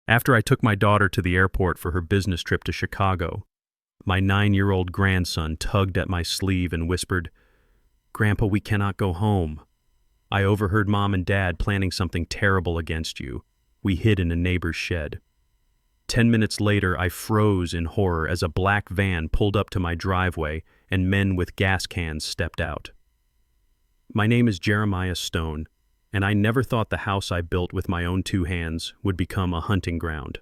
After I took my daughter to the airport for her business trip to Chicago, my 9-year-old grandson tugged at my sleeve and whispered, "Grandpa, we cannot go home. I overheard Mom and Dad planning something terrible against you. We hid in a neighbor's shed." 10 minutes later, I froze in horror as a black van pulled up to my driveway and men with gas cans stepped out. My name is Jeremiah Stone, and I never thought the house I built with my own 2 hands would become a hunting ground.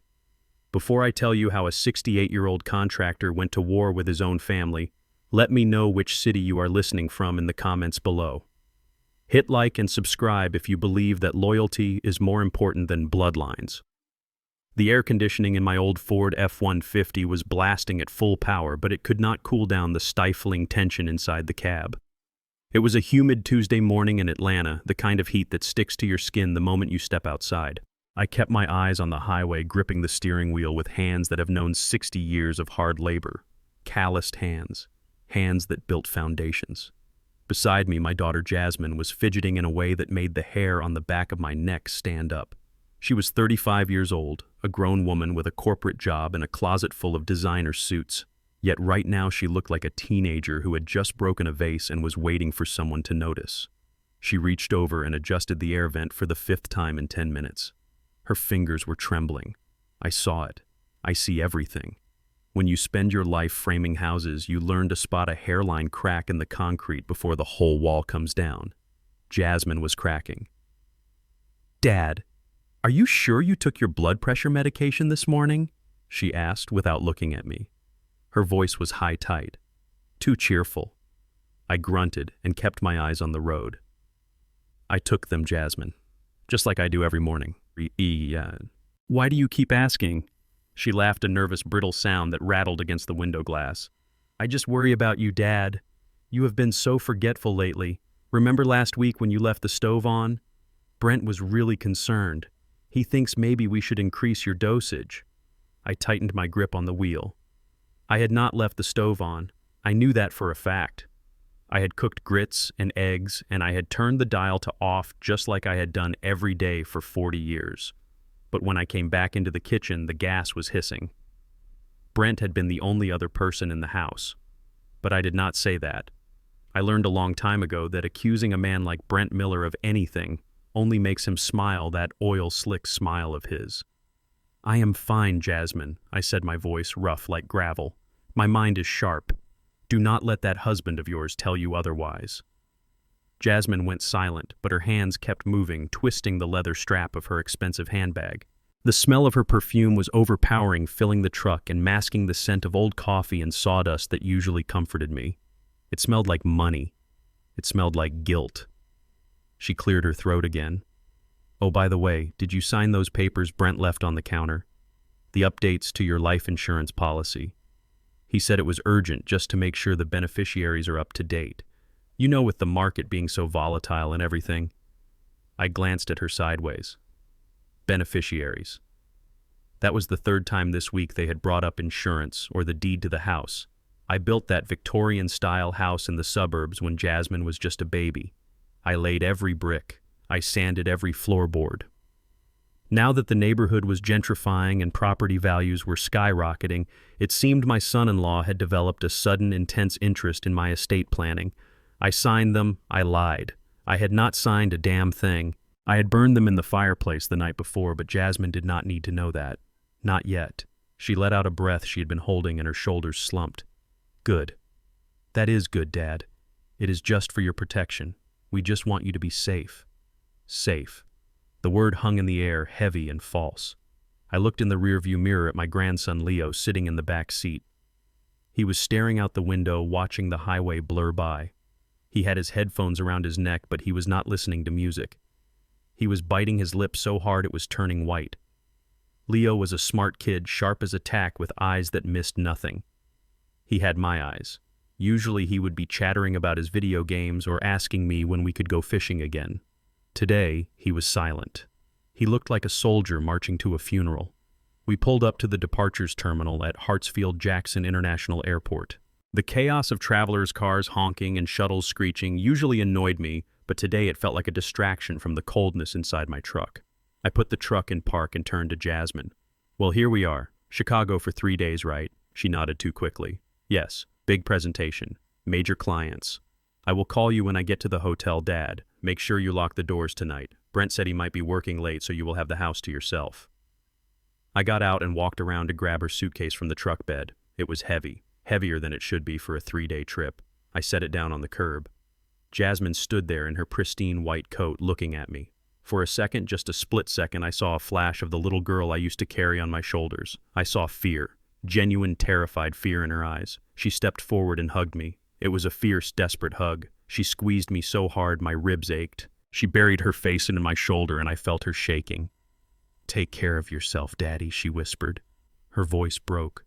Before I tell you how a 68-year-old contractor went to war with his own family, let me know which city you are listening from in the comments below. Hit like and subscribe if you believe that loyalty is more important than bloodlines. The air conditioning in my old Ford F-150 was blasting at full power, but it could not cool down the stifling tension inside the cab. It was a humid Tuesday morning in Atlanta, the kind of heat that sticks to your skin the moment you step outside. I kept my eyes on the highway, gripping the steering wheel with hands that have known 60 years of hard labor. Calloused hands. Hands that built foundations. Beside me, my daughter Jasmine was fidgeting in a way that made the hair on the back of my neck stand up. She was 35 years old, a grown woman with a corporate job and a closet full of designer suits. Yet right now she looked like a teenager who had just broken a vase and was waiting for someone to notice. She reached over and adjusted the air vent for the 5th time in 10 minutes. Her fingers were trembling. I saw it. I see everything. When you spend your life framing houses, you learn to spot a hairline crack in the concrete before the whole wall comes down. Jasmine was cracking. "Dad, are you sure you took your blood pressure medication this morning?" she asked without looking at me. Her voice was high-tight, too cheerful. I grunted and kept my eyes on the road. "I took them, Jasmine, just like I do every morning." "Why do you keep asking?" She laughed, a nervous, brittle sound that rattled against the window glass. "I just worry about you, Dad. You have been so forgetful lately. Remember last week when you left the stove on? Brent was really concerned. He thinks maybe we should increase your dosage." I tightened my grip on the wheel. I had not left the stove on. I knew that for a fact. I had cooked grits and eggs, and I had turned the dial to off just like I had done every day for 40 years. But when I came back into the kitchen, the gas was hissing. Brent had been the only other person in the house. But I did not say that. I learned a long time ago that accusing a man like Brent Miller of anything only makes him smile that oil-slick smile of his. "I am fine, Jasmine," I said, my voice rough like gravel. "My mind is sharp. Do not let that husband of yours tell you otherwise." Jasmine went silent, but her hands kept moving, twisting the leather strap of her expensive handbag. The smell of her perfume was overpowering, filling the truck and masking the scent of old coffee and sawdust that usually comforted me. It smelled like money. It smelled like guilt. She cleared her throat again. "Oh, by the way, did you sign those papers Brent left on the counter? The updates to your life insurance policy. He said it was urgent just to make sure the beneficiaries are up to date. You know, with the market being so volatile and everything." I glanced at her sideways. Beneficiaries. That was the 3rd time this week they had brought up insurance or the deed to the house. I built that Victorian-style house in the suburbs when Jasmine was just a baby. I laid every brick. I sanded every floorboard. Now that the neighborhood was gentrifying and property values were skyrocketing, it seemed my son-in-law had developed a sudden, intense interest in my estate planning. I signed them. I lied. I had not signed a damn thing. I had burned them in the fireplace the night before, but Jasmine did not need to know that. Not yet. She let out a breath she had been holding and her shoulders slumped. "Good. That is good, Dad. It is just for your protection. We just want you to be safe." Safe. The word hung in the air, heavy and false. I looked in the rearview mirror at my grandson Leo sitting in the back seat. He was staring out the window, watching the highway blur by. He had his headphones around his neck, but he was not listening to music. He was biting his lip so hard it was turning white. Leo was a smart kid, sharp as a tack, with eyes that missed nothing. He had my eyes. Usually he would be chattering about his video games or asking me when we could go fishing again. Today, he was silent. He looked like a soldier marching to a funeral. We pulled up to the departures terminal at Hartsfield-Jackson International Airport. The chaos of travelers' cars honking and shuttles screeching usually annoyed me, but today it felt like a distraction from the coldness inside my truck. I put the truck in park and turned to Jasmine. Well, here we are. Chicago for 3 days, right? She nodded too quickly. Yes, big presentation. Major clients. I will call you when I get to the hotel, Dad. Make sure you lock the doors tonight. Brent said he might be working late, so you will have the house to yourself. I got out and walked around to grab her suitcase from the truck bed. It was heavy, heavier than it should be for a 3-day trip. I set it down on the curb. Jasmine stood there in her pristine white coat looking at me. For a second, just a split second, I saw a flash of the little girl I used to carry on my shoulders. I saw fear, genuine, terrified fear in her eyes. She stepped forward and hugged me. It was a fierce, desperate hug. She squeezed me so hard my ribs ached. She buried her face into my shoulder and I felt her shaking. "Take care of yourself, Daddy," she whispered. Her voice broke.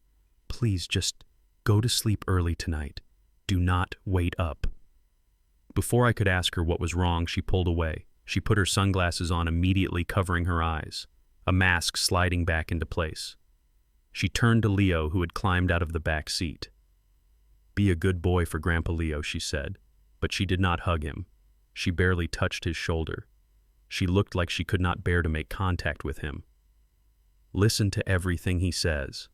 "Please just go to sleep early tonight. Do not wait up." Before I could ask her what was wrong, she pulled away. She put her sunglasses on, immediately covering her eyes, a mask sliding back into place. She turned to Leo, who had climbed out of the back seat. "Be a good boy for Grandpa Leo," she said, but she did not hug him. She barely touched his shoulder. She looked like she could not bear to make contact with him. "Listen to everything he says."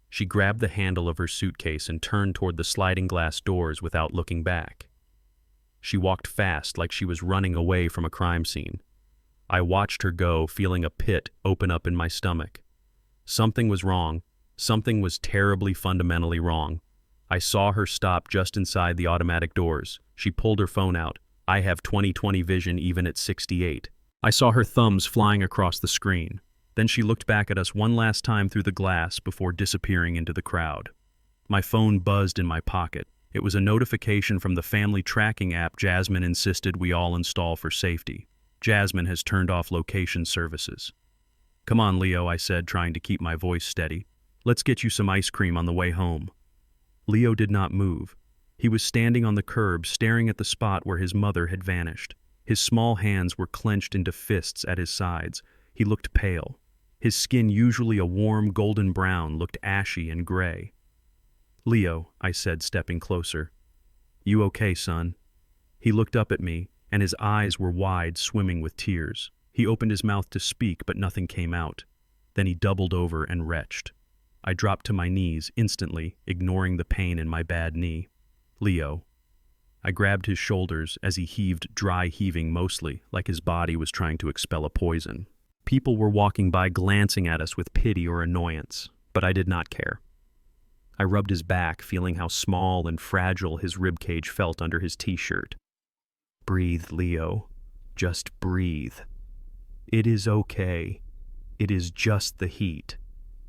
She grabbed the handle of her suitcase and turned toward the sliding glass doors without looking back. She walked fast, like she was running away from a crime scene. I watched her go, feeling a pit open up in my stomach. Something was wrong. Something was terribly, fundamentally wrong. I saw her stop just inside the automatic doors. She pulled her phone out. I have 20/20 vision even at 68. I saw her thumbs flying across the screen. Then she looked back at us one last time through the glass before disappearing into the crowd. My phone buzzed in my pocket. It was a notification from the family tracking app Jasmine insisted we all install for safety. Jasmine has turned off location services. "Come on, Leo," I said, trying to keep my voice steady. "Let's get you some ice cream on the way home." Leo did not move. He was standing on the curb, staring at the spot where his mother had vanished. His small hands were clenched into fists at his sides. He looked pale. His skin, usually a warm golden brown, looked ashy and gray. "Leo," I said, stepping closer. "You okay, son?" He looked up at me, and his eyes were wide, swimming with tears. He opened his mouth to speak, but nothing came out. Then he doubled over and retched. I dropped to my knees instantly, ignoring the pain in my bad knee. "Leo." I grabbed his shoulders as he heaved, dry heaving mostly, like his body was trying to expel a poison. People were walking by, glancing at us with pity or annoyance, but I did not care. I rubbed his back, feeling how small and fragile his ribcage felt under his t-shirt. "Breathe, Leo. Just breathe. It is okay. It is just the heat."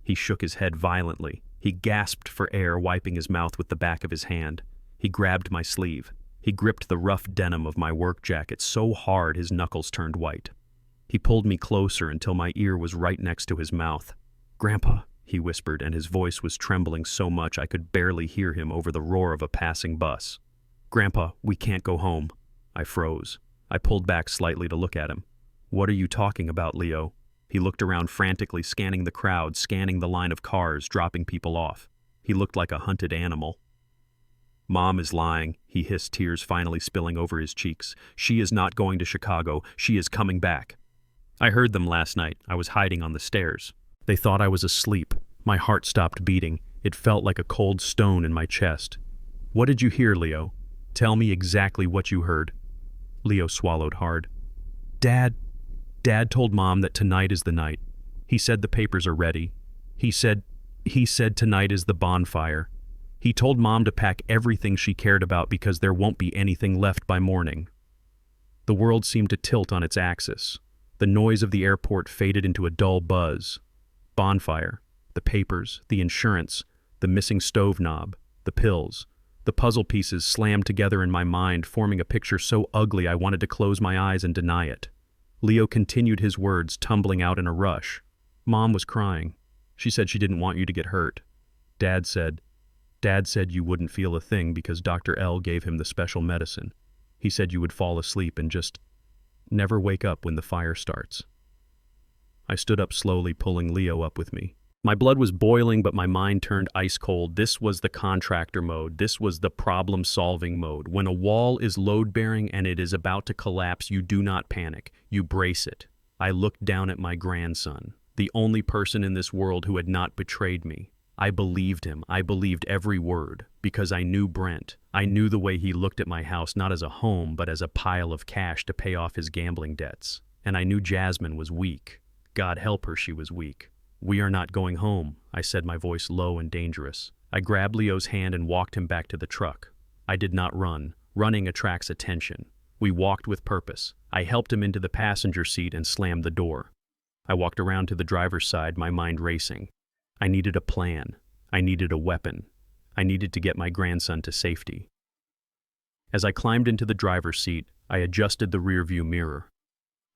He shook his head violently. He gasped for air, wiping his mouth with the back of his hand. He grabbed my sleeve. He gripped the rough denim of my work jacket so hard his knuckles turned white. He pulled me closer until my ear was right next to his mouth. "Grandpa," he whispered, and his voice was trembling so much I could barely hear him over the roar of a passing bus. "Grandpa, we can't go home." I froze. I pulled back slightly to look at him. "What are you talking about, Leo?" He looked around frantically, scanning the crowd, scanning the line of cars, dropping people off. He looked like a hunted animal. "Mom is lying," he hissed, tears finally spilling over his cheeks. "She is not going to Chicago. She is coming back." I heard them last night. I was hiding on the stairs. They thought I was asleep. My heart stopped beating. It felt like a cold stone in my chest. "What did you hear, Leo? Tell me exactly what you heard." Leo swallowed hard. Dad told Mom that tonight is the night. He said the papers are ready. He said tonight is the bonfire. He told Mom to pack everything she cared about because there won't be anything left by morning." The world seemed to tilt on its axis. The noise of the airport faded into a dull buzz. Bonfire, the papers, the insurance, the missing stove knob, the pills. The puzzle pieces slammed together in my mind, forming a picture so ugly I wanted to close my eyes and deny it. Leo continued his words, tumbling out in a rush. "Mom was crying. She said she didn't want you to get hurt. Dad said you wouldn't feel a thing because Dr. L gave him the special medicine. He said you would fall asleep and just never wake up when the fire starts." I stood up slowly, pulling Leo up with me. My blood was boiling, but my mind turned ice cold. This was the contractor mode. This was the problem-solving mode. When a wall is load-bearing and it is about to collapse, you do not panic. You brace it. I looked down at my grandson. The only person in this world who had not betrayed me. I believed him. I believed every word, because I knew Brent. I knew the way he looked at my house not as a home, but as a pile of cash to pay off his gambling debts. And I knew Jasmine was weak. God help her, she was weak. "We are not going home," I said, my voice low and dangerous. I grabbed Leo's hand and walked him back to the truck. I did not run. Running attracts attention. We walked with purpose. I helped him into the passenger seat and slammed the door. I walked around to the driver's side, my mind racing. I needed a plan. I needed a weapon. I needed to get my grandson to safety. As I climbed into the driver's seat, I adjusted the rearview mirror.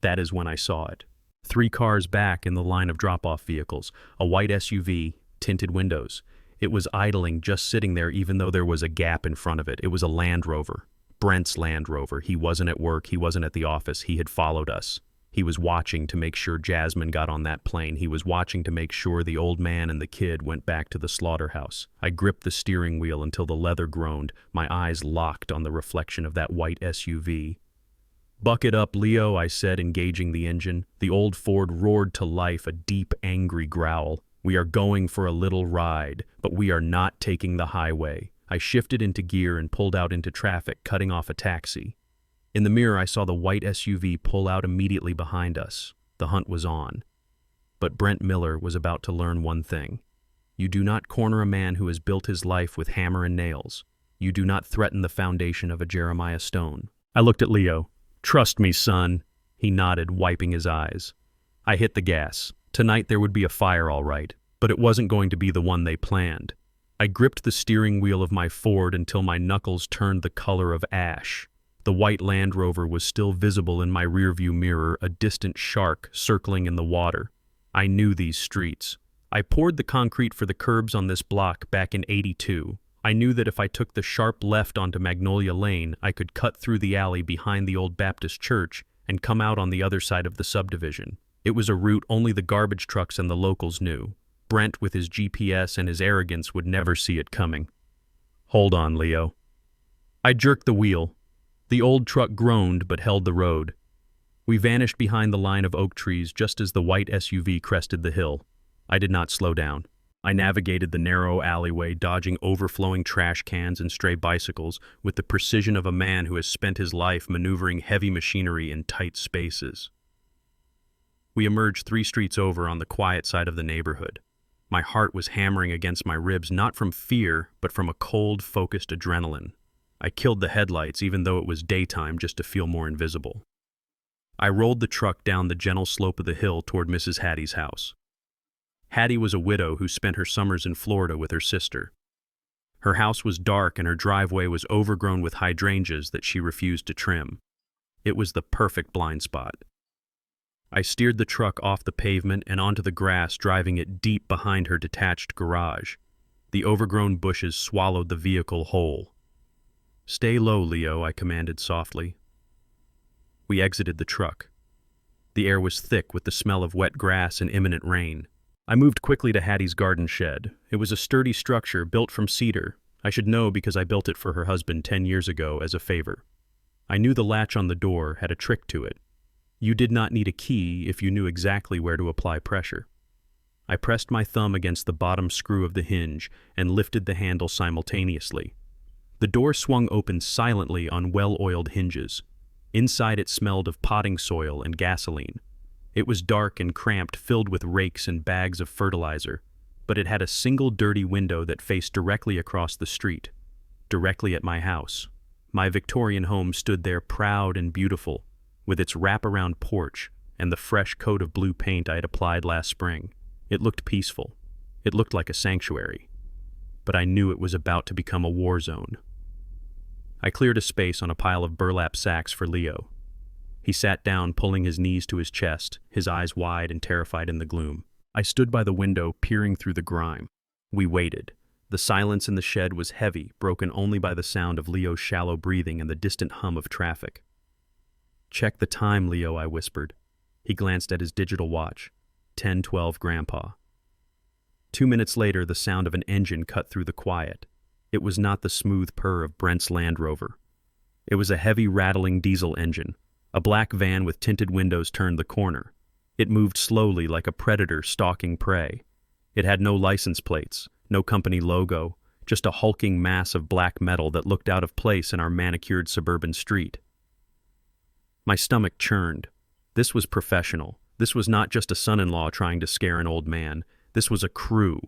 That is when I saw it. 3 cars back in the line of drop-off vehicles, a white SUV, tinted windows. It was idling, just sitting there even though there was a gap in front of it. It was a Land Rover. Brent's Land Rover. He wasn't at work. He wasn't at the office. He had followed us. He was watching to make sure Jasmine got on that plane. He was watching to make sure the old man and the kid went back to the slaughterhouse. I gripped the steering wheel until the leather groaned, my eyes locked on the reflection of that white SUV. "Buck it up, Leo," I said, engaging the engine. The old Ford roared to life, a deep, angry growl. "We are going for a little ride, but we are not taking the highway." I shifted into gear and pulled out into traffic, cutting off a taxi. In the mirror, I saw the white SUV pull out immediately behind us. The hunt was on. But Brent Miller was about to learn one thing. You do not corner a man who has built his life with hammer and nails. You do not threaten the foundation of a Jeremiah Stone. I looked at Leo. "Trust me, son." He nodded, wiping his eyes. I hit the gas. Tonight there would be a fire, all right, but it wasn't going to be the one they planned. I gripped the steering wheel of my Ford until my knuckles turned the color of ash. The white Land Rover was still visible in my rearview mirror, a distant shark circling in the water. I knew these streets. I poured the concrete for the curbs on this block back in '82. I knew that if I took the sharp left onto Magnolia Lane, I could cut through the alley behind the old Baptist church and come out on the other side of the subdivision. It was a route only the garbage trucks and the locals knew. Brent, with his GPS and his arrogance, would never see it coming. "Hold on, Leo." I jerked the wheel. The old truck groaned but held the road. We vanished behind the line of oak trees just as the white SUV crested the hill. I did not slow down. I navigated the narrow alleyway, dodging overflowing trash cans and stray bicycles with the precision of a man who has spent his life maneuvering heavy machinery in tight spaces. We emerged 3 streets over on the quiet side of the neighborhood. My heart was hammering against my ribs, not from fear, but from a cold, focused adrenaline. I killed the headlights, even though it was daytime, just to feel more invisible. I rolled the truck down the gentle slope of the hill toward Mrs. Hattie's house. Hattie was a widow who spent her summers in Florida with her sister. Her house was dark and her driveway was overgrown with hydrangeas that she refused to trim. It was the perfect blind spot. I steered the truck off the pavement and onto the grass, driving it deep behind her detached garage. The overgrown bushes swallowed the vehicle whole. "Stay low, Leo," I commanded softly. We exited the truck. The air was thick with the smell of wet grass and imminent rain. I moved quickly to Hattie's garden shed. It was a sturdy structure built from cedar. I should know because I built it for her husband 10 years ago as a favor. I knew the latch on the door had a trick to it. You did not need a key if you knew exactly where to apply pressure. I pressed my thumb against the bottom screw of the hinge and lifted the handle simultaneously. The door swung open silently on well-oiled hinges. Inside it smelled of potting soil and gasoline. It was dark and cramped, filled with rakes and bags of fertilizer, but it had a single dirty window that faced directly across the street, directly at my house. My Victorian home stood there proud and beautiful, with its wraparound porch and the fresh coat of blue paint I had applied last spring. It looked peaceful. It looked like a sanctuary. But I knew it was about to become a war zone. I cleared a space on a pile of burlap sacks for Leo. He sat down, pulling his knees to his chest, his eyes wide and terrified in the gloom. I stood by the window, peering through the grime. We waited. The silence in the shed was heavy, broken only by the sound of Leo's shallow breathing and the distant hum of traffic. "Check the time, Leo," I whispered. He glanced at his digital watch. 10:12, Grandpa. 2 minutes later, the sound of an engine cut through the quiet. It was not the smooth purr of Brent's Land Rover. It was a heavy, rattling diesel engine. A black van with tinted windows turned the corner. It moved slowly like a predator stalking prey. It had no license plates, no company logo, just a hulking mass of black metal that looked out of place in our manicured suburban street. My stomach churned. This was professional. This was not just a son-in-law trying to scare an old man. This was a crew.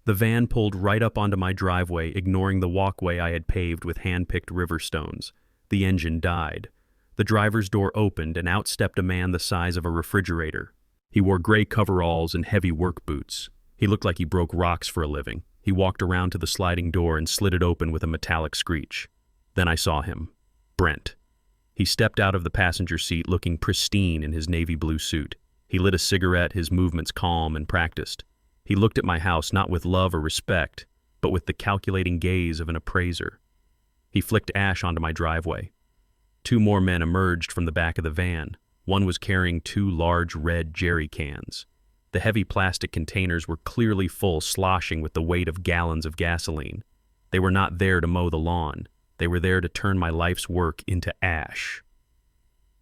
The van pulled right up onto my driveway, ignoring the walkway I had paved with hand-picked river stones. The engine died. The driver's door opened, and out stepped a man the size of a refrigerator. He wore gray coveralls and heavy work boots. He looked like he broke rocks for a living. He walked around to the sliding door and slid it open with a metallic screech. Then I saw him. Brent. He stepped out of the passenger seat looking pristine in his navy blue suit. He lit a cigarette, his movements calm and practiced. He looked at my house not with love or respect, but with the calculating gaze of an appraiser. He flicked ash onto my driveway. 2 more men emerged from the back of the van. One was carrying 2 large red jerry cans. The heavy plastic containers were clearly full, sloshing with the weight of gallons of gasoline. They were not there to mow the lawn. They were there to turn my life's work into ash.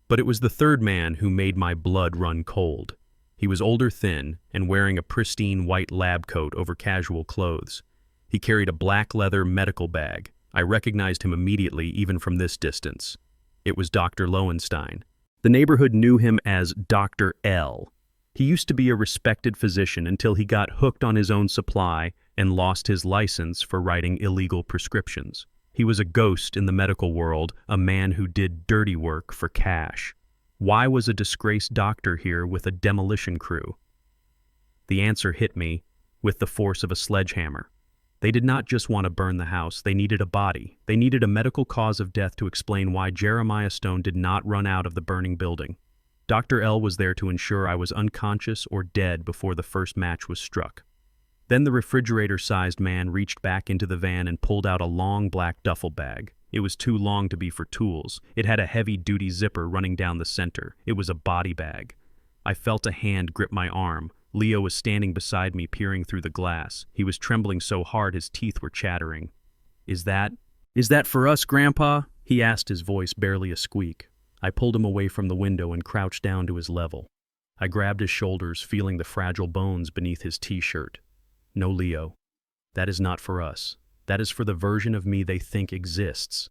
But it was the 3rd man who made my blood run cold. He was older, thin, and wearing a pristine white lab coat over casual clothes. He carried a black leather medical bag. I recognized him immediately, even from this distance. It was Dr. Lowenstein. The neighborhood knew him as Dr. L. He used to be a respected physician until he got hooked on his own supply and lost his license for writing illegal prescriptions. He was a ghost in the medical world, a man who did dirty work for cash. Why was a disgraced doctor here with a demolition crew? The answer hit me with the force of a sledgehammer. They did not just want to burn the house, they needed a body. They needed a medical cause of death to explain why Jeremiah Stone did not run out of the burning building. Dr. L was there to ensure I was unconscious or dead before the first match was struck. Then the refrigerator-sized man reached back into the van and pulled out a long black duffel bag. It was too long to be for tools. It had a heavy-duty zipper running down the center. It was a body bag. I felt a hand grip my arm. Leo was standing beside me, peering through the glass. He was trembling so hard his teeth were chattering. Is that for us, Grandpa?" he asked, his voice barely a squeak. I pulled him away from the window and crouched down to his level. I grabbed his shoulders, feeling the fragile bones beneath his t-shirt. "No, Leo. That is not for us. That is for the version of me they think exists.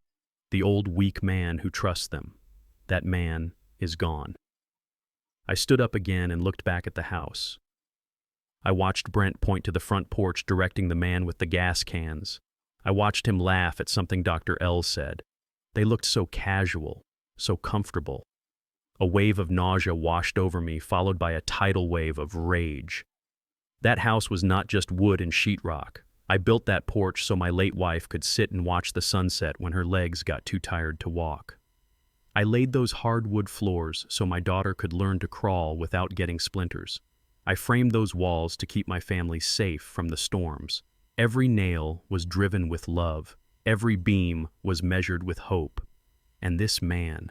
The old weak man who trusts them. That man is gone." I stood up again and looked back at the house. I watched Brent point to the front porch, directing the man with the gas cans. I watched him laugh at something Dr. L said. They looked so casual, so comfortable. A wave of nausea washed over me, followed by a tidal wave of rage. That house was not just wood and sheetrock. I built that porch so my late wife could sit and watch the sunset when her legs got too tired to walk. I laid those hardwood floors so my daughter could learn to crawl without getting splinters. I framed those walls to keep my family safe from the storms. Every nail was driven with love. Every beam was measured with hope. And this man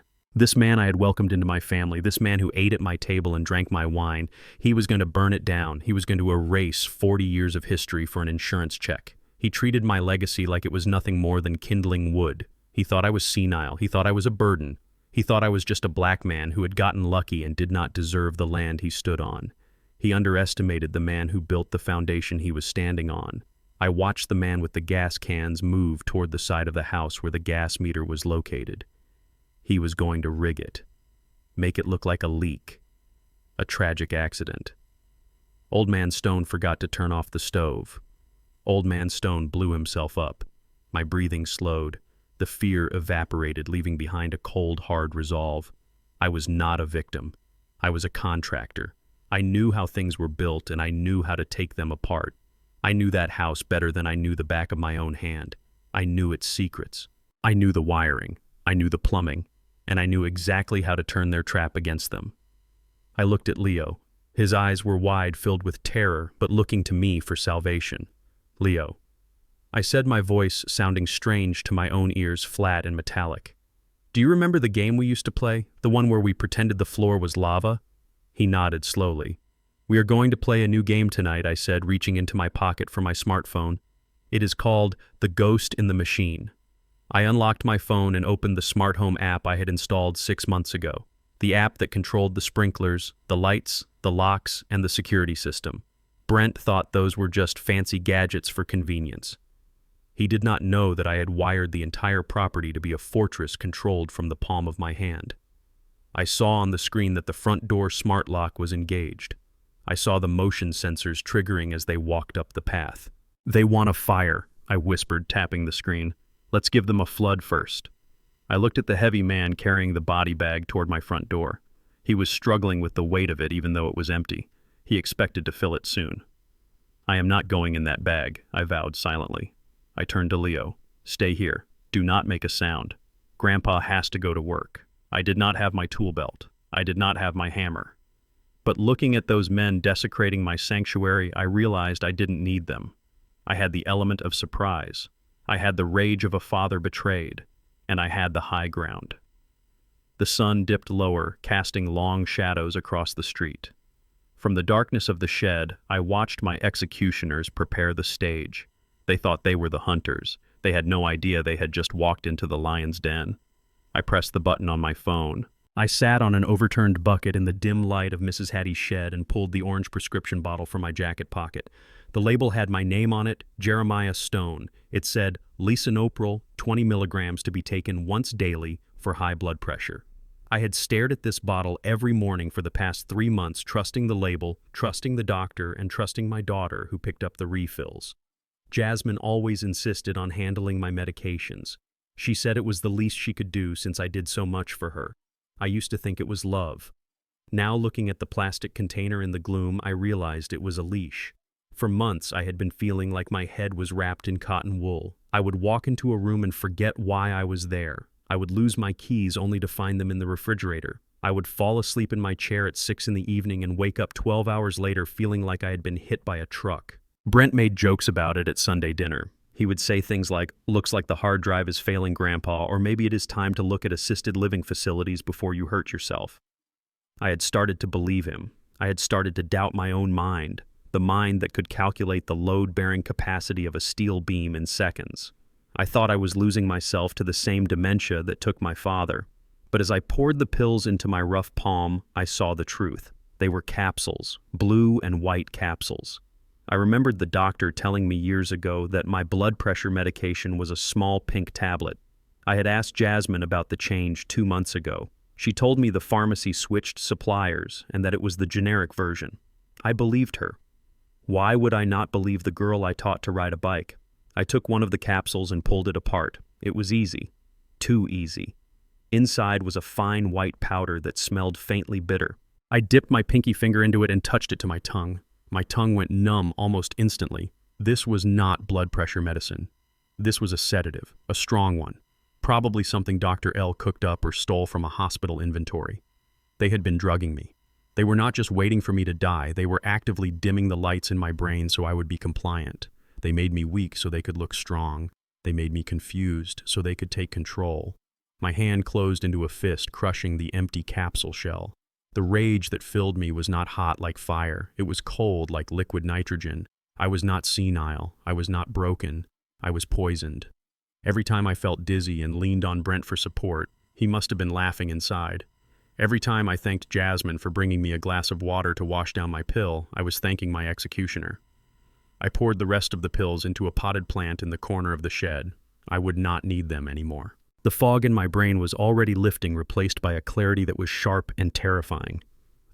I had welcomed into my family, this man who ate at my table and drank my wine, he was going to burn it down. He was going to erase 40 years of history for an insurance check. He treated my legacy like it was nothing more than kindling wood. He thought I was senile. He thought I was a burden. He thought I was just a black man who had gotten lucky and did not deserve the land he stood on. He underestimated the man who built the foundation he was standing on. I watched the man with the gas cans move toward the side of the house where the gas meter was located. He was going to rig it, make it look like a leak, a tragic accident. Old Man Stone forgot to turn off the stove. Old Man Stone blew himself up. My breathing slowed. The fear evaporated, leaving behind a cold, hard resolve. I was not a victim. I was a contractor. I knew how things were built, and I knew how to take them apart. I knew that house better than I knew the back of my own hand. I knew its secrets. I knew the wiring. I knew the plumbing. And I knew exactly how to turn their trap against them. I looked at Leo. His eyes were wide, filled with terror, but looking to me for salvation. "Leo," I said, my voice sounding strange to my own ears, flat and metallic. "Do you remember the game we used to play? The one where we pretended the floor was lava?" He nodded slowly. "We are going to play a new game tonight," I said, reaching into my pocket for my smartphone. "It is called The Ghost in the Machine." I unlocked my phone and opened the smart home app I had installed 6 months ago. The app that controlled the sprinklers, the lights, the locks, and the security system. Brent thought those were just fancy gadgets for convenience. He did not know that I had wired the entire property to be a fortress controlled from the palm of my hand. I saw on the screen that the front door smart lock was engaged. I saw the motion sensors triggering as they walked up the path. "They want a fire," I whispered, tapping the screen. "Let's give them a flood first." I looked at the heavy man carrying the body bag toward my front door. He was struggling with the weight of it even though it was empty. He expected to fill it soon. "I am not going in that bag," I vowed silently. I turned to Leo. "Stay here. Do not make a sound. Grandpa has to go to work." I did not have my tool belt. I did not have my hammer. But looking at those men desecrating my sanctuary, I realized I didn't need them. I had the element of surprise. I had the rage of a father betrayed, and I had the high ground. The sun dipped lower, casting long shadows across the street. From the darkness of the shed, I watched my executioners prepare the stage. They thought they were the hunters. They had no idea they had just walked into the lion's den. I pressed the button on my phone. I sat on an overturned bucket in the dim light of Mrs. Hattie's shed and pulled the orange prescription bottle from my jacket pocket. The label had my name on it, Jeremiah Stone. It said, lisinopril, 20 milligrams to be taken once daily for high blood pressure. I had stared at this bottle every morning for the past 3 months, trusting the label, trusting the doctor, and trusting my daughter who picked up the refills. Jasmine always insisted on handling my medications. She said it was the least she could do since I did so much for her. I used to think it was love. Now, looking at the plastic container in the gloom, I realized it was a leash. For months, I had been feeling like my head was wrapped in cotton wool. I would walk into a room and forget why I was there. I would lose my keys only to find them in the refrigerator. I would fall asleep in my chair at 6 in the evening and wake up 12 hours later feeling like I had been hit by a truck. Brent made jokes about it at Sunday dinner. He would say things like, "Looks like the hard drive is failing, Grandpa," or "Maybe it is time to look at assisted living facilities before you hurt yourself." I had started to believe him. I had started to doubt my own mind, the mind that could calculate the load-bearing capacity of a steel beam in seconds. I thought I was losing myself to the same dementia that took my father. But as I poured the pills into my rough palm, I saw the truth. They were capsules, blue and white capsules. I remembered the doctor telling me years ago that my blood pressure medication was a small pink tablet. I had asked Jasmine about the change 2 months ago. She told me the pharmacy switched suppliers and that it was the generic version. I believed her. Why would I not believe the girl I taught to ride a bike? I took one of the capsules and pulled it apart. It was easy. Too easy. Inside was a fine white powder that smelled faintly bitter. I dipped my pinky finger into it and touched it to my tongue. My tongue went numb almost instantly. This was not blood pressure medicine. This was a sedative, a strong one. Probably something Dr. L cooked up or stole from a hospital inventory. They had been drugging me. They were not just waiting for me to die, they were actively dimming the lights in my brain so I would be compliant. They made me weak so they could look strong. They made me confused so they could take control. My hand closed into a fist, crushing the empty capsule shell. The rage that filled me was not hot like fire. It was cold like liquid nitrogen. I was not senile. I was not broken. I was poisoned. Every time I felt dizzy and leaned on Brent for support, he must have been laughing inside. Every time I thanked Jasmine for bringing me a glass of water to wash down my pill, I was thanking my executioner. I poured the rest of the pills into a potted plant in the corner of the shed. I would not need them anymore. The fog in my brain was already lifting, replaced by a clarity that was sharp and terrifying.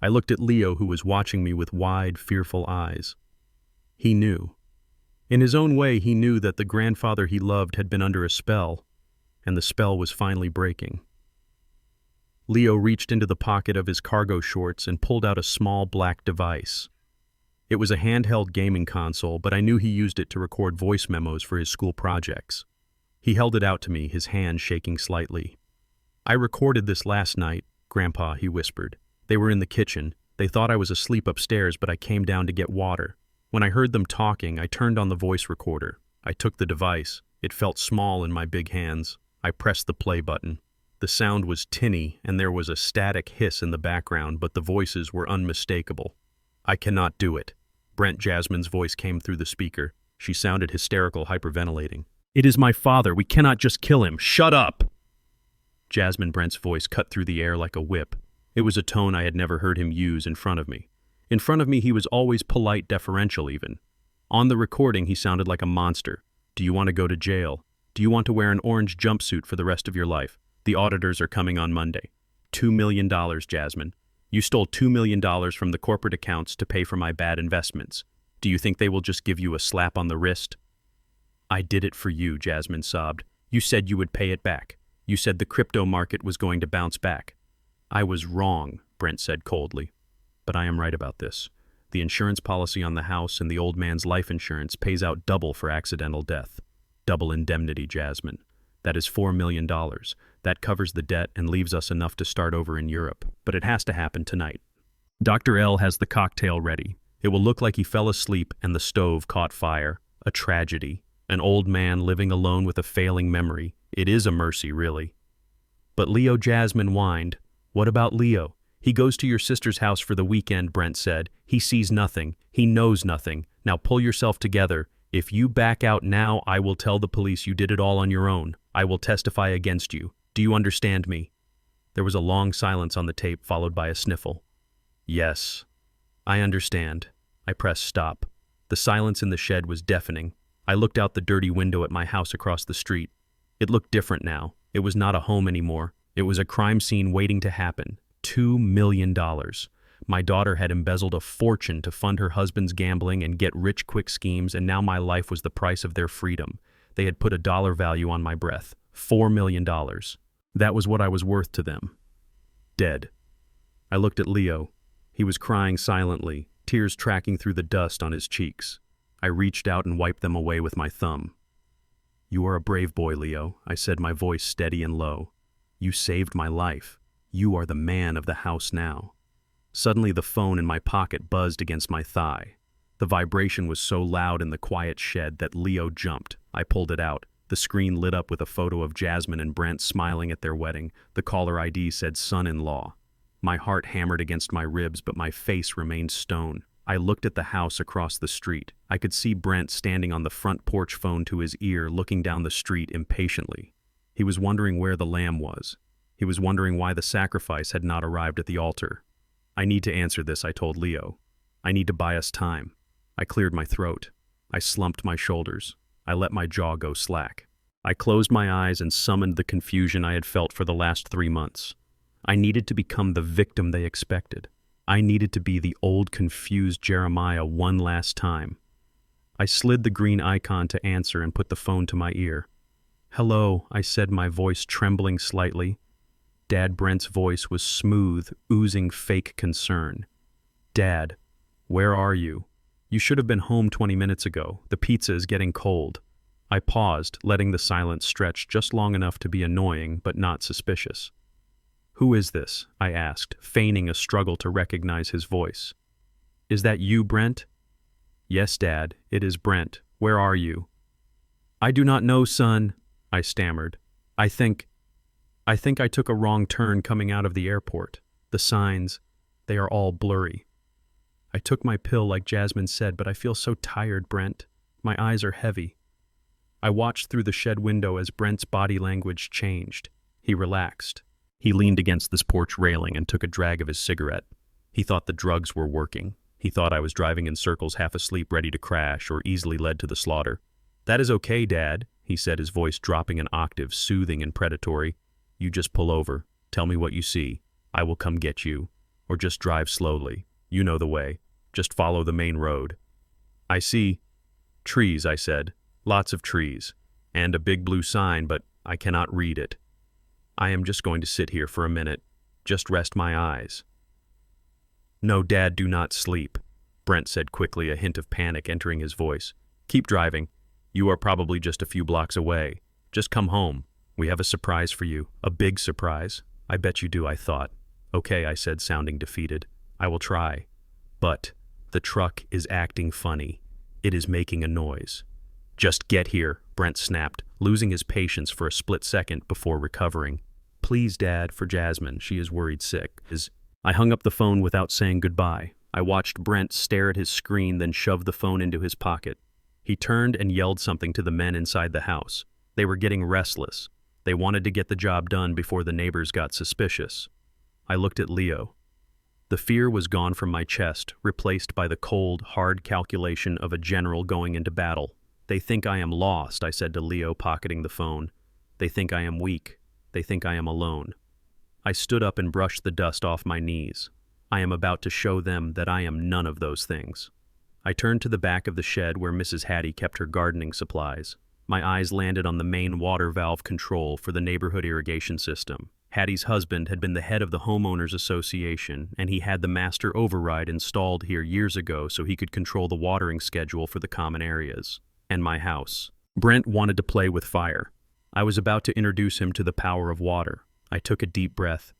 I looked at Leo, who was watching me with wide, fearful eyes. He knew. In his own way, he knew that the grandfather he loved had been under a spell, and the spell was finally breaking. Leo reached into the pocket of his cargo shorts and pulled out a small black device. It was a handheld gaming console, but I knew he used it to record voice memos for his school projects. He held it out to me, his hand shaking slightly. "I recorded this last night, Grandpa," he whispered. "They were in the kitchen. They thought I was asleep upstairs, but I came down to get water. When I heard them talking, I turned on the voice recorder. I took the device. It felt small in my big hands. I pressed the play button. The sound was tinny, and there was a static hiss in the background, but the voices were unmistakable. I cannot do it." Jasmine's voice came through the speaker. She sounded hysterical, hyperventilating. "It is my father. We cannot just kill him. Shut up!" Brent's voice cut through the air like a whip. It was a tone I had never heard him use in front of me. In front of me, he was always polite, deferential even. On the recording, he sounded like a monster. Do you want to go to jail? Do you want to wear an orange jumpsuit for the rest of your life? The auditors are coming on Monday. $2 million, Jasmine. You stole $2 million from the corporate accounts to pay for my bad investments. Do you think they will just give you a slap on the wrist? I did it for you, Jasmine sobbed. You said you would pay it back. You said the crypto market was going to bounce back. I was wrong, Brent said coldly. But I am right about this. The insurance policy on the house and the old man's life insurance pays out double for accidental death. Double indemnity, Jasmine. That is $4 million. That covers the debt and leaves us enough to start over in Europe. But it has to happen tonight. Dr. L has the cocktail ready. It will look like he fell asleep and the stove caught fire. A tragedy. An old man living alone with a failing memory. It is a mercy, really. But Leo, Jasmine whined. What about Leo? He goes to your sister's house for the weekend, Brent said. He sees nothing. He knows nothing. Now pull yourself together. If you back out now, I will tell the police you did it all on your own. I will testify against you. Do you understand me? There was a long silence on the tape, followed by a sniffle. Yes, I understand. I pressed stop. The silence in the shed was deafening. I looked out the dirty window at my house across the street. It looked different now. It was not a home anymore. It was a crime scene waiting to happen. $2 million. My daughter had embezzled a fortune to fund her husband's gambling and get-rich-quick schemes, and now my life was the price of their freedom. They had put a dollar value on my breath. $4 million. That was what I was worth to them. Dead. I looked at Leo. He was crying silently, tears tracking through the dust on his cheeks. I reached out and wiped them away with my thumb. You are a brave boy, Leo, I said, my voice steady and low. You saved my life. You are the man of the house now. Suddenly the phone in my pocket buzzed against my thigh. The vibration was so loud in the quiet shed that Leo jumped. I pulled it out. The screen lit up with a photo of Jasmine and Brent smiling at their wedding. The caller ID said son-in-law. My heart hammered against my ribs, but my face remained stone. I looked at the house across the street. I could see Brent standing on the front porch, phone to his ear, looking down the street impatiently. He was wondering where the lamb was. He was wondering why the sacrifice had not arrived at the altar. I need to answer this, I told Leo. I need to buy us time. I cleared my throat. I slumped my shoulders. I let my jaw go slack. I closed my eyes and summoned the confusion I had felt for the last 3 months. I needed to become the victim they expected. I needed to be the old, confused Jeremiah one last time. I slid the green icon to answer and put the phone to my ear. Hello, I said, my voice trembling slightly. Dad Brent's voice was smooth, oozing fake concern. Dad, where are you? You should have been home 20 minutes ago. The pizza is getting cold. I paused, letting the silence stretch just long enough to be annoying but not suspicious. Who is this? I asked, feigning a struggle to recognize his voice. Is that you, Brent? Yes, Dad, it is Brent. Where are you? I do not know, son, I stammered. I think I took a wrong turn coming out of the airport. The signs, they are all blurry. I took my pill like Jasmine said, but I feel so tired, Brent. My eyes are heavy. I watched through the shed window as Brent's body language changed. He relaxed. He leaned against this porch railing and took a drag of his cigarette. He thought the drugs were working. He thought I was driving in circles, half asleep, ready to crash, or easily led to the slaughter. That is okay, Dad, he said, his voice dropping an octave, soothing and predatory. You just pull over. Tell me what you see. I will come get you. Or just drive slowly. You know the way. Just follow the main road. I see trees, I said. Lots of trees. And a big blue sign, but I cannot read it. I am just going to sit here for a minute. Just rest my eyes. No, Dad, do not sleep, Brent said quickly, a hint of panic entering his voice. Keep driving. You are probably just a few blocks away. Just come home. We have a surprise for you. A big surprise. I bet you do, I thought. Okay, I said, sounding defeated. I will try. But the truck is acting funny. It is making a noise. Just get here, Brent snapped, losing his patience for a split second before recovering. Please, Dad, for Jasmine. She is worried sick. I hung up the phone without saying goodbye. I watched Brent stare at his screen, then shove the phone into his pocket. He turned and yelled something to the men inside the house. They were getting restless. They wanted to get the job done before the neighbors got suspicious. I looked at Leo. The fear was gone from my chest, replaced by the cold, hard calculation of a general going into battle. They think I am lost, I said to Leo, pocketing the phone. They think I am weak. They think I am alone. I stood up and brushed the dust off my knees. I am about to show them that I am none of those things. I turned to the back of the shed where Mrs. Hattie kept her gardening supplies. My eyes landed on the main water valve control for the neighborhood irrigation system. Hattie's husband had been the head of the homeowners association, and he had the master override installed here years ago so he could control the watering schedule for the common areas. And my house. Brent wanted to play with fire. I was about to introduce him to the power of water. I took a deep breath.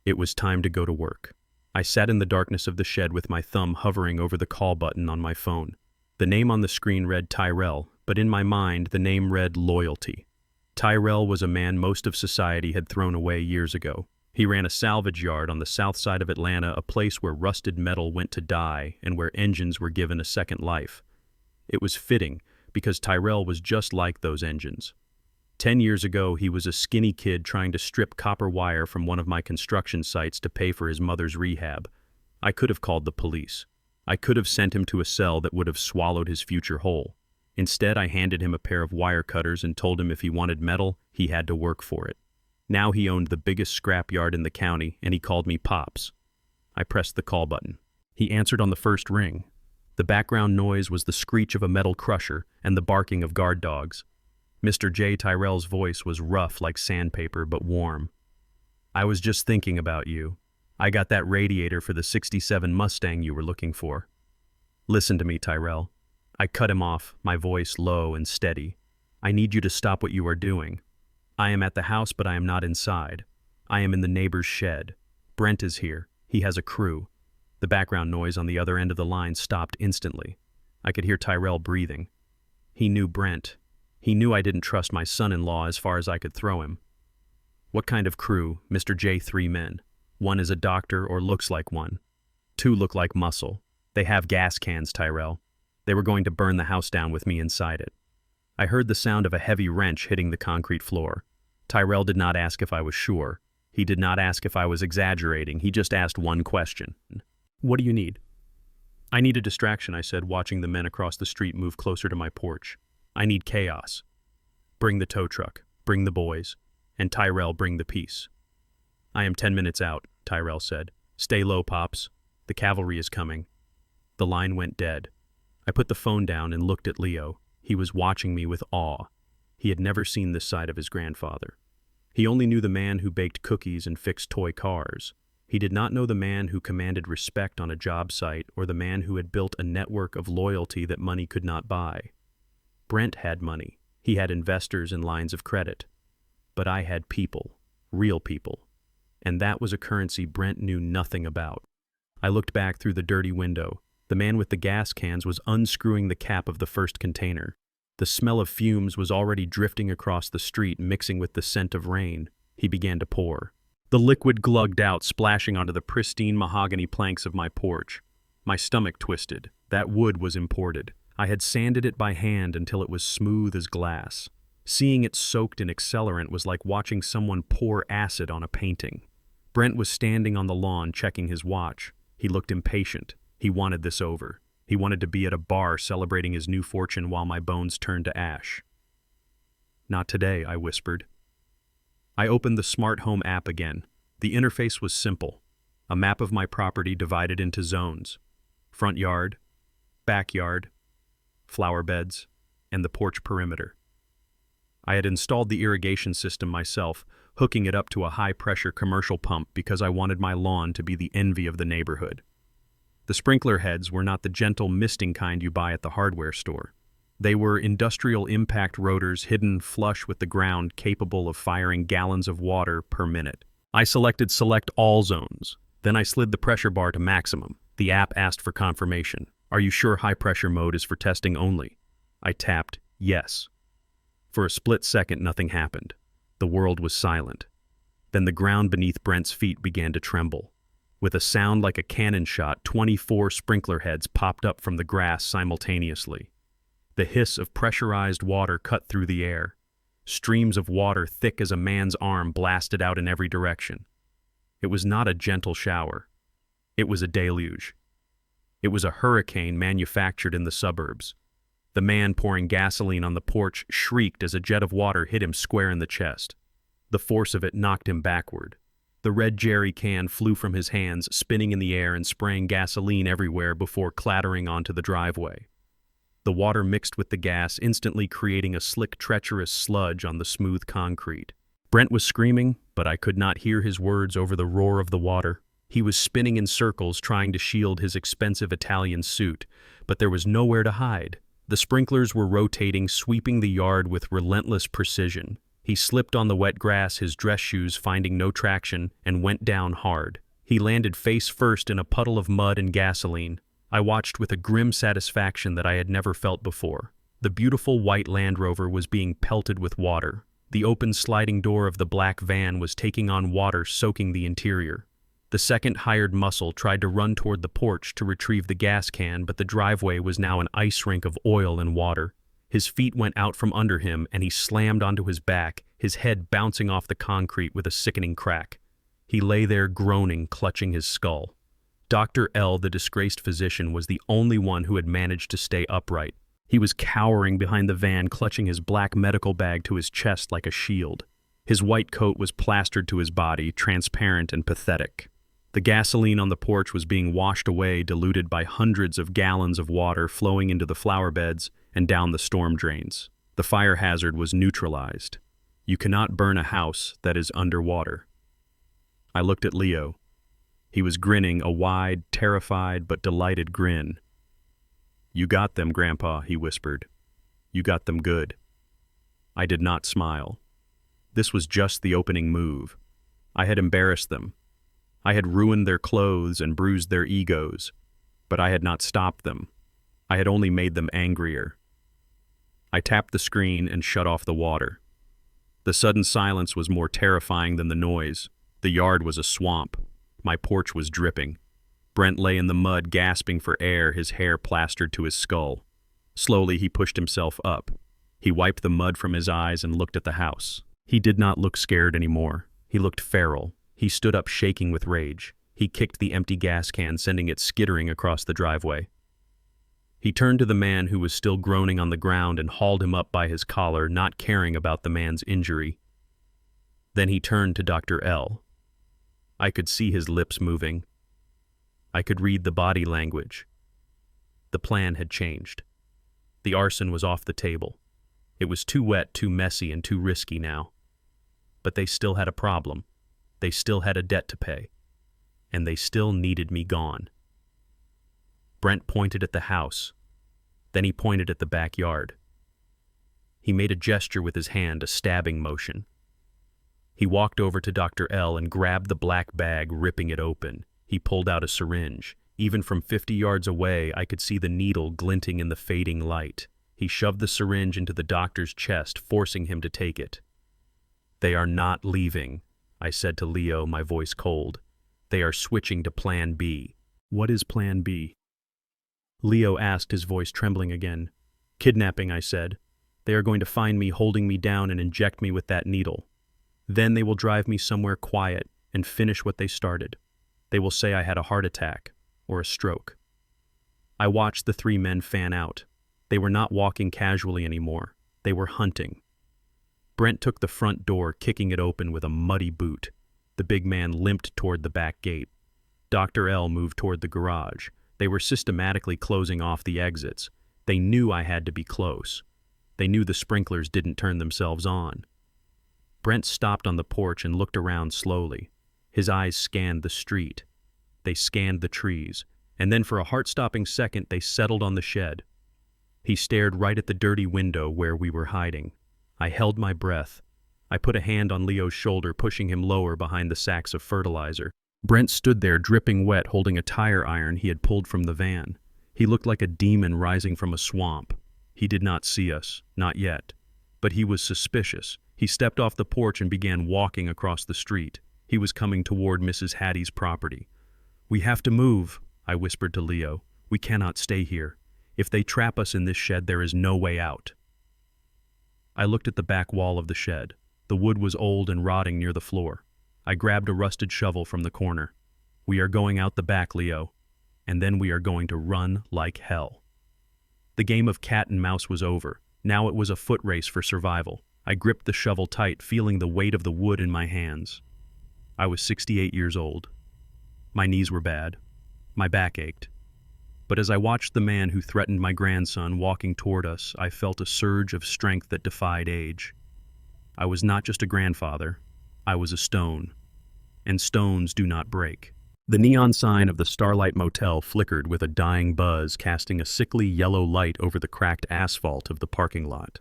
It was time to go to work. I sat in the darkness of the shed with my thumb hovering over the call button on my phone. The name on the screen read Tyrell, but in my mind the name read Loyalty. Tyrell was a man most of society had thrown away years ago. He ran a salvage yard on the south side of Atlanta, a place where rusted metal went to die and where engines were given a second life. It was fitting, because Tyrell was just like those engines. 10 years ago, he was a skinny kid trying to strip copper wire from one of my construction sites to pay for his mother's rehab. I could have called the police. I could have sent him to a cell that would have swallowed his future whole. Instead, I handed him a pair of wire cutters and told him if he wanted metal, he had to work for it. Now he owned the biggest scrap yard in the county, and he called me Pops. I pressed the call button. He answered on the first ring. The background noise was the screech of a metal crusher and the barking of guard dogs. Mr. J. Tyrell's voice was rough like sandpaper, but warm. I was just thinking about you. I got that radiator for the '67 Mustang you were looking for. Listen to me, Tyrell. I cut him off, my voice low and steady. I need you to stop what you are doing. I am at the house, but I am not inside. I am in the neighbor's shed. Brent is here. He has a crew. The background noise on the other end of the line stopped instantly. I could hear Tyrell breathing. He knew Brent. He knew I didn't trust my son-in-law as far as I could throw him. What kind of crew? Mr. J. 3 men. One is a doctor or looks like one. 2 look like muscle. They have gas cans, Tyrell. They were going to burn the house down with me inside it. I heard the sound of a heavy wrench hitting the concrete floor. Tyrell did not ask if I was sure. He did not ask if I was exaggerating. He just asked one question. What do you need? I need a distraction, I said, watching the men across the street move closer to my porch. I need chaos. Bring the tow truck. Bring the boys. And Tyrell, bring the peace. I am 10 minutes out, Tyrell said. Stay low, Pops. The cavalry is coming. The line went dead. I put the phone down and looked at Leo. He was watching me with awe. He had never seen this side of his grandfather. He only knew the man who baked cookies and fixed toy cars. He did not know the man who commanded respect on a job site or the man who had built a network of loyalty that money could not buy. Brent had money. He had investors and lines of credit. But I had people, real people. And that was a currency Brent knew nothing about. I looked back through the dirty window. The man with the gas cans was unscrewing the cap of the first container. The smell of fumes was already drifting across the street, mixing with the scent of rain. He began to pour. The liquid glugged out, splashing onto the pristine mahogany planks of my porch. My stomach twisted. That wood was imported. I had sanded it by hand until it was smooth as glass. Seeing it soaked in accelerant was like watching someone pour acid on a painting. Brent was standing on the lawn checking his watch. He looked impatient. He wanted this over. He wanted to be at a bar celebrating his new fortune while my bones turned to ash. Not today, I whispered. I opened the smart home app again. The interface was simple. A map of my property divided into zones. Front yard, backyard, flower beds, and the porch perimeter. I had installed the irrigation system myself, hooking it up to a high-pressure commercial pump because I wanted my lawn to be the envy of the neighborhood. The sprinkler heads were not the gentle misting kind you buy at the hardware store. They were industrial impact rotors hidden flush with the ground, capable of firing gallons of water per minute. I selected Select All Zones. Then I slid the pressure bar to maximum. The app asked for confirmation. Are you sure high pressure mode is for testing only? I tapped Yes. For a split second, nothing happened. The world was silent. Then the ground beneath Brent's feet began to tremble. With a sound like a cannon shot, 24 sprinkler heads popped up from the grass simultaneously. The hiss of pressurized water cut through the air. Streams of water thick as a man's arm blasted out in every direction. It was not a gentle shower. It was a deluge. It was a hurricane manufactured in the suburbs. The man pouring gasoline on the porch shrieked as a jet of water hit him square in the chest. The force of it knocked him backward. The red jerry can flew from his hands, spinning in the air and spraying gasoline everywhere before clattering onto the driveway. The water mixed with the gas, instantly creating a slick, treacherous sludge on the smooth concrete. Brent was screaming, but I could not hear his words over the roar of the water. He was spinning in circles, trying to shield his expensive Italian suit, but there was nowhere to hide. The sprinklers were rotating, sweeping the yard with relentless precision. He slipped on the wet grass, his dress shoes finding no traction, and went down hard. He landed face first in a puddle of mud and gasoline. I watched with a grim satisfaction that I had never felt before. The beautiful white Land Rover was being pelted with water. The open sliding door of the black van was taking on water, soaking the interior. The second hired muscle tried to run toward the porch to retrieve the gas can, but the driveway was now an ice rink of oil and water. His feet went out from under him, and he slammed onto his back, his head bouncing off the concrete with a sickening crack. He lay there groaning, clutching his skull. Dr. L, the disgraced physician, was the only one who had managed to stay upright. He was cowering behind the van, clutching his black medical bag to his chest like a shield. His white coat was plastered to his body, transparent and pathetic. The gasoline on the porch was being washed away, diluted by hundreds of gallons of water flowing into the flower beds and down the storm drains. The fire hazard was neutralized. You cannot burn a house that is underwater. I looked at Leo. He was grinning, a wide, terrified but delighted grin. "You got them, Grandpa," he whispered. "You got them good." I did not smile. This was just the opening move. I had embarrassed them. I had ruined their clothes and bruised their egos, but I had not stopped them. I had only made them angrier. I tapped the screen and shut off the water. The sudden silence was more terrifying than the noise. The yard was a swamp. My porch was dripping. Brent lay in the mud, gasping for air, his hair plastered to his skull. Slowly, he pushed himself up. He wiped the mud from his eyes and looked at the house. He did not look scared anymore. He looked feral. He stood up, shaking with rage. He kicked the empty gas can, sending it skittering across the driveway. He turned to the man who was still groaning on the ground and hauled him up by his collar, not caring about the man's injury. Then he turned to Dr. L. I could see his lips moving. I could read the body language. The plan had changed. The arson was off the table. It was too wet, too messy, and too risky now. But they still had a problem. They still had a debt to pay. And they still needed me gone. Brent pointed at the house. Then he pointed at the backyard. He made a gesture with his hand, a stabbing motion. He walked over to Dr. L and grabbed the black bag, ripping it open. He pulled out a syringe. Even from 50 yards away, I could see the needle glinting in the fading light. He shoved the syringe into the doctor's chest, forcing him to take it. "They are not leaving," I said to Leo, my voice cold. "They are switching to Plan B." "What is Plan B?" Leo asked, his voice trembling again. "Kidnapping," I said. "They are going to find me, holding me down, and inject me with that needle. Then they will drive me somewhere quiet and finish what they started. They will say I had a heart attack or a stroke." I watched the three men fan out. They were not walking casually anymore. They were hunting. Brent took the front door, kicking it open with a muddy boot. The big man limped toward the back gate. Dr. L moved toward the garage. They were systematically closing off the exits. They knew I had to be close. They knew the sprinklers didn't turn themselves on. Brent stopped on the porch and looked around slowly. His eyes scanned the street. They scanned the trees, and then for a heart-stopping second they settled on the shed. He stared right at the dirty window where we were hiding. I held my breath. I put a hand on Leo's shoulder, pushing him lower behind the sacks of fertilizer. Brent stood there, dripping wet, holding a tire iron he had pulled from the van. He looked like a demon rising from a swamp. He did not see us, not yet. But he was suspicious. He stepped off the porch and began walking across the street. He was coming toward Mrs. Hattie's property. "We have to move," I whispered to Leo. "We cannot stay here. If they trap us in this shed, there is no way out." I looked at the back wall of the shed. The wood was old and rotting near the floor. I grabbed a rusted shovel from the corner. "We are going out the back, Leo, and then we are going to run like hell." The game of cat and mouse was over. Now it was a foot race for survival. I gripped the shovel tight, feeling the weight of the wood in my hands. I was 68 years old. My knees were bad. My back ached. But as I watched the man who threatened my grandson walking toward us, I felt a surge of strength that defied age. I was not just a grandfather. I was a stone. And stones do not break. The neon sign of the Starlight Motel flickered with a dying buzz, casting a sickly yellow light over the cracked asphalt of the parking lot.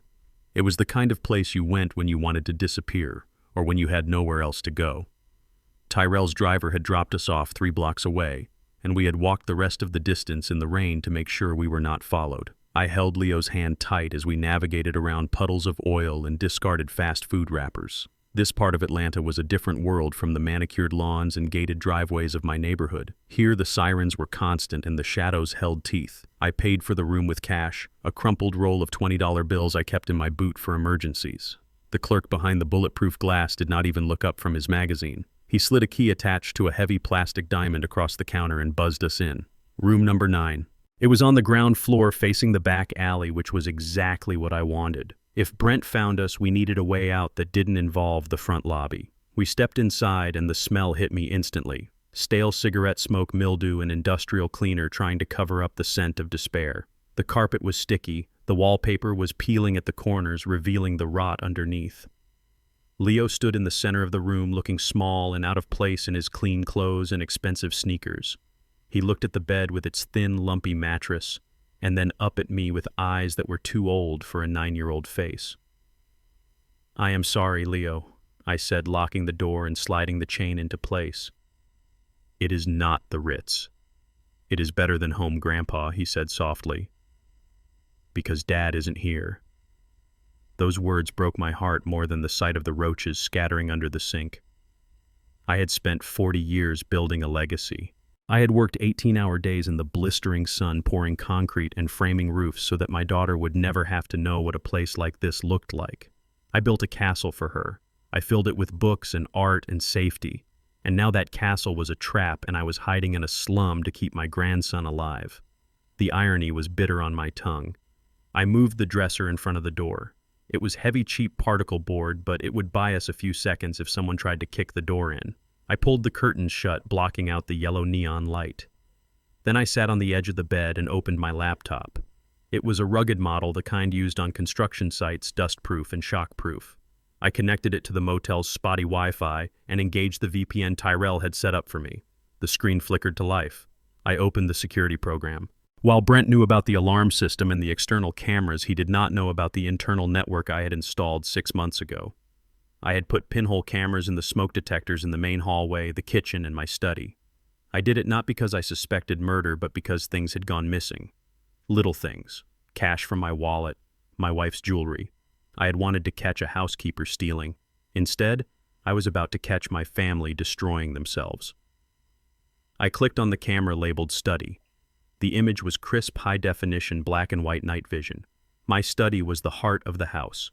It was the kind of place you went when you wanted to disappear, or when you had nowhere else to go. Tyrell's driver had dropped us off 3 blocks away, and we had walked the rest of the distance in the rain to make sure we were not followed. I held Leo's hand tight as we navigated around puddles of oil and discarded fast food wrappers. This part of Atlanta was a different world from the manicured lawns and gated driveways of my neighborhood. Here the sirens were constant and the shadows held teeth. I paid for the room with cash, a crumpled roll of $20 bills I kept in my boot for emergencies. The clerk behind the bulletproof glass did not even look up from his magazine. He slid a key attached to a heavy plastic diamond across the counter and buzzed us in. Room number 9. It was on the ground floor facing the back alley, which was exactly what I wanted. If Brent found us, we needed a way out that didn't involve the front lobby. We stepped inside and the smell hit me instantly. Stale cigarette smoke, mildew, and industrial cleaner trying to cover up the scent of despair. The carpet was sticky. The wallpaper was peeling at the corners, revealing the rot underneath. Leo stood in the center of the room, looking small and out of place in his clean clothes and expensive sneakers. He looked at the bed with its thin, lumpy mattress, and then up at me with eyes that were too old for a 9-year-old face. "I am sorry, Leo," I said, locking the door and sliding the chain into place. "It is not the Ritz. It is better than home, Grandpa," he said softly. "Because Dad isn't here." Those words broke my heart more than the sight of the roaches scattering under the sink. I had spent 40 years building a legacy. I had worked 18-hour days in the blistering sun, pouring concrete and framing roofs so that my daughter would never have to know what a place like this looked like. I built a castle for her. I filled it with books and art and safety. And now that castle was a trap, and I was hiding in a slum to keep my grandson alive. The irony was bitter on my tongue. I moved the dresser in front of the door. It was heavy, cheap particle board, but it would buy us a few seconds if someone tried to kick the door in. I pulled the curtains shut, blocking out the yellow neon light. Then I sat on the edge of the bed and opened my laptop. It was a rugged model, the kind used on construction sites, dustproof and shockproof. I connected it to the motel's spotty Wi-Fi and engaged the VPN Tyrell had set up for me. The screen flickered to life. I opened the security program. While Brent knew about the alarm system and the external cameras, he did not know about the internal network I had installed 6 months ago. I had put pinhole cameras in the smoke detectors in the main hallway, the kitchen, and my study. I did it not because I suspected murder, but because things had gone missing. Little things. Cash from my wallet, my wife's jewelry. I had wanted to catch a housekeeper stealing. Instead, I was about to catch my family destroying themselves. I clicked on the camera labeled Study. The image was crisp, high-definition, black and white night vision. My study was the heart of the house.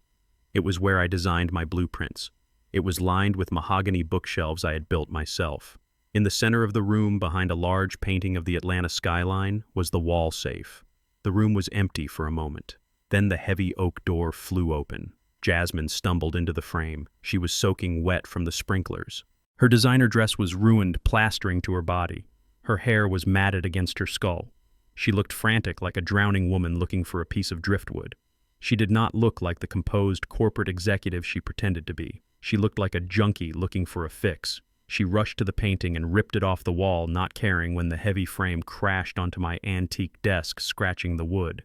It was where I designed my blueprints. It was lined with mahogany bookshelves I had built myself. In the center of the room, behind a large painting of the Atlanta skyline, was the wall safe. The room was empty for a moment. Then the heavy oak door flew open. Jasmine stumbled into the frame. She was soaking wet from the sprinklers. Her designer dress was ruined, plastering to her body. Her hair was matted against her skull. She looked frantic, like a drowning woman looking for a piece of driftwood. She did not look like the composed corporate executive she pretended to be. She looked like a junkie looking for a fix. She rushed to the painting and ripped it off the wall, not caring when the heavy frame crashed onto my antique desk, scratching the wood.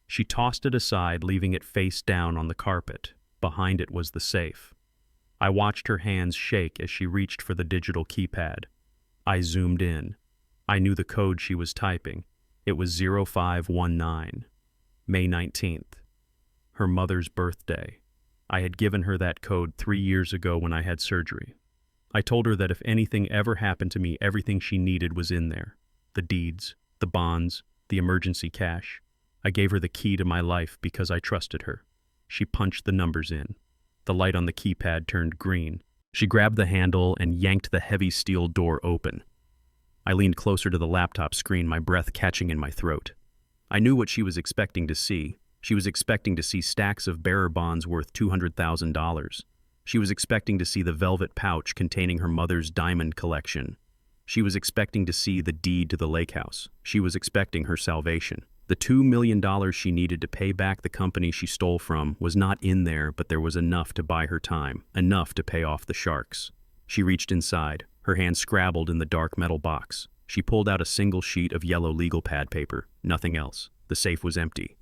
She tossed it aside, leaving it face down on the carpet. Behind it was the safe. I watched her hands shake as she reached for the digital keypad. I zoomed in. I knew the code she was typing. It was 0519, May 19th. Her mother's birthday. I had given her that code 3 years ago when I had surgery. I told her that if anything ever happened to me, everything she needed was in there. The deeds, the bonds, the emergency cash. I gave her the key to my life because I trusted her. She punched the numbers in. The light on the keypad turned green. She grabbed the handle and yanked the heavy steel door open. I leaned closer to the laptop screen, my breath catching in my throat. I knew what she was expecting to see. She was expecting to see stacks of bearer bonds worth $200,000. She was expecting to see the velvet pouch containing her mother's diamond collection. She was expecting to see the deed to the lake house. She was expecting her salvation. The $2 million she needed to pay back the company she stole from was not in there, but there was enough to buy her time, enough to pay off the sharks. She reached inside. Her hand scrabbled in the dark metal box. She pulled out a single sheet of yellow legal pad paper, nothing else. The safe was empty.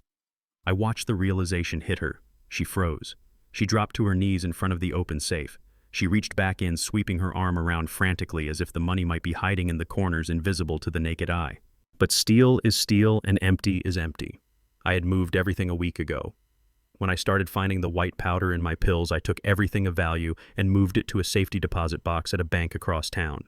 I watched the realization hit her. She froze. She dropped to her knees in front of the open safe. She reached back in, sweeping her arm around frantically as if the money might be hiding in the corners invisible to the naked eye. But steel is steel and empty is empty. I had moved everything a week ago. When I started finding the white powder in my pills, I took everything of value and moved it to a safety deposit box at a bank across town.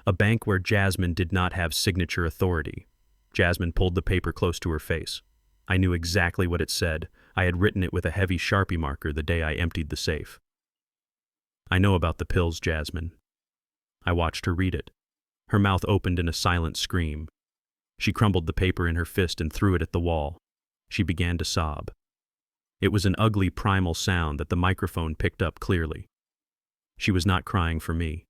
A bank where Jasmine did not have signature authority. Jasmine pulled the paper close to her face. I knew exactly what it said. I had written it with a heavy Sharpie marker the day I emptied the safe. I know about the pills, Jasmine. I watched her read it. Her mouth opened in a silent scream. She crumbled the paper in her fist and threw it at the wall. She began to sob. It was an ugly primal sound that the microphone picked up clearly. She was not crying for me.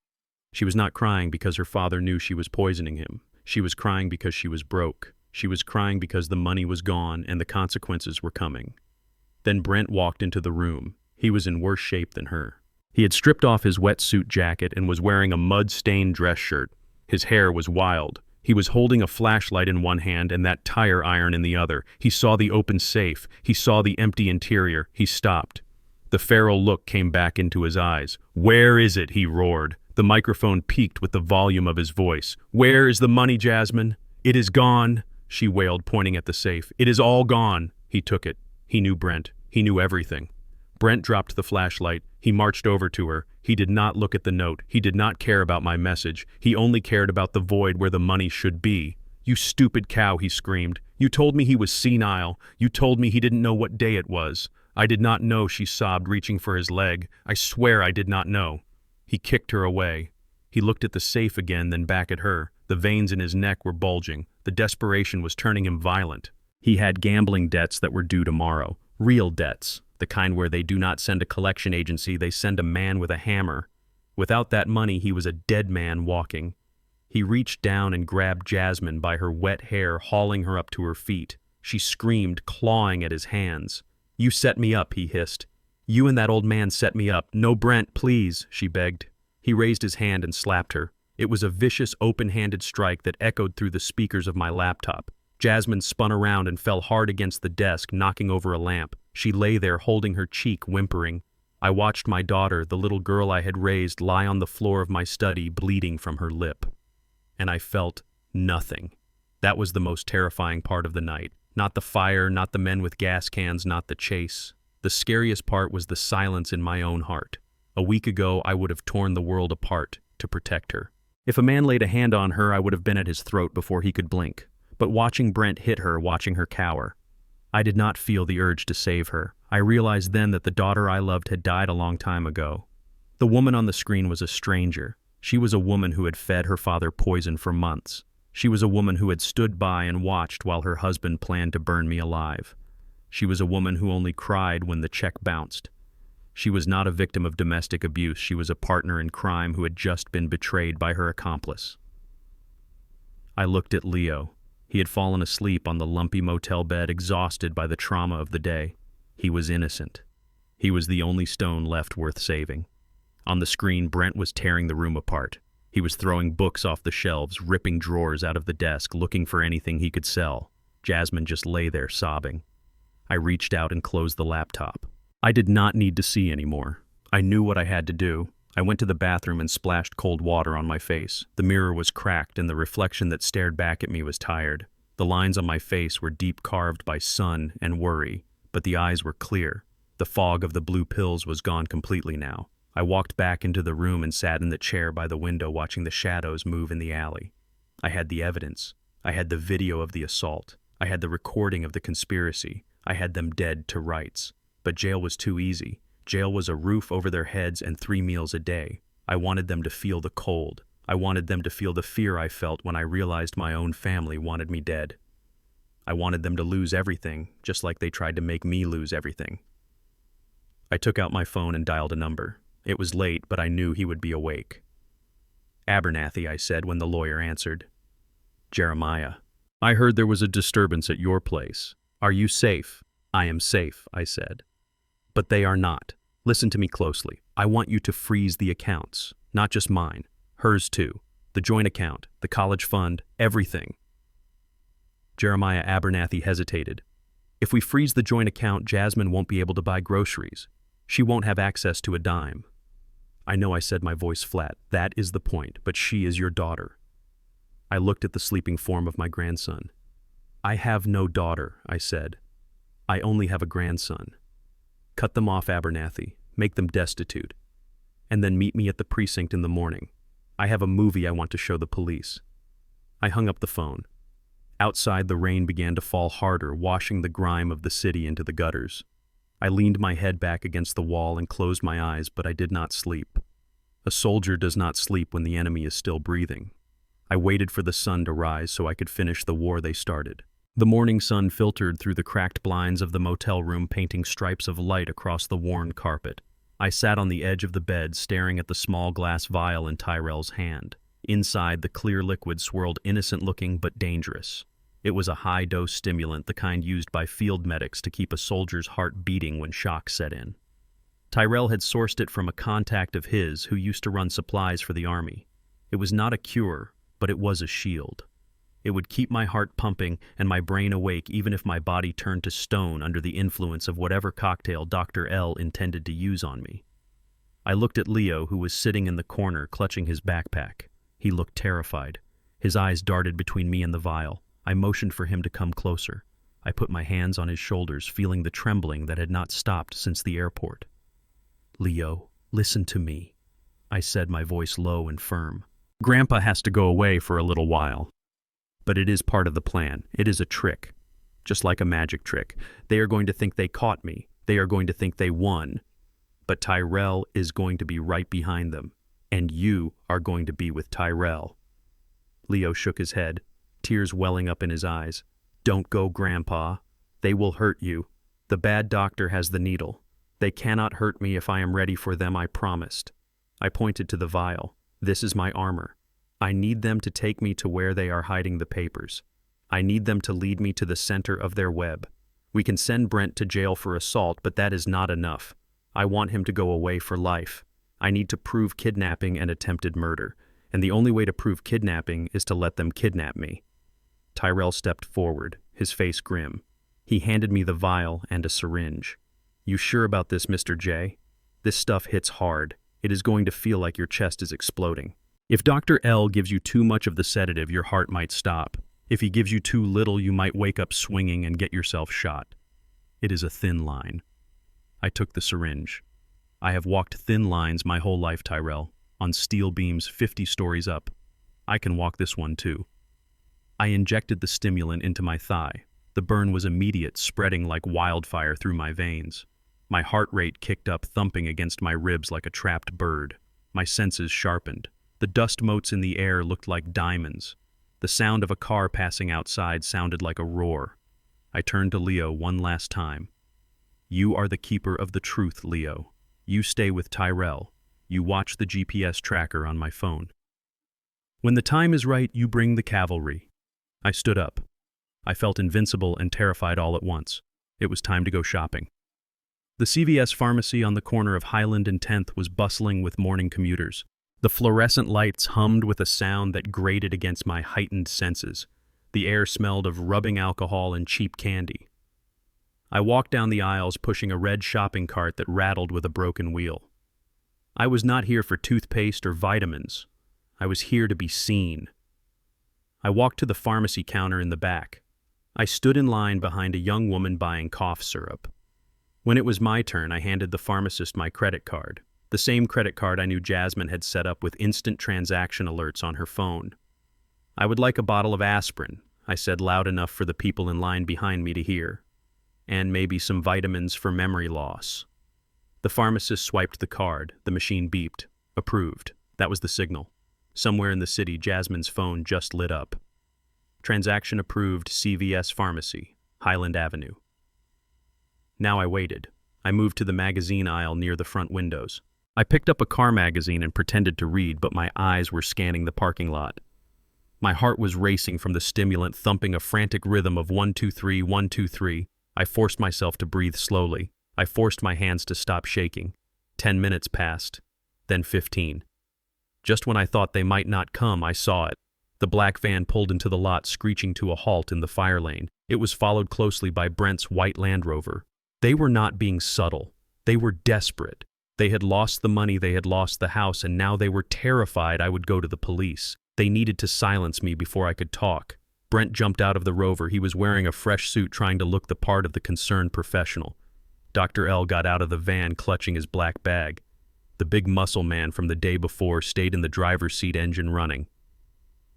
She was not crying because her father knew she was poisoning him. She was crying because she was broke. She was crying because the money was gone and the consequences were coming. Then Brent walked into the room. He was in worse shape than her. He had stripped off his wetsuit jacket and was wearing a mud-stained dress shirt. His hair was wild. He was holding a flashlight in one hand and that tire iron in the other. He saw the open safe. He saw the empty interior. He stopped. The feral look came back into his eyes. "Where is it?" he roared. The microphone peaked with the volume of his voice. "Where is the money, Jasmine?" "It is gone," she wailed, pointing at the safe. "It is all gone." He took it. He knew Brent. He knew everything. Brent dropped the flashlight. He marched over to her. He did not look at the note. He did not care about my message. He only cared about the void where the money should be. "You stupid cow," he screamed. "You told me he was senile. You told me he didn't know what day it was." "I did not know," she sobbed, reaching for his leg. "I swear I did not know." He kicked her away. He looked at the safe again, then back at her. The veins in his neck were bulging. The desperation was turning him violent. He had gambling debts that were due tomorrow. Real debts. The kind where they do not send a collection agency, they send a man with a hammer. Without that money, he was a dead man walking. He reached down and grabbed Jasmine by her wet hair, hauling her up to her feet. She screamed, clawing at his hands. "You set me up," he hissed. "You and that old man set me up. No, Brent, please," she begged. He raised his hand and slapped her. It was a vicious, open-handed strike that echoed through the speakers of my laptop. Jasmine spun around and fell hard against the desk, knocking over a lamp. She lay there, holding her cheek, whimpering. I watched my daughter, the little girl I had raised, lie on the floor of my study, bleeding from her lip. And I felt nothing. That was the most terrifying part of the night. Not the fire, not the men with gas cans, not the chase. The scariest part was the silence in my own heart. A week ago, I would have torn the world apart to protect her. If a man laid a hand on her, I would have been at his throat before he could blink. But watching Brent hit her, watching her cower, I did not feel the urge to save her. I realized then that the daughter I loved had died a long time ago. The woman on the screen was a stranger. She was a woman who had fed her father poison for months. She was a woman who had stood by and watched while her husband planned to burn me alive. She was a woman who only cried when the check bounced. She was not a victim of domestic abuse. She was a partner in crime who had just been betrayed by her accomplice. I looked at Leo. He had fallen asleep on the lumpy motel bed, exhausted by the trauma of the day. He was innocent. He was the only stone left worth saving. On the screen, Brent was tearing the room apart. He was throwing books off the shelves, ripping drawers out of the desk, looking for anything he could sell. Jasmine just lay there, sobbing. I reached out and closed the laptop. I did not need to see anymore. I knew what I had to do. I went to the bathroom and splashed cold water on my face. The mirror was cracked and the reflection that stared back at me was tired. The lines on my face were deep carved by sun and worry, but the eyes were clear. The fog of the blue pills was gone completely now. I walked back into the room and sat in the chair by the window watching the shadows move in the alley. I had the evidence. I had the video of the assault. I had the recording of the conspiracy. I had them dead to rights. But jail was too easy. Jail was a roof over their heads and 3 meals a day. I wanted them to feel the cold. I wanted them to feel the fear I felt when I realized my own family wanted me dead. I wanted them to lose everything, just like they tried to make me lose everything. I took out my phone and dialed a number. It was late, but I knew he would be awake. "Abernathy," I said when the lawyer answered. "Jeremiah, I heard there was a disturbance at your place. Are you safe?" "I am safe," I said. "But they are not. Listen to me closely. I want you to freeze the accounts, not just mine, hers too, the joint account, the college fund, everything." Jeremiah Abernathy hesitated. "If we freeze the joint account, Jasmine won't be able to buy groceries. She won't have access to a dime." "I know," I said, my voice flat. "That is the point, but she is your daughter." I looked at the sleeping form of my grandson. "I have no daughter," I said. "I only have a grandson. Cut them off, Abernathy. Make them destitute. And then meet me at the precinct in the morning. I have a movie I want to show the police." I hung up the phone. Outside, the rain began to fall harder, washing the grime of the city into the gutters. I leaned my head back against the wall and closed my eyes, but I did not sleep. A soldier does not sleep when the enemy is still breathing. I waited for the sun to rise so I could finish the war they started. The morning sun filtered through the cracked blinds of the motel room, painting stripes of light across the worn carpet. I sat on the edge of the bed, staring at the small glass vial in Tyrell's hand. Inside, the clear liquid swirled, innocent-looking but dangerous. It was a high-dose stimulant, the kind used by field medics to keep a soldier's heart beating when shock set in. Tyrell had sourced it from a contact of his who used to run supplies for the army. It was not a cure, but it was a shield. It would keep my heart pumping and my brain awake even if my body turned to stone under the influence of whatever cocktail Dr. L intended to use on me. I looked at Leo, who was sitting in the corner clutching his backpack. He looked terrified. His eyes darted between me and the vial. I motioned for him to come closer. I put my hands on his shoulders, feeling the trembling that had not stopped since the airport. "Leo, listen to me," I said, my voice low and firm. "Grandpa has to go away for a little while. But it is part of the plan. It is a trick. Just like a magic trick. They are going to think they caught me. They are going to think they won. But Tyrell is going to be right behind them. And you are going to be with Tyrell." Leo shook his head, tears welling up in his eyes. "Don't go, Grandpa. They will hurt you. The bad doctor has the needle. They cannot hurt me if I am ready for them, I promised." I pointed to the vial. "This is my armor. I need them to take me to where they are hiding the papers. I need them to lead me to the center of their web. We can send Brent to jail for assault, but that is not enough. I want him to go away for life. I need to prove kidnapping and attempted murder, and the only way to prove kidnapping is to let them kidnap me." Tyrell stepped forward, his face grim. He handed me the vial and a syringe. "You sure about this, Mr. J? This stuff hits hard. It is going to feel like your chest is exploding. If Dr. L gives you too much of the sedative, your heart might stop. If he gives you too little, you might wake up swinging and get yourself shot. It is a thin line." I took the syringe. "I have walked thin lines my whole life, Tyrell, on steel beams 50 stories up. I can walk this one too." I injected the stimulant into my thigh. The burn was immediate, spreading like wildfire through my veins. My heart rate kicked up, thumping against my ribs like a trapped bird. My senses sharpened. The dust motes in the air looked like diamonds. The sound of a car passing outside sounded like a roar. I turned to Leo one last time. "You are the keeper of the truth, Leo. You stay with Tyrell. You watch the GPS tracker on my phone. When the time is right, you bring the cavalry." I stood up. I felt invincible and terrified all at once. It was time to go shopping. The CVS pharmacy on the corner of Highland and 10th was bustling with morning commuters. The fluorescent lights hummed with a sound that grated against my heightened senses. The air smelled of rubbing alcohol and cheap candy. I walked down the aisles, pushing a red shopping cart that rattled with a broken wheel. I was not here for toothpaste or vitamins. I was here to be seen. I walked to the pharmacy counter in the back. I stood in line behind a young woman buying cough syrup. When it was my turn, I handed the pharmacist my credit card. The same credit card I knew Jasmine had set up with instant transaction alerts on her phone. "I would like a bottle of aspirin," I said loud enough for the people in line behind me to hear. "And maybe some vitamins for memory loss." The pharmacist swiped the card. The machine beeped. Approved. That was the signal. Somewhere in the city, Jasmine's phone just lit up. Transaction approved, CVS Pharmacy, Highland Avenue. Now I waited. I moved to the magazine aisle near the front windows. I picked up a car magazine and pretended to read, but my eyes were scanning the parking lot. My heart was racing from the stimulant, thumping a frantic rhythm of 123, 123. I forced myself to breathe slowly. I forced my hands to stop shaking. 10 minutes passed, then 15. Just when I thought they might not come, I saw it. The black van pulled into the lot, screeching to a halt in the fire lane. It was followed closely by Brent's white Land Rover. They were not being subtle. They were desperate. They had lost the money, they had lost the house, and now they were terrified I would go to the police. They needed to silence me before I could talk. Brent jumped out of the Rover. He was wearing a fresh suit, trying to look the part of the concerned professional. Dr. L got out of the van, clutching his black bag. The big muscle man from the day before stayed in the driver's seat, engine running.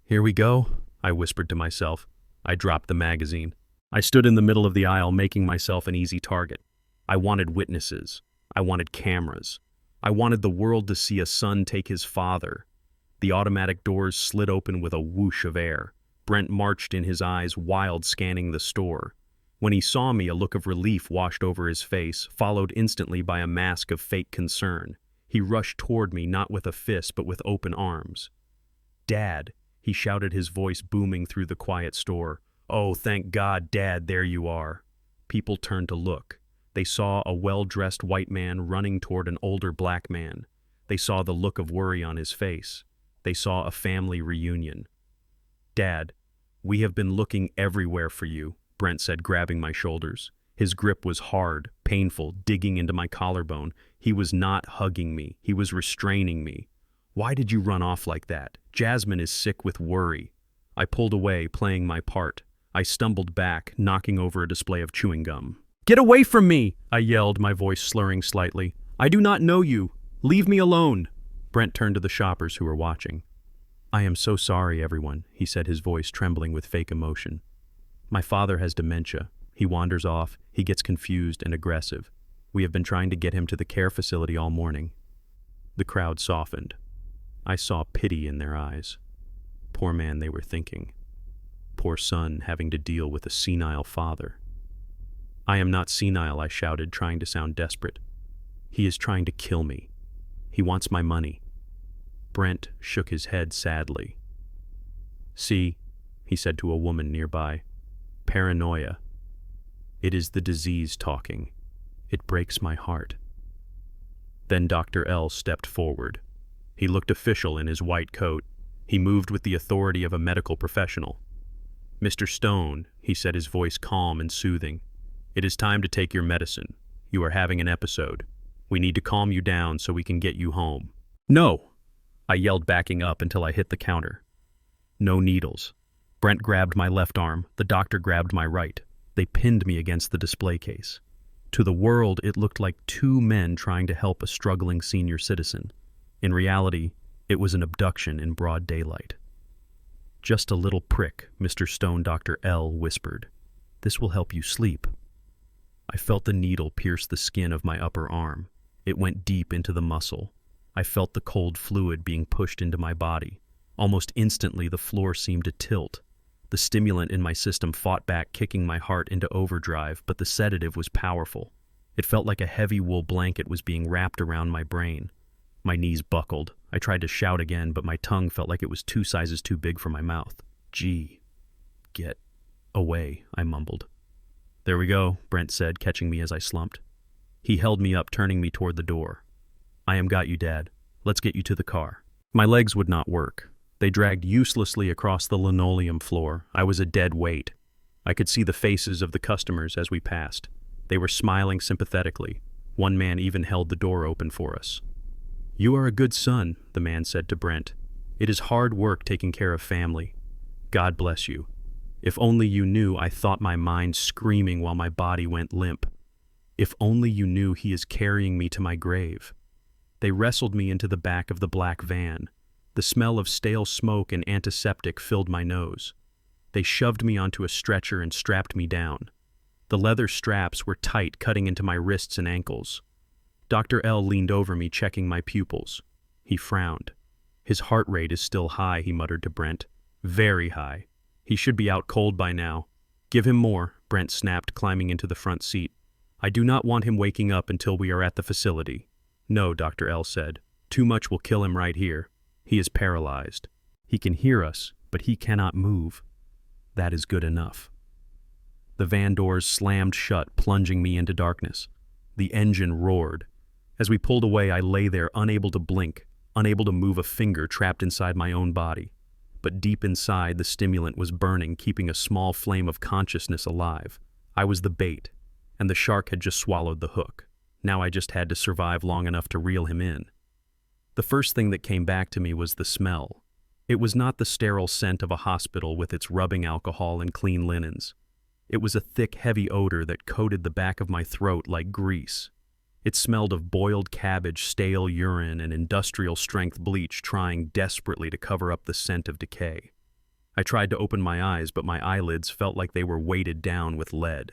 "Here we go," I whispered to myself. I dropped the magazine. I stood in the middle of the aisle, making myself an easy target. I wanted witnesses. I wanted cameras. I wanted the world to see a son take his father. The automatic doors slid open with a whoosh of air. Brent marched in, his eyes wild, scanning the store. When he saw me, a look of relief washed over his face, followed instantly by a mask of fake concern. He rushed toward me, not with a fist, but with open arms. "Dad," he shouted, his voice booming through the quiet store. "Oh, thank God, Dad, there you are." People turned to look. They saw a well-dressed white man running toward an older black man. They saw the look of worry on his face. They saw a family reunion. "Dad, we have been looking everywhere for you," Brent said, grabbing my shoulders. His grip was hard, painful, digging into my collarbone. He was not hugging me. He was restraining me. "Why did you run off like that? Jasmine is sick with worry." I pulled away, playing my part. I stumbled back, knocking over a display of chewing gum. "Get away from me!" I yelled, my voice slurring slightly. "I do not know you. Leave me alone." Brent turned to the shoppers who were watching. "I am so sorry, everyone," he said, his voice trembling with fake emotion. "My father has dementia. He wanders off, he gets confused and aggressive. We have been trying to get him to the care facility all morning." The crowd softened. I saw pity in their eyes. Poor man, they were thinking. Poor son having to deal with a senile father. "I am not senile," I shouted, trying to sound desperate. "He is trying to kill me. He wants my money." Brent shook his head sadly. "See," he said to a woman nearby, "paranoia. It is the disease talking. It breaks my heart." Then Dr. L stepped forward. He looked official in his white coat. He moved with the authority of a medical professional. "Mr. Stone," he said, his voice calm and soothing, "it is time to take your medicine. You are having an episode. We need to calm you down so we can get you home." "No!" I yelled, backing up until I hit the counter. "No needles." Brent grabbed my left arm. The doctor grabbed my right. They pinned me against the display case. To the world, it looked like two men trying to help a struggling senior citizen. In reality, it was an abduction in broad daylight. "Just a little prick," Mr. Stone, Dr. L whispered. "This will help you sleep." I felt the needle pierce the skin of my upper arm. It went deep into the muscle. I felt the cold fluid being pushed into my body. Almost instantly, the floor seemed to tilt. The stimulant in my system fought back, kicking my heart into overdrive, but the sedative was powerful. It felt like a heavy wool blanket was being wrapped around my brain. My knees buckled. I tried to shout again, but my tongue felt like it was 2 sizes too big for my mouth. "Gee, get away," I mumbled. "There we go," Brent said, catching me as I slumped. He held me up, turning me toward the door. "I am got you, Dad. Let's get you to the car." My legs would not work. They dragged uselessly across the linoleum floor. I was a dead weight. I could see the faces of the customers as we passed. They were smiling sympathetically. One man even held the door open for us. "You are a good son," the man said to Brent. "It is hard work taking care of family. God bless you. If only you knew," I thought, my mind screaming while my body went limp. "If only you knew he is carrying me to my grave." They wrestled me into the back of the black van. The smell of stale smoke and antiseptic filled my nose. They shoved me onto a stretcher and strapped me down. The leather straps were tight, cutting into my wrists and ankles. Dr. L leaned over me, checking my pupils. He frowned. His heart rate is still high, he muttered to Brent. Very high. He should be out cold by now. Give him more, Brent snapped, climbing into the front seat. I do not want him waking up until we are at the facility. No, Dr. L said. Too much will kill him right here. He is paralyzed. He can hear us, but he cannot move. That is good enough. The van doors slammed shut, plunging me into darkness. The engine roared. As we pulled away, I lay there, unable to blink, unable to move a finger, trapped inside my own body. But deep inside, the stimulant was burning, keeping a small flame of consciousness alive. I was the bait, and the shark had just swallowed the hook. Now I just had to survive long enough to reel him in. The first thing that came back to me was the smell. It was not the sterile scent of a hospital with its rubbing alcohol and clean linens. It was a thick, heavy odor that coated the back of my throat like grease. It smelled of boiled cabbage, stale urine, and industrial-strength bleach trying desperately to cover up the scent of decay. I tried to open my eyes, but my eyelids felt like they were weighted down with lead.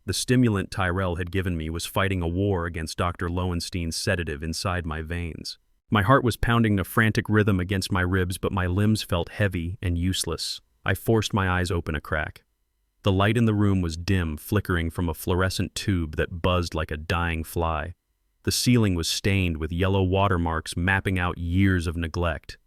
The stimulant Tyrell had given me was fighting a war against Dr. Lowenstein's sedative inside my veins. My heart was pounding a frantic rhythm against my ribs, but my limbs felt heavy and useless. I forced my eyes open a crack. The light in the room was dim, flickering from a fluorescent tube that buzzed like a dying fly. The ceiling was stained with yellow watermarks mapping out years of neglect.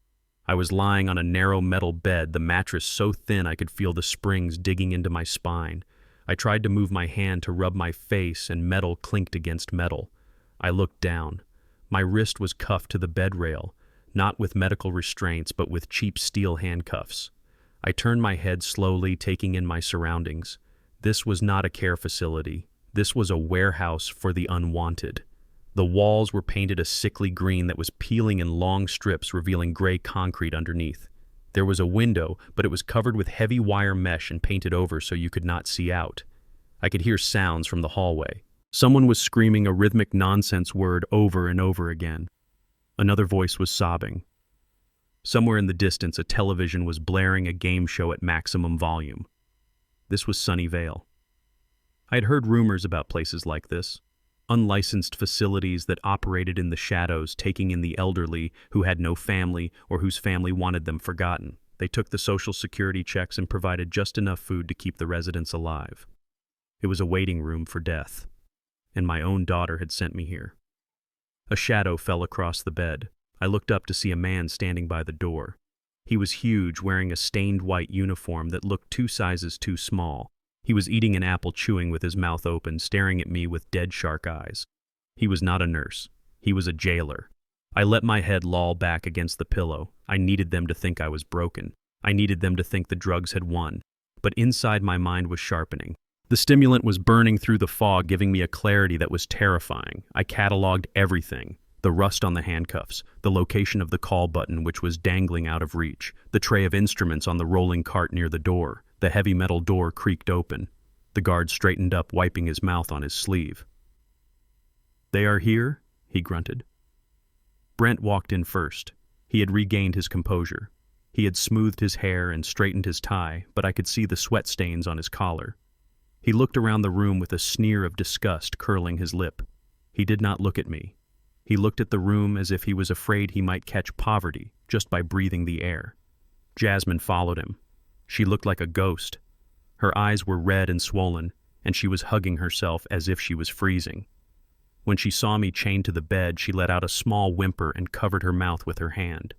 I was lying on a narrow metal bed, the mattress so thin I could feel the springs digging into my spine. I tried to move my hand to rub my face, and metal clinked against metal. I looked down. My wrist was cuffed to the bed rail, not with medical restraints, but with cheap steel handcuffs. I turned my head slowly, taking in my surroundings. This was not a care facility. This was a warehouse for the unwanted. The walls were painted a sickly green that was peeling in long strips, revealing gray concrete underneath. There was a window, but it was covered with heavy wire mesh and painted over so you could not see out. I could hear sounds from the hallway. Someone was screaming a rhythmic nonsense word over and over again. Another voice was sobbing. Somewhere in the distance, a television was blaring a game show at maximum volume. This was Sunnyvale. I had heard rumors about places like this. Unlicensed facilities that operated in the shadows, taking in the elderly who had no family or whose family wanted them forgotten. They took the social security checks and provided just enough food to keep the residents alive. It was a waiting room for death, and my own daughter had sent me here. A shadow fell across the bed. I looked up to see a man standing by the door. He was huge, wearing a stained white uniform that looked 2 sizes too small. He was eating an apple, chewing with his mouth open, staring at me with dead shark eyes. He was not a nurse. He was a jailer. I let my head loll back against the pillow. I needed them to think I was broken. I needed them to think the drugs had won. But inside, my mind was sharpening. The stimulant was burning through the fog, giving me a clarity that was terrifying. I cataloged everything. The rust on the handcuffs, the location of the call button which was dangling out of reach, the tray of instruments on the rolling cart near the door. The heavy metal door creaked open. The guard straightened up, wiping his mouth on his sleeve. "They are here?" he grunted. Brent walked in first. He had regained his composure. He had smoothed his hair and straightened his tie, but I could see the sweat stains on his collar. He looked around the room with a sneer of disgust curling his lip. He did not look at me. He looked at the room as if he was afraid he might catch poverty just by breathing the air. Jasmine followed him. She looked like a ghost. Her eyes were red and swollen, and she was hugging herself as if she was freezing. When she saw me chained to the bed, she let out a small whimper and covered her mouth with her hand.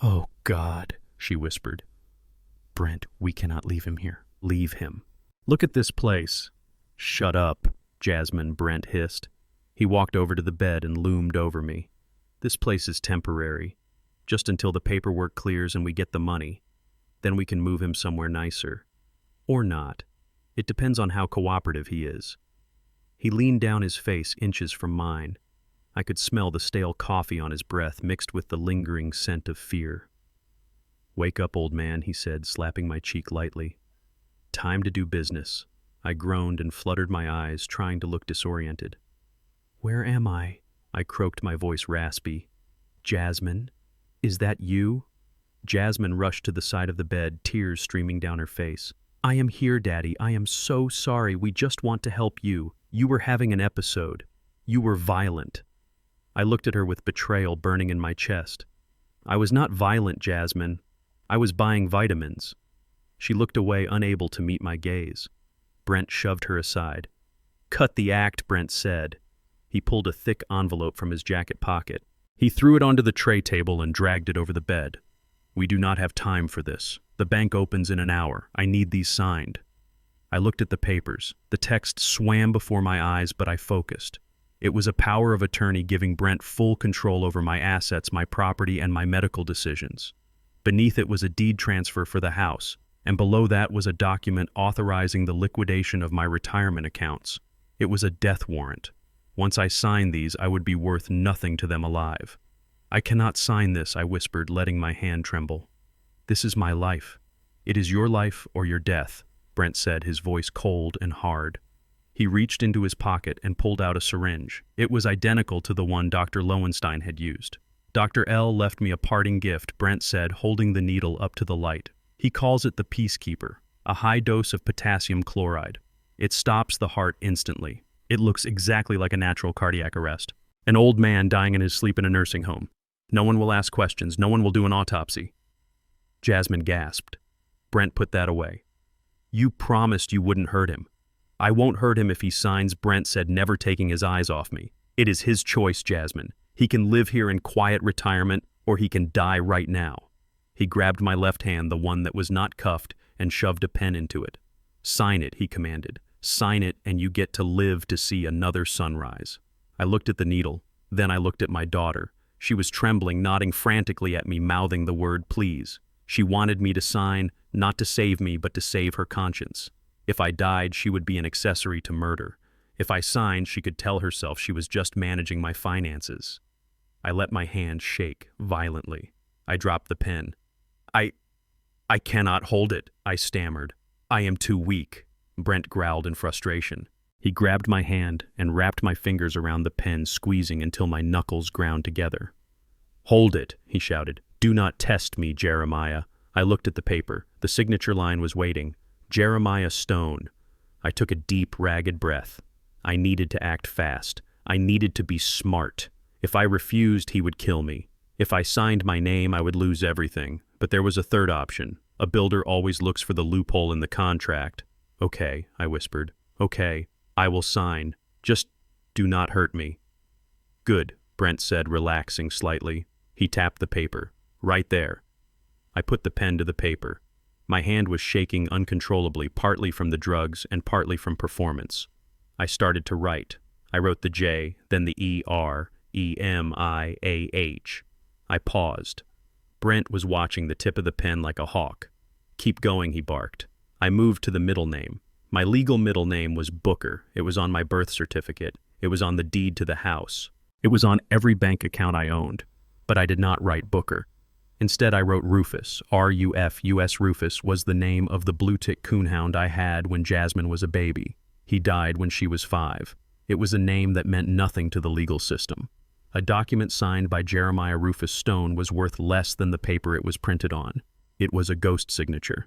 "Oh, God," she whispered. "Brent, we cannot leave him here. Leave him. Look at this place." "Shut up," Jasmine, Brent hissed. He walked over to the bed and loomed over me. "This place is temporary, just until the paperwork clears and we get the money. Then we can move him somewhere nicer. Or not. It depends on how cooperative he is." He leaned down, his face inches from mine. I could smell the stale coffee on his breath mixed with the lingering scent of fear. "Wake up, old man," he said, slapping my cheek lightly. "Time to do business." I groaned and fluttered my eyes, trying to look disoriented. "Where am I?" I croaked, my voice raspy. "Jasmine? Is that you?" Jasmine rushed to the side of the bed, tears streaming down her face. "I am here, Daddy. I am so sorry. We just want to help you. You were having an episode. You were violent." I looked at her with betrayal burning in my chest. I was not violent, Jasmine. I was buying vitamins. She looked away, unable to meet my gaze. Brent shoved her aside. Cut the act, Brent said. He pulled a thick envelope from his jacket pocket. He threw it onto the tray table and dragged it over the bed. We do not have time for this. The bank opens in an hour. I need these signed. I looked at the papers. The text swam before my eyes, but I focused. It was a power of attorney giving Brent full control over my assets, my property, and my medical decisions. Beneath it was a deed transfer for the house, and below that was a document authorizing the liquidation of my retirement accounts. It was a death warrant. Once I signed these, I would be worth nothing to them alive. I cannot sign this, I whispered, letting my hand tremble. This is my life. It is your life or your death, Brent said, his voice cold and hard. He reached into his pocket and pulled out a syringe. It was identical to the one Dr. Lowenstein had used. Dr. L left me a parting gift, Brent said, holding the needle up to the light. He calls it the Peacekeeper, a high dose of potassium chloride. It stops the heart instantly. It looks exactly like a natural cardiac arrest. An old man dying in his sleep in a nursing home. No one will ask questions. No one will do an autopsy. Jasmine gasped. Brent put that away. You promised you wouldn't hurt him. I won't hurt him if he signs, Brent said, never taking his eyes off me. It is his choice, Jasmine. He can live here in quiet retirement, or he can die right now. He grabbed my left hand, the one that was not cuffed, and shoved a pen into it. Sign it, he commanded. Sign it, and you get to live to see another sunrise. I looked at the needle. Then I looked at my daughter. She was trembling, nodding frantically at me, mouthing the word please. She wanted me to sign, not to save me, but to save her conscience. If I died, she would be an accessory to murder. If I signed, she could tell herself she was just managing my finances. I let my hand shake violently. I dropped the pen. I cannot hold it, I stammered. I am too weak, Brent growled in frustration. He grabbed my hand and wrapped my fingers around the pen, squeezing until my knuckles ground together. Hold it, he shouted. Do not test me, Jeremiah. I looked at the paper. The signature line was waiting. Jeremiah Stone. I took a deep, ragged breath. I needed to act fast. I needed to be smart. If I refused, he would kill me. If I signed my name, I would lose everything. But there was a third option. A builder always looks for the loophole in the contract. Okay, I whispered. Okay, I will sign. Just do not hurt me. Good, Brent said, relaxing slightly. He tapped the paper. Right there. I put the pen to the paper. My hand was shaking uncontrollably, partly from the drugs and partly from performance. I started to write. I wrote the J, then the E-R-E-M-I-A-H. I paused. Brent was watching the tip of the pen like a hawk. Keep going, he barked. I moved to the middle name. My legal middle name was Booker. It was on my birth certificate. It was on the deed to the house. It was on every bank account I owned. But I did not write Booker. Instead, I wrote Rufus. R-U-F-U-S. Rufus was the name of the blue-tick coonhound I had when Jasmine was a baby. He died when she was 5. It was a name that meant nothing to the legal system. A document signed by Jeremiah Rufus Stone was worth less than the paper it was printed on. It was a ghost signature.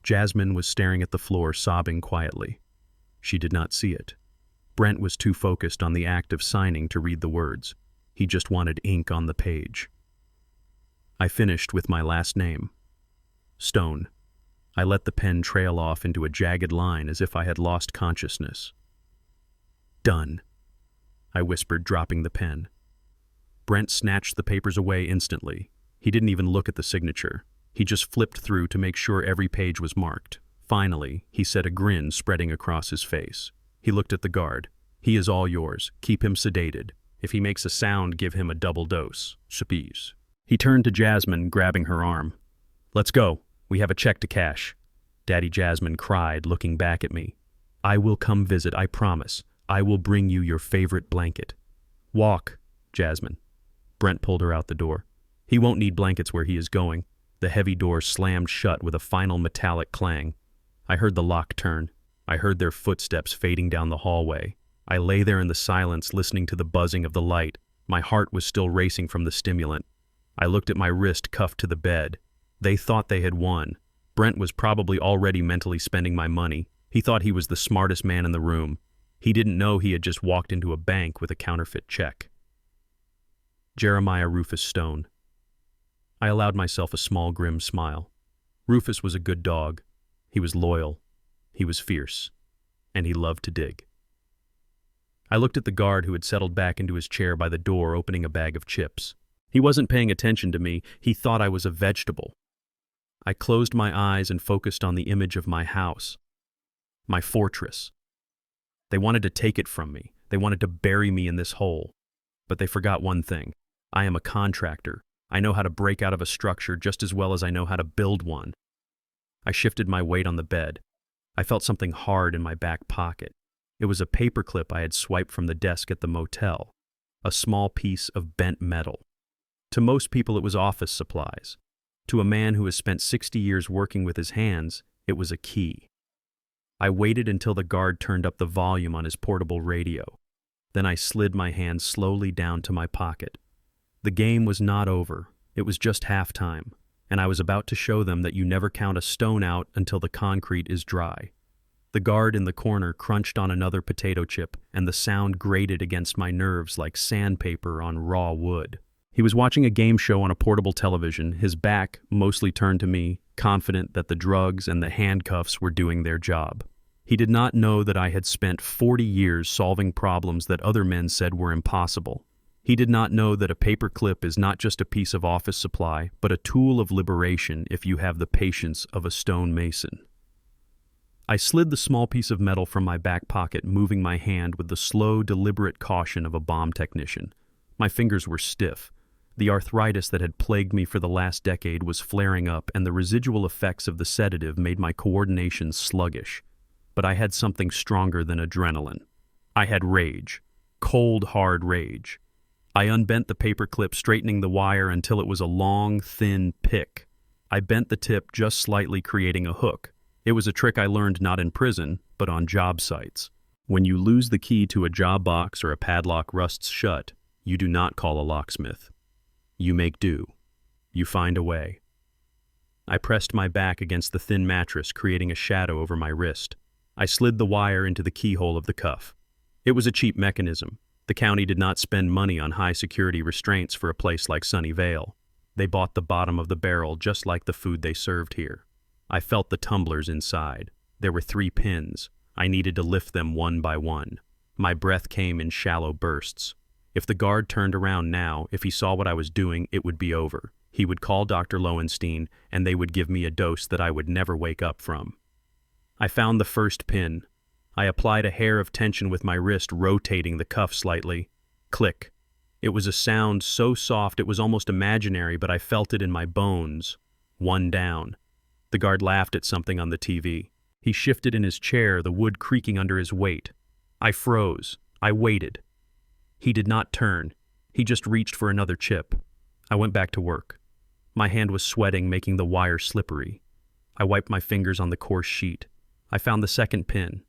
Jasmine was staring at the floor, sobbing quietly. She did not see it. Brent was too focused on the act of signing to read the words. He just wanted ink on the page. I finished with my last name. Stone. I let the pen trail off into a jagged line as if I had lost consciousness. Done, I whispered, dropping the pen. Brent snatched the papers away instantly. He didn't even look at the signature. He just flipped through to make sure every page was marked. Finally, he said, a grin spreading across his face. He looked at the guard. He is all yours. Keep him sedated. If he makes a sound, give him a double dose. Chapiz. He turned to Jasmine, grabbing her arm. Let's go. We have a check to cash. Daddy Jasmine cried, looking back at me. I will come visit, I promise. I will bring you your favorite blanket. Walk, Jasmine. Brent pulled her out the door. He won't need blankets where he is going. The heavy door slammed shut with a final metallic clang. I heard the lock turn. I heard their footsteps fading down the hallway. I lay there in the silence, listening to the buzzing of the light. My heart was still racing from the stimulant. I looked at my wrist cuffed to the bed. They thought they had won. Brent was probably already mentally spending my money. He thought he was the smartest man in the room. He didn't know he had just walked into a bank with a counterfeit check. Jeremiah Rufus Stone. I allowed myself a small, grim smile. Rufus was a good dog. He was loyal. He was fierce. And he loved to dig. I looked at the guard who had settled back into his chair by the door, opening a bag of chips. He wasn't paying attention to me. He thought I was a vegetable. I closed my eyes and focused on the image of my house. My fortress. They wanted to take it from me. They wanted to bury me in this hole. But they forgot one thing. I am a contractor. I know how to break out of a structure just as well as I know how to build one. I shifted my weight on the bed. I felt something hard in my back pocket. It was a paperclip I had swiped from the desk at the motel. A small piece of bent metal. To most people, it was office supplies. To a man who has spent 60 years working with his hands, it was a key. I waited until the guard turned up the volume on his portable radio. Then I slid my hand slowly down to my pocket. The game was not over. It was just halftime, and I was about to show them that you never count a stone out until the concrete is dry. The guard in the corner crunched on another potato chip, and the sound grated against my nerves like sandpaper on raw wood. He was watching a game show on a portable television, his back mostly turned to me, confident that the drugs and the handcuffs were doing their job. He did not know that I had spent 40 years solving problems that other men said were impossible. He did not know that a paperclip is not just a piece of office supply, but a tool of liberation if you have the patience of a stonemason. I slid the small piece of metal from my back pocket, moving my hand with the slow, deliberate caution of a bomb technician. My fingers were stiff. The arthritis that had plagued me for the last decade was flaring up, and the residual effects of the sedative made my coordination sluggish. But I had something stronger than adrenaline. I had rage. Cold, hard rage. I unbent the paperclip, straightening the wire until it was a long, thin pick. I bent the tip just slightly, creating a hook. It was a trick I learned not in prison, but on job sites. When you lose the key to a job box or a padlock rusts shut, you do not call a locksmith. You make do. You find a way. I pressed my back against the thin mattress, creating a shadow over my wrist. I slid the wire into the keyhole of the cuff. It was a cheap mechanism. The county did not spend money on high-security restraints for a place like Sunnyvale. They bought the bottom of the barrel just like the food they served here. I felt the tumblers inside. There were 3 pins. I needed to lift them one by one. My breath came in shallow bursts. If the guard turned around now, if he saw what I was doing, it would be over. He would call Dr. Lowenstein, and they would give me a dose that I would never wake up from. I found the first pin. I applied a hair of tension with my wrist, rotating the cuff slightly. Click. It was a sound so soft it was almost imaginary, but I felt it in my bones. 1 down. The guard laughed at something on the TV. He shifted in his chair, the wood creaking under his weight. I froze. I waited. He did not turn. He just reached for another chip. I went back to work. My hand was sweating, making the wire slippery. I wiped my fingers on the coarse sheet. I found the second pin.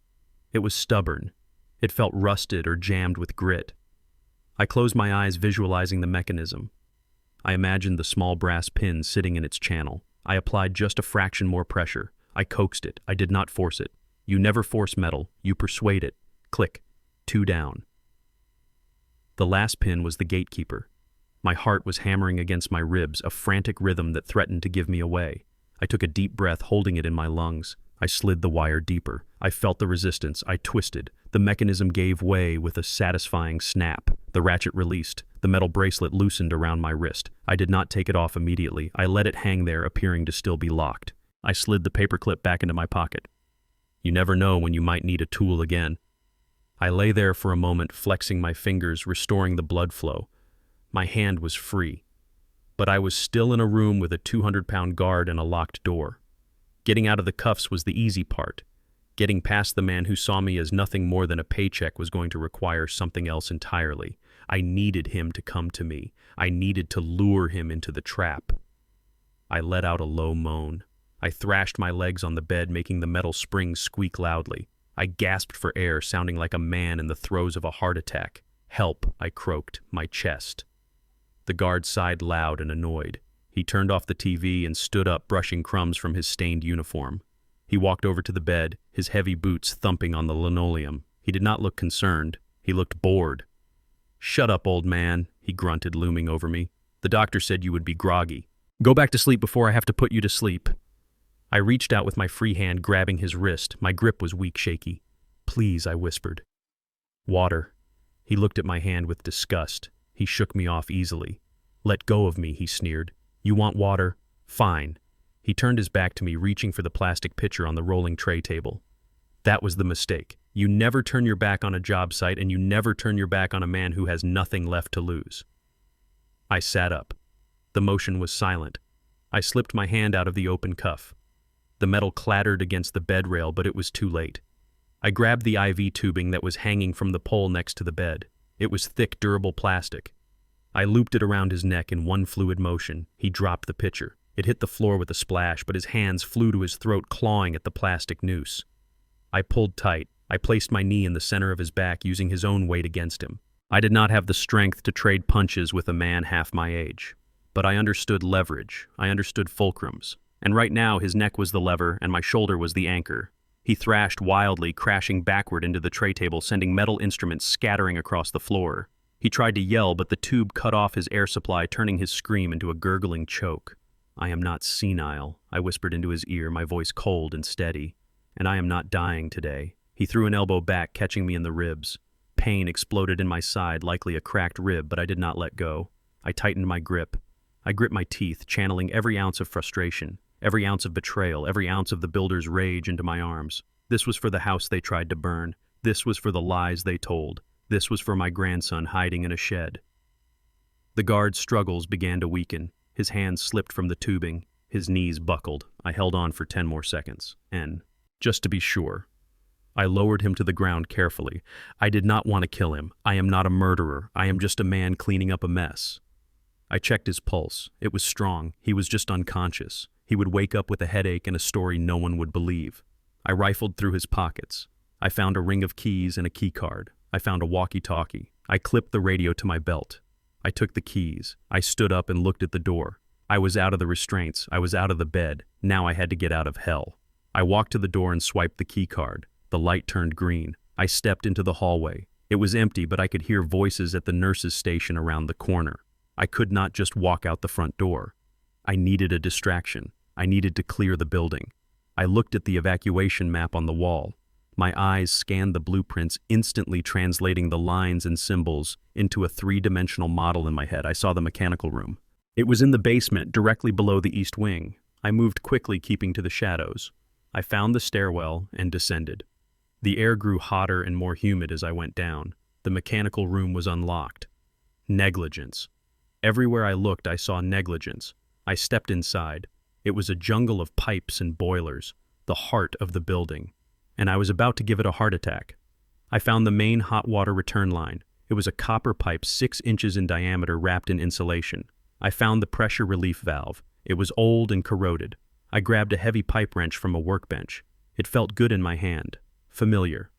It was stubborn. It felt rusted or jammed with grit. I closed my eyes, visualizing the mechanism. I imagined the small brass pin sitting in its channel. I applied just a fraction more pressure. I coaxed it. I did not force it. You never force metal. You persuade it. Click. 2 down. The last pin was the gatekeeper. My heart was hammering against my ribs, a frantic rhythm that threatened to give me away. I took a deep breath, holding it in my lungs. I slid the wire deeper. I felt the resistance. I twisted. The mechanism gave way with a satisfying snap. The ratchet released. The metal bracelet loosened around my wrist. I did not take it off immediately. I let it hang there, appearing to still be locked. I slid the paperclip back into my pocket. You never know when you might need a tool again. I lay there for a moment, flexing my fingers, restoring the blood flow. My hand was free. But I was still in a room with a 200-pound guard and a locked door. Getting out of the cuffs was the easy part. Getting past the man who saw me as nothing more than a paycheck was going to require something else entirely. I needed him to come to me. I needed to lure him into the trap. I let out a low moan. I thrashed my legs on the bed, making the metal springs squeak loudly. I gasped for air, sounding like a man in the throes of a heart attack. Help, I croaked, my chest. The guard sighed loud and annoyed. He turned off the TV and stood up, brushing crumbs from his stained uniform. He walked over to the bed, his heavy boots thumping on the linoleum. He did not look concerned. He looked bored. "Shut up, old man," he grunted, looming over me. "The doctor said you would be groggy. Go back to sleep before I have to put you to sleep." I reached out with my free hand, grabbing his wrist. My grip was weak, shaky. "Please," I whispered. "Water." He looked at my hand with disgust. He shook me off easily. "Let go of me," he sneered. "You want water? Fine." He turned his back to me, reaching for the plastic pitcher on the rolling tray table. That was the mistake. You never turn your back on a job site, and you never turn your back on a man who has nothing left to lose. I sat up. The motion was silent. I slipped my hand out of the open cuff. The metal clattered against the bed rail, but it was too late. I grabbed the IV tubing that was hanging from the pole next to the bed. It was thick, durable plastic. I looped it around his neck in one fluid motion. He dropped the pitcher. It hit the floor with a splash, but his hands flew to his throat, clawing at the plastic noose. I pulled tight. I placed my knee in the center of his back, using his own weight against him. I did not have the strength to trade punches with a man half my age. But I understood leverage. I understood fulcrums. And right now, his neck was the lever, and my shoulder was the anchor. He thrashed wildly, crashing backward into the tray table, sending metal instruments scattering across the floor. He tried to yell, but the tube cut off his air supply, turning his scream into a gurgling choke. "I am not senile," I whispered into his ear, my voice cold and steady. "And I am not dying today." He threw an elbow back, catching me in the ribs. Pain exploded in my side, likely a cracked rib, but I did not let go. I tightened my grip. I gripped my teeth, channeling every ounce of frustration, every ounce of betrayal, every ounce of the builder's rage into my arms. This was for the house they tried to burn. This was for the lies they told. This was for my grandson hiding in a shed. The guard's struggles began to weaken. His hands slipped from the tubing. His knees buckled. I held on for 10 more seconds. And, just to be sure, I lowered him to the ground carefully. I did not want to kill him. I am not a murderer. I am just a man cleaning up a mess. I checked his pulse. It was strong. He was just unconscious. He would wake up with a headache and a story no one would believe. I rifled through his pockets. I found a ring of keys and a key card. I found a walkie-talkie. I clipped the radio to my belt. I took the keys. I stood up and looked at the door. I was out of the restraints. I was out of the bed. Now I had to get out of hell. I walked to the door and swiped the key card. The light turned green. I stepped into the hallway. It was empty, but I could hear voices at the nurse's station around the corner. I could not just walk out the front door. I needed a distraction. I needed to clear the building. I looked at the evacuation map on the wall. My eyes scanned the blueprints, instantly translating the lines and symbols into a three-dimensional model in my head. I saw the mechanical room. It was in the basement, directly below the east wing. I moved quickly, keeping to the shadows. I found the stairwell and descended. The air grew hotter and more humid as I went down. The mechanical room was unlocked. Negligence. Everywhere I looked, I saw negligence. I stepped inside. It was a jungle of pipes and boilers, the heart of the building. And I was about to give it a heart attack. I found the main hot water return line. It was a copper pipe 6 inches in diameter wrapped in insulation. I found the pressure relief valve. It was old and corroded. I grabbed a heavy pipe wrench from a workbench. It felt good in my hand. Familiar.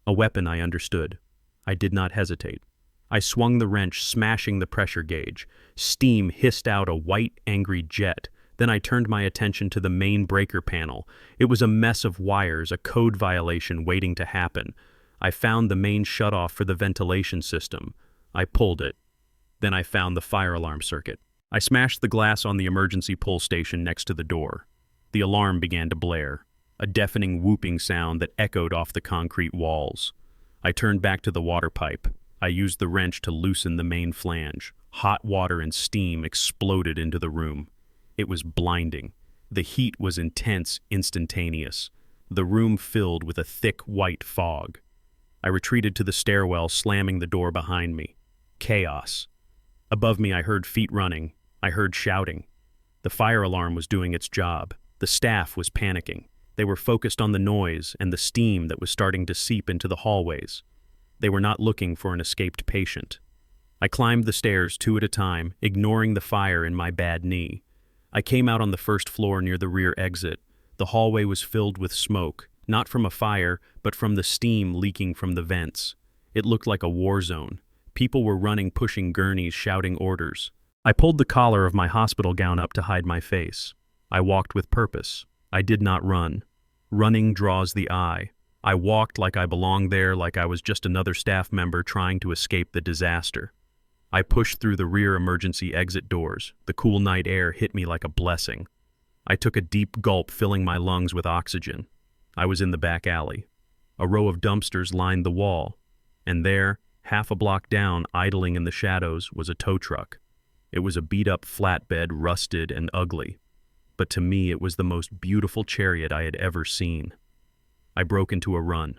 A weapon I understood. I did not hesitate. I swung the wrench, smashing the pressure gauge. Steam hissed out a white, angry jet. Then I turned my attention to the main breaker panel. It was a mess of wires, a code violation waiting to happen. I found the main shutoff for the ventilation system. I pulled it. Then I found the fire alarm circuit. I smashed the glass on the emergency pull station next to the door. The alarm began to blare, a deafening whooping sound that echoed off the concrete walls. I turned back to the water pipe. I used the wrench to loosen the main flange. Hot water and steam exploded into the room. It was blinding. The heat was intense, instantaneous. The room filled with a thick white fog. I retreated to the stairwell, slamming the door behind me. Chaos. Above me, I heard feet running. I heard shouting. The fire alarm was doing its job. The staff was panicking. They were focused on the noise and the steam that was starting to seep into the hallways. They were not looking for an escaped patient. I climbed the stairs 2 at a time, ignoring the fire in my bad knee. I came out on the first floor near the rear exit. The hallway was filled with smoke, not from a fire, but from the steam leaking from the vents. It looked like a war zone. People were running, pushing gurneys, shouting orders. I pulled the collar of my hospital gown up to hide my face. I walked with purpose. I did not run. Running draws the eye. I walked like I belonged there, like I was just another staff member trying to escape the disaster. I pushed through the rear emergency exit doors. The cool night air hit me like a blessing. I took a deep gulp, filling my lungs with oxygen. I was in the back alley. A row of dumpsters lined the wall, and there, half a block down, idling in the shadows, was a tow truck. It was a beat-up flatbed, rusted and ugly, but to me it was the most beautiful chariot I had ever seen. I broke into a run.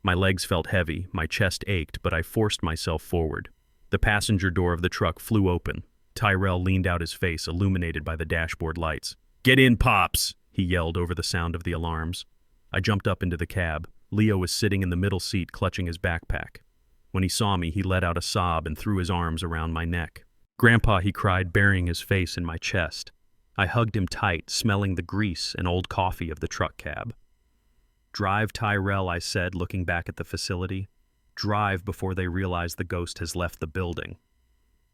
My legs felt heavy, my chest ached, but I forced myself forward. The passenger door of the truck flew open. Tyrell leaned out his face, illuminated by the dashboard lights. "Get in, Pops!" he yelled over the sound of the alarms. I jumped up into the cab. Leo was sitting in the middle seat, clutching his backpack. When he saw me, he let out a sob and threw his arms around my neck. "Grandpa," he cried, burying his face in my chest. I hugged him tight, smelling the grease and old coffee of the truck cab. "Drive, Tyrell," I said, looking back at the facility. "Drive before they realize the ghost has left the building."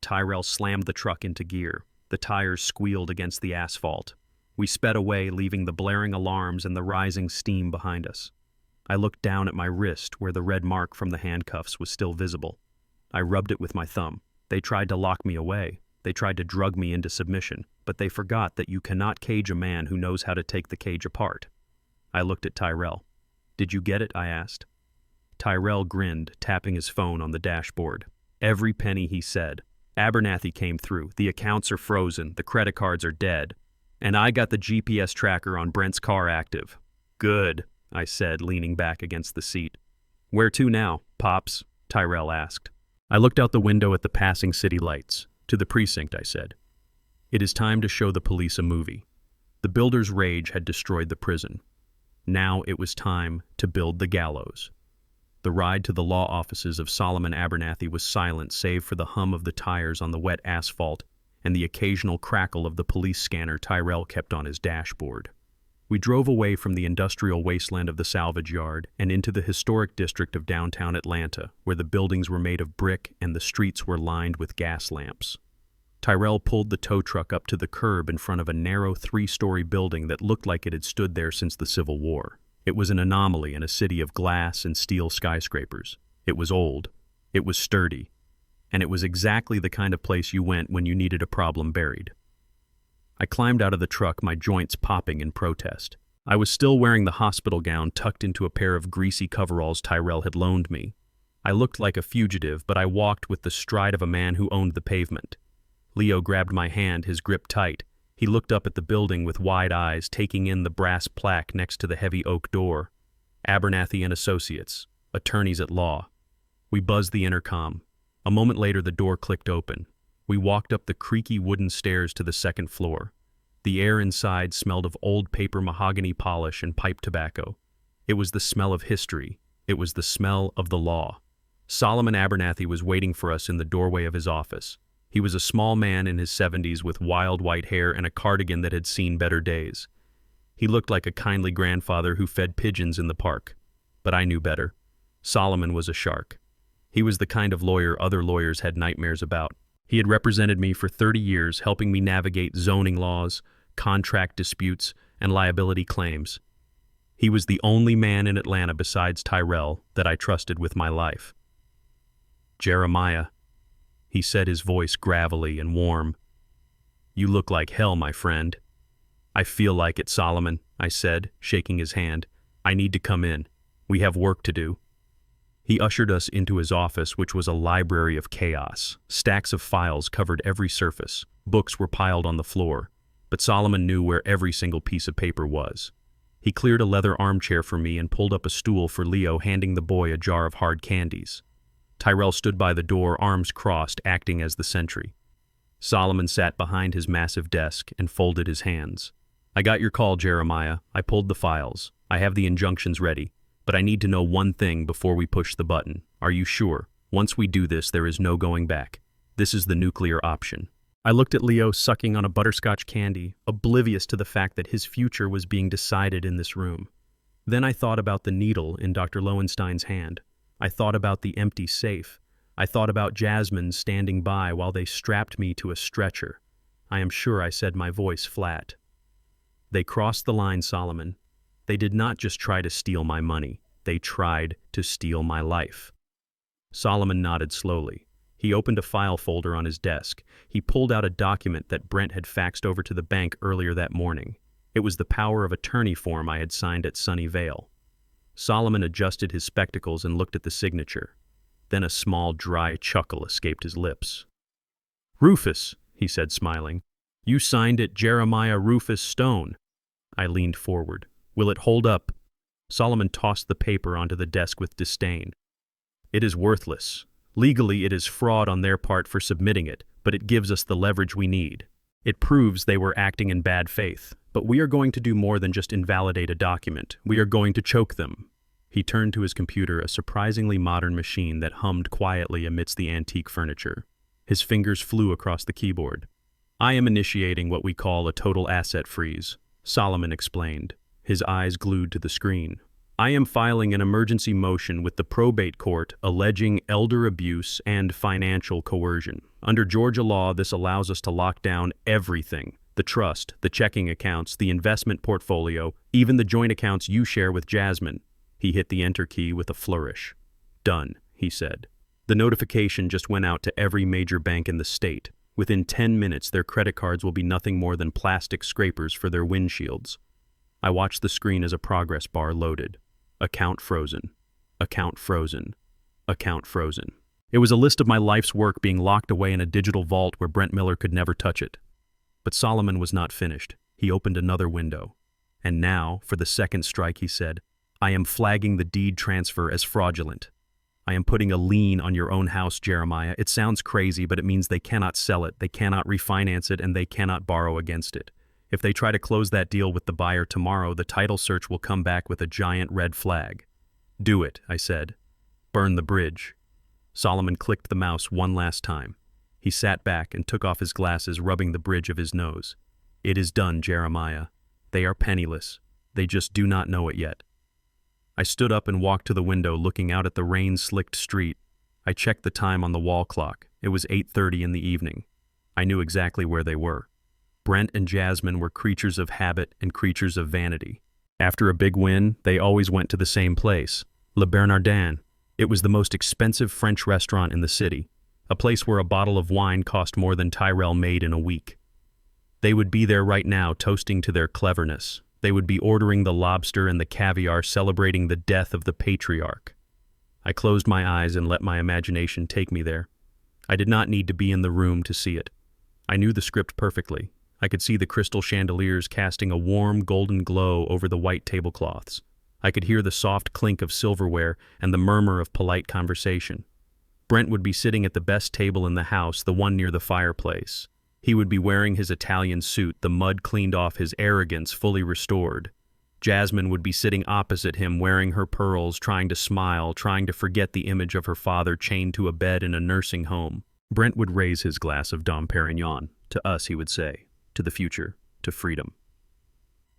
Tyrell slammed the truck into gear. The tires squealed against the asphalt. We sped away, leaving the blaring alarms and the rising steam behind us. I looked down at my wrist, where the red mark from the handcuffs was still visible. I rubbed it with my thumb. They tried to lock me away. They tried to drug me into submission, but they forgot that you cannot cage a man who knows how to take the cage apart. I looked at Tyrell. "Did you get it?" I asked. Tyrell grinned, tapping his phone on the dashboard. "Every penny," he said. "Abernathy came through. The accounts are frozen. The credit cards are dead. And I got the GPS tracker on Brent's car active." "Good," I said, leaning back against the seat. "Where to now, Pops?" Tyrell asked. I looked out the window at the passing city lights. "To the precinct," I said. "It is time to show the police a movie." The builder's rage had destroyed the prison. Now it was time to build the gallows. The ride to the law offices of Solomon Abernathy was silent, save for the hum of the tires on the wet asphalt and the occasional crackle of the police scanner Tyrell kept on his dashboard. We drove away from the industrial wasteland of the salvage yard and into the historic district of downtown Atlanta, where the buildings were made of brick and the streets were lined with gas lamps. Tyrell pulled the tow truck up to the curb in front of a narrow 3-story building that looked like it had stood there since the Civil War. It was an anomaly in a city of glass and steel skyscrapers. It was old. It was sturdy. And it was exactly the kind of place you went when you needed a problem buried. I climbed out of the truck, my joints popping in protest. I was still wearing the hospital gown tucked into a pair of greasy coveralls Tyrell had loaned me. I looked like a fugitive, but I walked with the stride of a man who owned the pavement. Leo grabbed my hand, his grip tight. He looked up at the building with wide eyes, taking in the brass plaque next to the heavy oak door. Abernathy and Associates, attorneys at law. We buzzed the intercom. A moment later, the door clicked open. We walked up the creaky wooden stairs to the second floor. The air inside smelled of old paper mahogany polish and pipe tobacco. It was the smell of history. It was the smell of the law. Solomon Abernathy was waiting for us in the doorway of his office. He was a small man in his 70s with wild white hair and a cardigan that had seen better days. He looked like a kindly grandfather who fed pigeons in the park. But I knew better. Solomon was a shark. He was the kind of lawyer other lawyers had nightmares about. He had represented me for 30 years, helping me navigate zoning laws, contract disputes, and liability claims. He was the only man in Atlanta besides Tyrell that I trusted with my life. "Jeremiah," he said, his voice gravelly and warm. "You look like hell, my friend." "I feel like it, Solomon," I said, shaking his hand. "I need to come in. We have work to do." He ushered us into his office, which was a library of chaos. Stacks of files covered every surface. Books were piled on the floor, but Solomon knew where every single piece of paper was. He cleared a leather armchair for me and pulled up a stool for Leo, handing the boy a jar of hard candies. Tyrell stood by the door, arms crossed, acting as the sentry. Solomon sat behind his massive desk and folded his hands. "I got your call, Jeremiah. I pulled the files. I have the injunctions ready. But I need to know one thing before we push the button. Are you sure? Once we do this, there is no going back. This is the nuclear option." I looked at Leo sucking on a butterscotch candy, oblivious to the fact that his future was being decided in this room. Then I thought about the needle in Dr. Lowenstein's hand. I thought about the empty safe. I thought about Jasmine standing by while they strapped me to a stretcher. I am sure I said, my voice flat. "They crossed the line, Solomon. They did not just try to steal my money. They tried to steal my life." Solomon nodded slowly. He opened a file folder on his desk. He pulled out a document that Brent had faxed over to the bank earlier that morning. It was the power of attorney form I had signed at Sunnyvale. Solomon adjusted his spectacles and looked at the signature. Then a small, dry chuckle escaped his lips. "Rufus," he said, smiling. "You signed it Jeremiah Rufus Stone." I leaned forward. "Will it hold up?" Solomon tossed the paper onto the desk with disdain. "It is worthless. Legally, it is fraud on their part for submitting it, but it gives us the leverage we need. It proves they were acting in bad faith. But we are going to do more than just invalidate a document. We are going to choke them." He turned to his computer, a surprisingly modern machine that hummed quietly amidst the antique furniture. His fingers flew across the keyboard. "I am initiating what we call a total asset freeze," Solomon explained, his eyes glued to the screen. "I am filing an emergency motion with the probate court alleging elder abuse and financial coercion. Under Georgia law, this allows us to lock down everything: the trust, the checking accounts, the investment portfolio, even the joint accounts you share with Jasmine." He hit the enter key with a flourish. "Done," he said. The notification just went out to every major bank in the state. Within 10 minutes, their credit cards will be nothing more than plastic scrapers for their windshields. I watched the screen as a progress bar loaded. Account frozen. Account frozen. Account frozen. It was a list of my life's work being locked away in a digital vault where Brent Miller could never touch it. But Solomon was not finished. He opened another window. "And now, for the second strike," he said, "I am flagging the deed transfer as fraudulent. I am putting a lien on your own house, Jeremiah. It sounds crazy, but it means they cannot sell it, they cannot refinance it, and they cannot borrow against it. If they try to close that deal with the buyer tomorrow, the title search will come back with a giant red flag." "Do it," I said. "Burn the bridge." Solomon clicked the mouse one last time. He sat back and took off his glasses, rubbing the bridge of his nose. "It is done, Jeremiah. They are penniless. They just do not know it yet." I stood up and walked to the window, looking out at the rain-slicked street. I checked the time on the wall clock. It was 8:30 in the evening. I knew exactly where they were. Brent and Jasmine were creatures of habit and creatures of vanity. After a big win, they always went to the same place, Le Bernardin. It was the most expensive French restaurant in the city, a place where a bottle of wine cost more than Tyrell made in a week. They would be there right now, toasting to their cleverness. They would be ordering the lobster and the caviar, celebrating the death of the patriarch. I closed my eyes and let my imagination take me there. I did not need to be in the room to see it. I knew the script perfectly. I could see the crystal chandeliers casting a warm, golden glow over the white tablecloths. I could hear the soft clink of silverware and the murmur of polite conversation. Brent would be sitting at the best table in the house, the one near the fireplace. He would be wearing his Italian suit, the mud cleaned off his arrogance fully restored. Jasmine would be sitting opposite him, wearing her pearls, trying to smile, trying to forget the image of her father chained to a bed in a nursing home. Brent would raise his glass of Dom Perignon. To us, he would say. To the future. To freedom.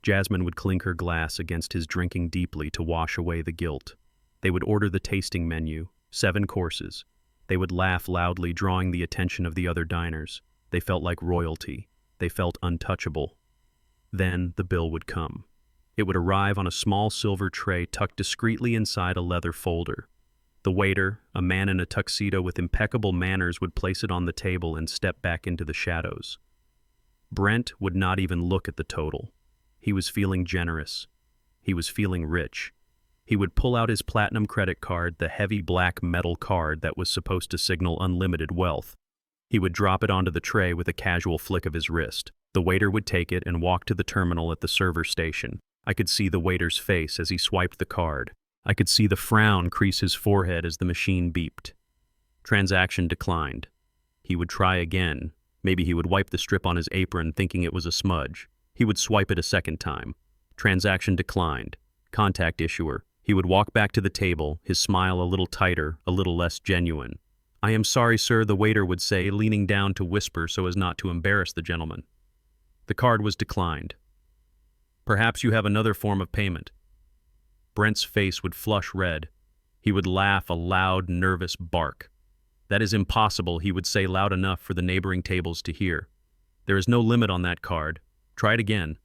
Jasmine would clink her glass against his, drinking deeply to wash away the guilt. They would order the tasting menu, 7 courses. They would laugh loudly, drawing the attention of the other diners. They felt like royalty. They felt untouchable. Then the bill would come. It would arrive on a small silver tray tucked discreetly inside a leather folder. The waiter, a man in a tuxedo with impeccable manners, would place it on the table and step back into the shadows. Brent would not even look at the total. He was feeling generous. He was feeling rich. He would pull out his platinum credit card, the heavy black metal card that was supposed to signal unlimited wealth. He would drop it onto the tray with a casual flick of his wrist. The waiter would take it and walk to the terminal at the server station. I could see the waiter's face as he swiped the card. I could see the frown crease his forehead as the machine beeped. Transaction declined. He would try again. Maybe he would wipe the strip on his apron, thinking it was a smudge. He would swipe it a second time. Transaction declined. Contact issuer. He would walk back to the table, his smile a little tighter, a little less genuine. "I am sorry, sir," the waiter would say, leaning down to whisper so as not to embarrass the gentleman. The card was declined. "Perhaps you have another form of payment." Brent's face would flush red. He would laugh a loud, nervous bark. "That is impossible," he would say loud enough for the neighboring tables to hear. "There is no limit on that card. Try it again."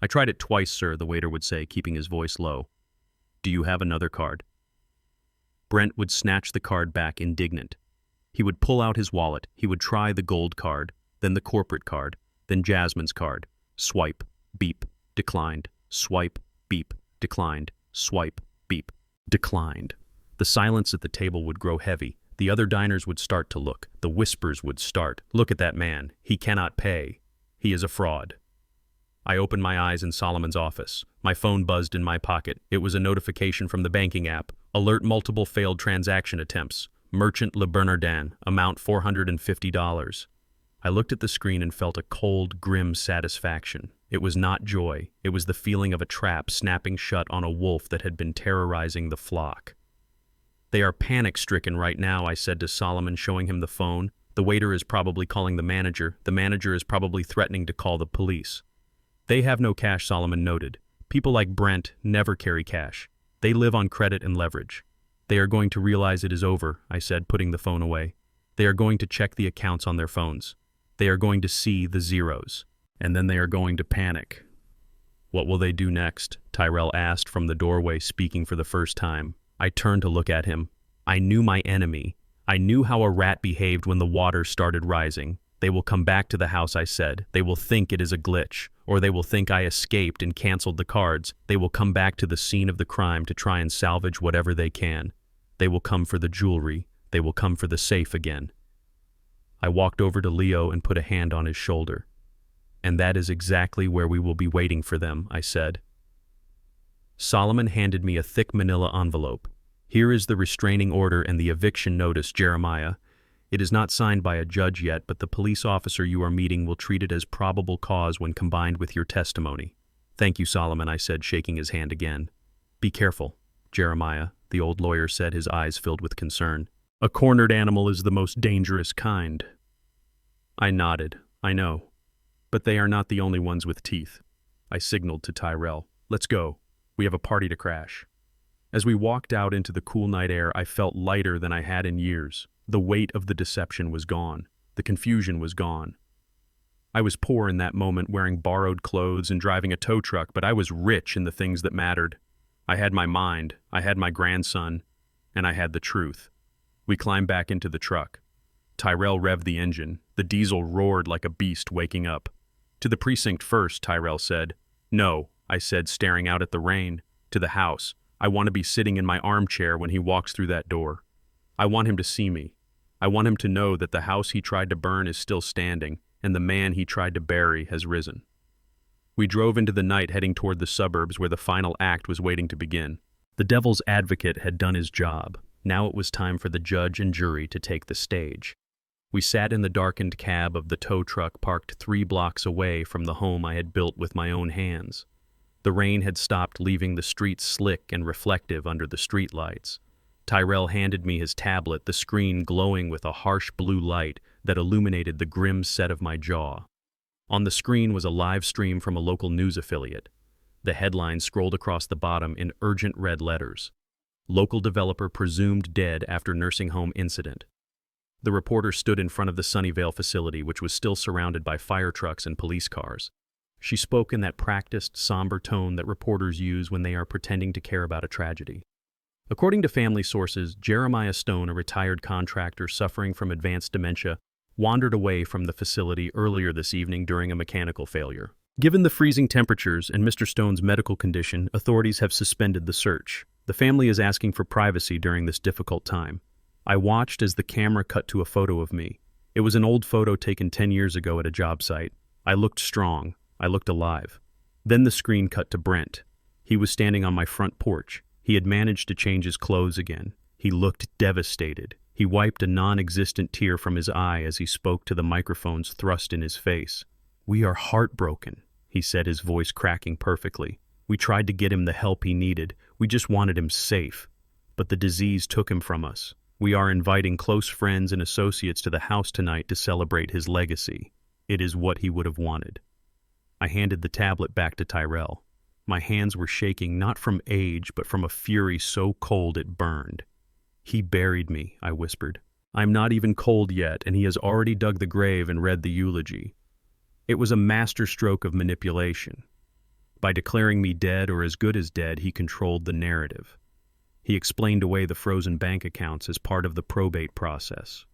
"I tried it twice, sir," the waiter would say, keeping his voice low. "Do you have another card?" Brent would snatch the card back, indignant. He would pull out his wallet, he would try the gold card, then the corporate card, then Jasmine's card. Swipe, beep, declined, swipe, beep, declined, swipe, beep, declined. The silence at the table would grow heavy. The other diners would start to look. The whispers would start. Look at that man. He cannot pay. He is a fraud. I opened my eyes in Solomon's office. My phone buzzed in my pocket. It was a notification from the banking app. Alert multiple failed transaction attempts. Merchant Le Bernardin, amount $450. I looked at the screen and felt a cold, grim satisfaction. It was not joy. It was the feeling of a trap snapping shut on a wolf that had been terrorizing the flock. They are panic-stricken right now, I said to Solomon, showing him the phone. The waiter is probably calling the manager. The manager is probably threatening to call the police. They have no cash, Solomon noted. People like Brent never carry cash. They live on credit and leverage. They are going to realize it is over, I said, putting the phone away. They are going to check the accounts on their phones. They are going to see the zeros. And then they are going to panic. What will they do next? Tyrell asked from the doorway, speaking for the first time. I turned to look at him. I knew my enemy. I knew how a rat behaved when the water started rising. They will come back to the house, I said. They will think it is a glitch, or they will think I escaped and canceled the cards. They will come back to the scene of the crime to try and salvage whatever they can. They will come for the jewelry. They will come for the safe again. I walked over to Leo and put a hand on his shoulder. And that is exactly where we will be waiting for them, I said. Solomon handed me a thick manila envelope. Here is the restraining order and the eviction notice, Jeremiah. It is not signed by a judge yet, but the police officer you are meeting will treat it as probable cause when combined with your testimony. Thank you, Solomon, I said, shaking his hand again. Be careful, Jeremiah, the old lawyer said, his eyes filled with concern. A cornered animal is the most dangerous kind. I nodded. I know. But they are not the only ones with teeth. I signaled to Tyrell. Let's go. We have a party to crash. As we walked out into the cool night air, I felt lighter than I had in years. The weight of the deception was gone. The confusion was gone. I was poor in that moment, wearing borrowed clothes and driving a tow truck, but I was rich in the things that mattered. I had my mind, I had my grandson, and I had the truth. We climbed back into the truck. Tyrell revved the engine. The diesel roared like a beast waking up. To the precinct first, Tyrell said. No, I said, staring out at the rain. To the house. I want to be sitting in my armchair when he walks through that door. I want him to see me. I want him to know that the house he tried to burn is still standing, and the man he tried to bury has risen. We drove into the night, heading toward the suburbs where the final act was waiting to begin. The devil's advocate had done his job. Now it was time for the judge and jury to take the stage. We sat in the darkened cab of the tow truck parked 3 blocks away from the home I had built with my own hands. The rain had stopped, leaving the streets slick and reflective under the streetlights. Tyrell handed me his tablet, the screen glowing with a harsh blue light that illuminated the grim set of my jaw. On the screen was a live stream from a local news affiliate. The headline scrolled across the bottom in urgent red letters. Local developer presumed dead after nursing home incident. The reporter stood in front of the Sunnyvale facility, which was still surrounded by fire trucks and police cars. She spoke in that practiced, somber tone that reporters use when they are pretending to care about a tragedy. According to family sources, Jeremiah Stone, a retired contractor suffering from advanced dementia, wandered away from the facility earlier this evening during a mechanical failure. Given the freezing temperatures and Mr. Stone's medical condition, authorities have suspended the search. The family is asking for privacy during this difficult time. I watched as the camera cut to a photo of me. It was an old photo taken 10 years ago at a job site. I looked strong. I looked alive. Then the screen cut to Brent. He was standing on my front porch. He had managed to change his clothes again. He looked devastated. He wiped a non-existent tear from his eye as he spoke to the microphones thrust in his face. "We are heartbroken," he said, his voice cracking perfectly. "We tried to get him the help he needed. We just wanted him safe. But the disease took him from us. We are inviting close friends and associates to the house tonight to celebrate his legacy. It is what he would have wanted." I handed the tablet back to Tyrell. My hands were shaking not from age, but from a fury so cold it burned. "He buried me," I whispered. "I'm not even cold yet, and he has already dug the grave and read the eulogy." It was a masterstroke of manipulation. By declaring me dead or as good as dead, he controlled the narrative. He explained away the frozen bank accounts as part of the probate process.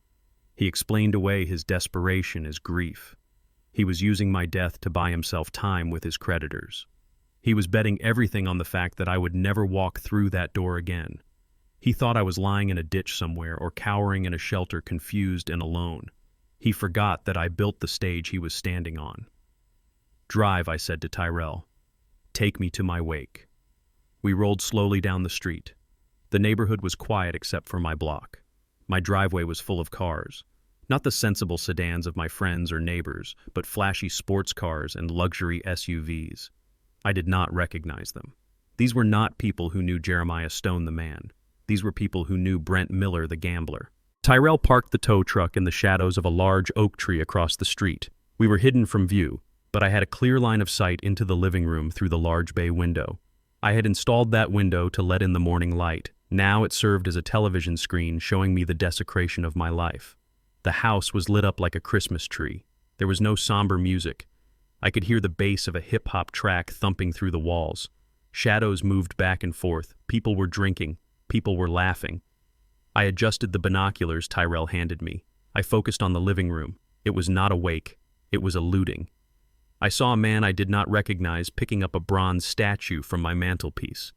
He explained away his desperation as grief. He was using my death to buy himself time with his creditors. He was betting everything on the fact that I would never walk through that door again. He thought I was lying in a ditch somewhere or cowering in a shelter, confused and alone. He forgot that I built the stage he was standing on. "Drive," I said to Tyrell. "Take me to my wake." We rolled slowly down the street. The neighborhood was quiet except for my block. My driveway was full of cars. Not the sensible sedans of my friends or neighbors, but flashy sports cars and luxury SUVs. I did not recognize them. These were not people who knew Jeremiah Stone the man. These were people who knew Brent Miller the gambler. Tyrell parked the tow truck in the shadows of a large oak tree across the street. We were hidden from view, but I had a clear line of sight into the living room through the large bay window. I had installed that window to let in the morning light. Now it served as a television screen showing me the desecration of my life. The house was lit up like a Christmas tree. There was no somber music. I could hear the bass of a hip-hop track thumping through the walls. Shadows moved back and forth. People were drinking. People were laughing. I adjusted the binoculars Tyrell handed me. I focused on the living room. It was not a wake. It was a looting. I saw a man I did not recognize picking up a bronze statue from my mantelpiece.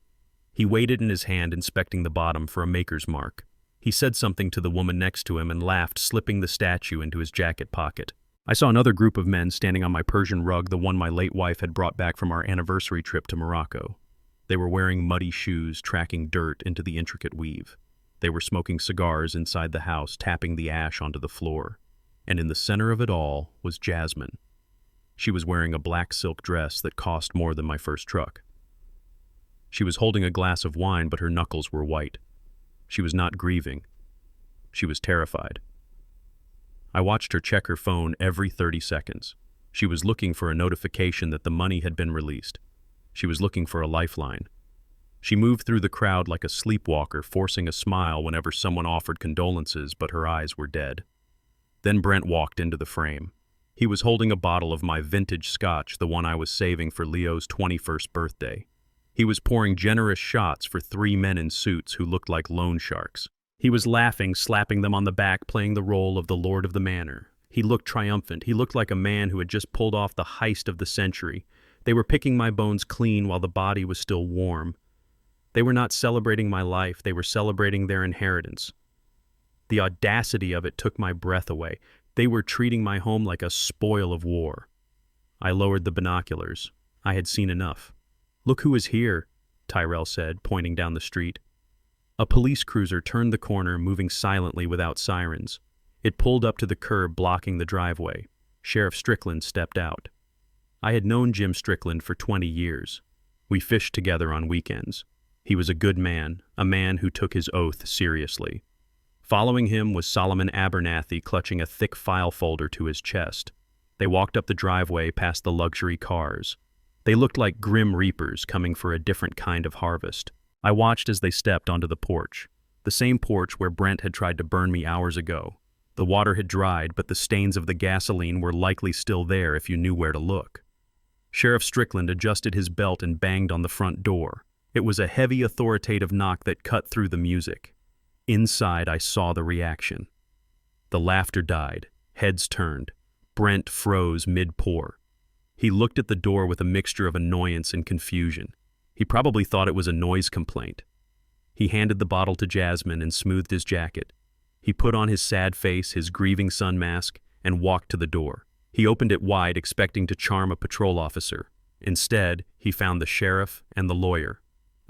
He weighed it in his hand, inspecting the bottom for a maker's mark. He said something to the woman next to him and laughed, slipping the statue into his jacket pocket. I saw another group of men standing on my Persian rug, the one my late wife had brought back from our anniversary trip to Morocco. They were wearing muddy shoes, tracking dirt into the intricate weave. They were smoking cigars inside the house, tapping the ash onto the floor. And in the center of it all was Jasmine. She was wearing a black silk dress that cost more than my first truck. She was holding a glass of wine, but her knuckles were white. She was not grieving. She was terrified. I watched her check her phone every 30 seconds. She was looking for a notification that the money had been released. She was looking for a lifeline. She moved through the crowd like a sleepwalker, forcing a smile whenever someone offered condolences, but her eyes were dead. Then Brent walked into the frame. He was holding a bottle of my vintage scotch, the one I was saving for Leo's 21st birthday. He was pouring generous shots for 3 men in suits who looked like loan sharks. He was laughing, slapping them on the back, playing the role of the Lord of the Manor. He looked triumphant. He looked like a man who had just pulled off the heist of the century. They were picking my bones clean while the body was still warm. They were not celebrating my life. They were celebrating their inheritance. The audacity of it took my breath away. They were treating my home like a spoil of war. I lowered the binoculars. I had seen enough. "Look who is here," Tyrell said, pointing down the street. A police cruiser turned the corner, moving silently without sirens. It pulled up to the curb, blocking the driveway. Sheriff Strickland stepped out. I had known Jim Strickland for 20 years. We fished together on weekends. He was a good man, a man who took his oath seriously. Following him was Solomon Abernathy, clutching a thick file folder to his chest. They walked up the driveway past the luxury cars. They looked like grim reapers coming for a different kind of harvest. I watched as they stepped onto the porch, the same porch where Brent had tried to burn me hours ago. The water had dried, but the stains of the gasoline were likely still there if you knew where to look. Sheriff Strickland adjusted his belt and banged on the front door. It was a heavy, authoritative knock that cut through the music. Inside, I saw the reaction. The laughter died. Heads turned. Brent froze mid-pour. He looked at the door with a mixture of annoyance and confusion. He probably thought it was a noise complaint. He handed the bottle to Jasmine and smoothed his jacket. He put on his sad face, his grieving sun mask, and walked to the door. He opened it wide, expecting to charm a patrol officer. Instead, he found the sheriff and the lawyer.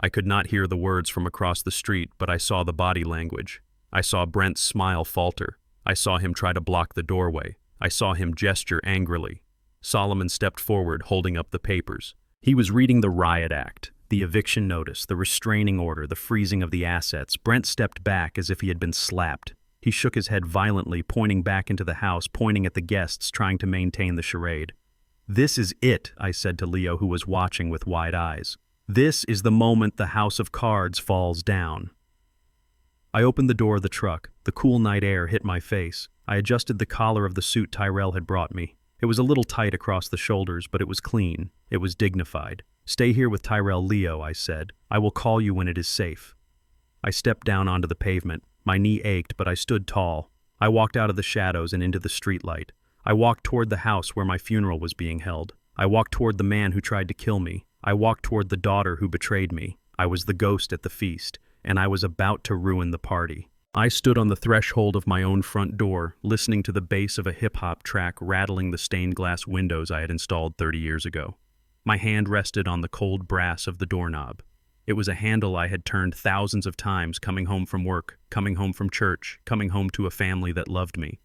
I could not hear the words from across the street, but I saw the body language. I saw Brent's smile falter. I saw him try to block the doorway. I saw him gesture angrily. Solomon stepped forward, holding up the papers. He was reading the riot act, the eviction notice, the restraining order, the freezing of the assets. Brent stepped back as if he had been slapped. He shook his head violently, pointing back into the house, pointing at the guests, trying to maintain the charade. "This is it," I said to Leo, who was watching with wide eyes. "This is the moment the house of cards falls down." I opened the door of the truck. The cool night air hit my face. I adjusted the collar of the suit Tyrell had brought me. It was a little tight across the shoulders, but it was clean. It was dignified. "Stay here with Tyrell, Leo," I said. "I will call you when it is safe." I stepped down onto the pavement. My knee ached, but I stood tall. I walked out of the shadows and into the streetlight. I walked toward the house where my funeral was being held. I walked toward the man who tried to kill me. I walked toward the daughter who betrayed me. I was the ghost at the feast, and I was about to ruin the party. I stood on the threshold of my own front door, listening to the bass of a hip-hop track rattling the stained glass windows I had installed 30 years ago. My hand rested on the cold brass of the doorknob. It was a handle I had turned thousands of times coming home from work, coming home from church, coming home to a family that loved me.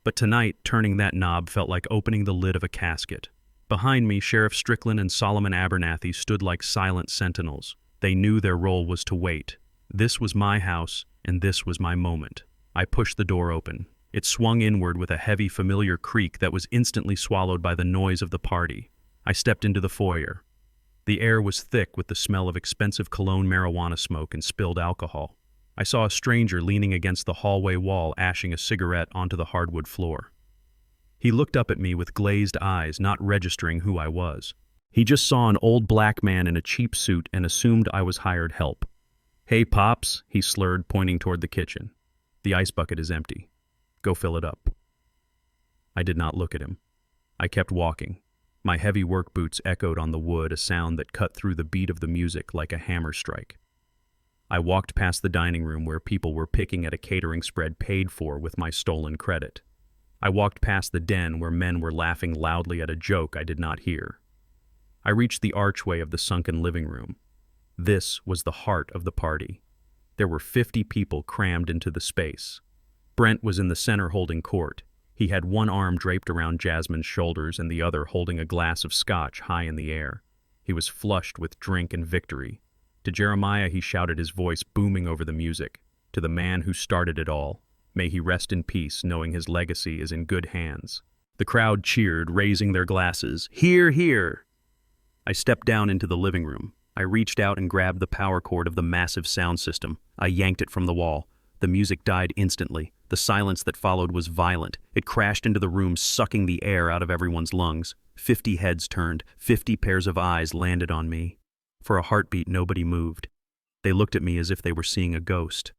But tonight, turning that knob felt like opening the lid of a casket. Behind me, Sheriff Strickland and Solomon Abernathy stood like silent sentinels. They knew their role was to wait. This was my house, and this was my moment. I pushed the door open. It swung inward with a heavy, familiar creak that was instantly swallowed by the noise of the party. I stepped into the foyer. The air was thick with the smell of expensive cologne marijuana smoke and spilled alcohol. I saw a stranger leaning against the hallway wall, ashing a cigarette onto the hardwood floor. He looked up at me with glazed eyes, not registering who I was. He just saw an old black man in a cheap suit and assumed I was hired help. "Hey, Pops," he slurred, pointing toward the kitchen. "The ice bucket is empty. Go fill it up." I did not look at him. I kept walking. My heavy work boots echoed on the wood, a sound that cut through the beat of the music like a hammer strike. I walked past the dining room where people were picking at a catering spread paid for with my stolen credit. I walked past the den where men were laughing loudly at a joke I did not hear. I reached the archway of the sunken living room. This was the heart of the party. There were 50 people crammed into the space. Brent was in the center holding court. He had one arm draped around Jasmine's shoulders and the other holding a glass of scotch high in the air. He was flushed with drink and victory. To Jeremiah he shouted, his voice booming over the music. To the man who started it all, may he rest in peace, knowing his legacy is in good hands. The crowd cheered, raising their glasses. "Hear, hear!" I stepped down into the living room. I reached out and grabbed the power cord of the massive sound system. I yanked it from the wall. The music died instantly. The silence that followed was violent. It crashed into the room, sucking the air out of everyone's lungs. 50 heads turned. 50 pairs of eyes landed on me. For a heartbeat, nobody moved. They looked at me as if they were seeing a ghost.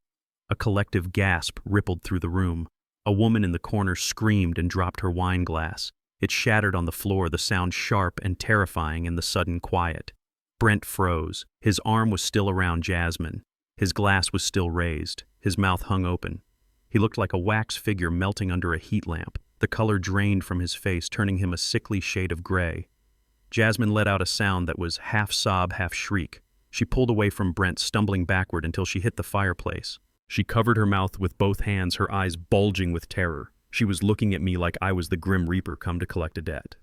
A collective gasp rippled through the room. A woman in the corner screamed and dropped her wine glass. It shattered on the floor, the sound sharp and terrifying in the sudden quiet. Brent froze. His arm was still around Jasmine. His glass was still raised. His mouth hung open. He looked like a wax figure melting under a heat lamp. The color drained from his face, turning him a sickly shade of gray. Jasmine let out a sound that was half sob, half shriek. She pulled away from Brent, stumbling backward until she hit the fireplace. She covered her mouth with both hands, her eyes bulging with terror. She was looking at me like I was the Grim Reaper come to collect a debt.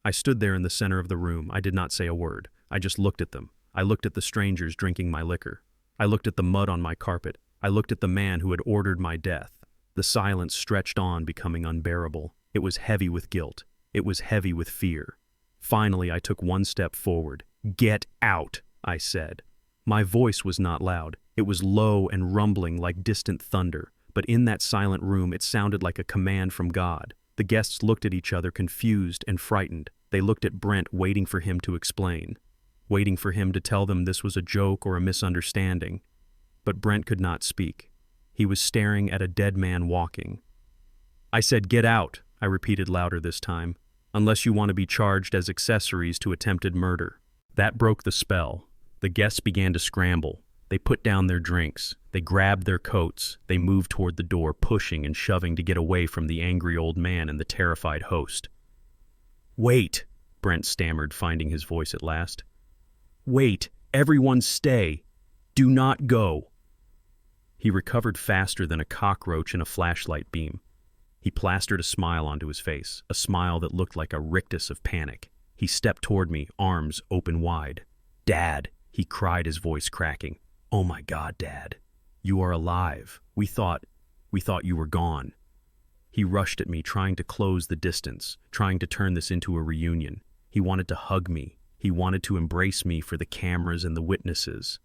I stood there in the center of the room. I did not say a word. I just looked at them. I looked at the strangers drinking my liquor. I looked at the mud on my carpet. I looked at the man who had ordered my death. The silence stretched on, becoming unbearable. It was heavy with guilt. It was heavy with fear. Finally, I took one step forward. "Get out," I said. My voice was not loud. It was low and rumbling like distant thunder. But in that silent room, it sounded like a command from God. The guests looked at each other, confused and frightened. They looked at Brent, waiting for him to explain. Waiting for him to tell them this was a joke or a misunderstanding. But Brent could not speak. He was staring at a dead man walking. I said, "Get out," I repeated louder this time, "unless you want to be charged as accessories to attempted murder." That broke the spell. The guests began to scramble. They put down their drinks. They grabbed their coats. They moved toward the door, pushing and shoving to get away from the angry old man and the terrified host. "Wait," Brent stammered, finding his voice at last. "Wait, everyone stay. Do not go." He recovered faster than a cockroach in a flashlight beam. He plastered a smile onto his face, a smile that looked like a rictus of panic. He stepped toward me, arms open wide. "Dad," he cried, his voice cracking. "Oh my God, Dad. You are alive. We thought you were gone." He rushed at me, trying to close the distance, trying to turn this into a reunion. He wanted to hug me. He wanted to embrace me for the cameras and the witnesses.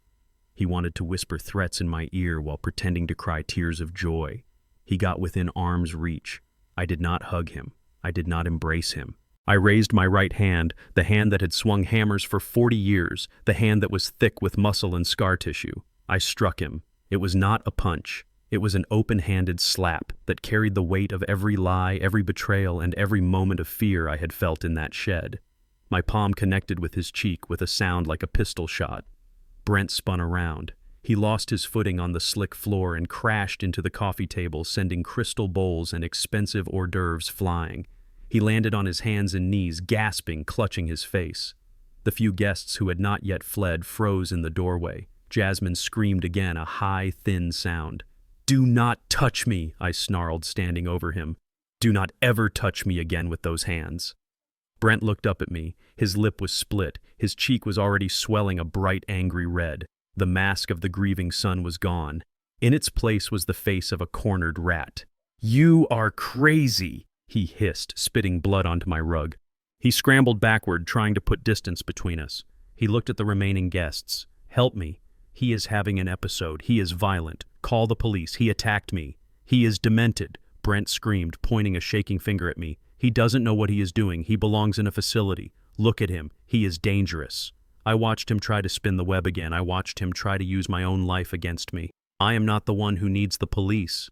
He wanted to whisper threats in my ear while pretending to cry tears of joy. He got within arm's reach. I did not hug him. I did not embrace him. I raised my right hand, the hand that had swung hammers for 40 years, the hand that was thick with muscle and scar tissue. I struck him. It was not a punch. It was an open-handed slap that carried the weight of every lie, every betrayal, and every moment of fear I had felt in that shed. My palm connected with his cheek with a sound like a pistol shot. Brent spun around. He lost his footing on the slick floor and crashed into the coffee table, sending crystal bowls and expensive hors d'oeuvres flying. He landed on his hands and knees, gasping, clutching his face. The few guests who had not yet fled froze in the doorway. Jasmine screamed again, a high, thin sound. "Do not touch me," I snarled, standing over him. "Do not ever touch me again with those hands." Brent looked up at me. His lip was split. His cheek was already swelling a bright, angry red. The mask of the grieving son was gone. In its place was the face of a cornered rat. "You are crazy," he hissed, spitting blood onto my rug. He scrambled backward, trying to put distance between us. He looked at the remaining guests. "Help me. He is having an episode. He is violent. Call the police. He attacked me. He is demented," Brent screamed, pointing a shaking finger at me. "He doesn't know what he is doing. He belongs in a facility. Look at him. He is dangerous." I watched him try to spin the web again. I watched him try to use my own life against me. I am not the one who needs the police.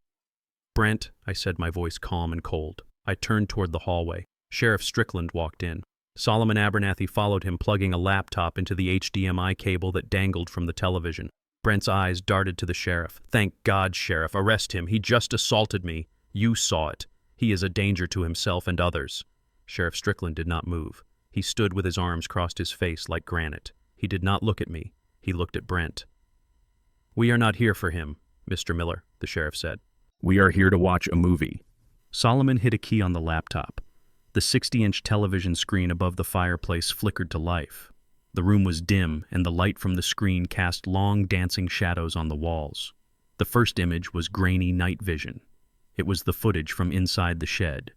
"Brent," I said, my voice calm and cold. I turned toward the hallway. Sheriff Strickland walked in. Solomon Abernathy followed him, plugging a laptop into the HDMI cable that dangled from the television. Brent's eyes darted to the sheriff. "Thank God, Sheriff. Arrest him. He just assaulted me. You saw it. He is a danger to himself and others." Sheriff Strickland did not move. He stood with his arms crossed, his face like granite. He did not look at me. He looked at Brent. "We are not here for him, Mr. Miller," the sheriff said. "We are here to watch a movie." Solomon hit a key on the laptop. The 60-inch television screen above the fireplace flickered to life. The room was dim, and the light from the screen cast long, dancing shadows on the walls. The first image was grainy night vision. It was the footage from inside the shed.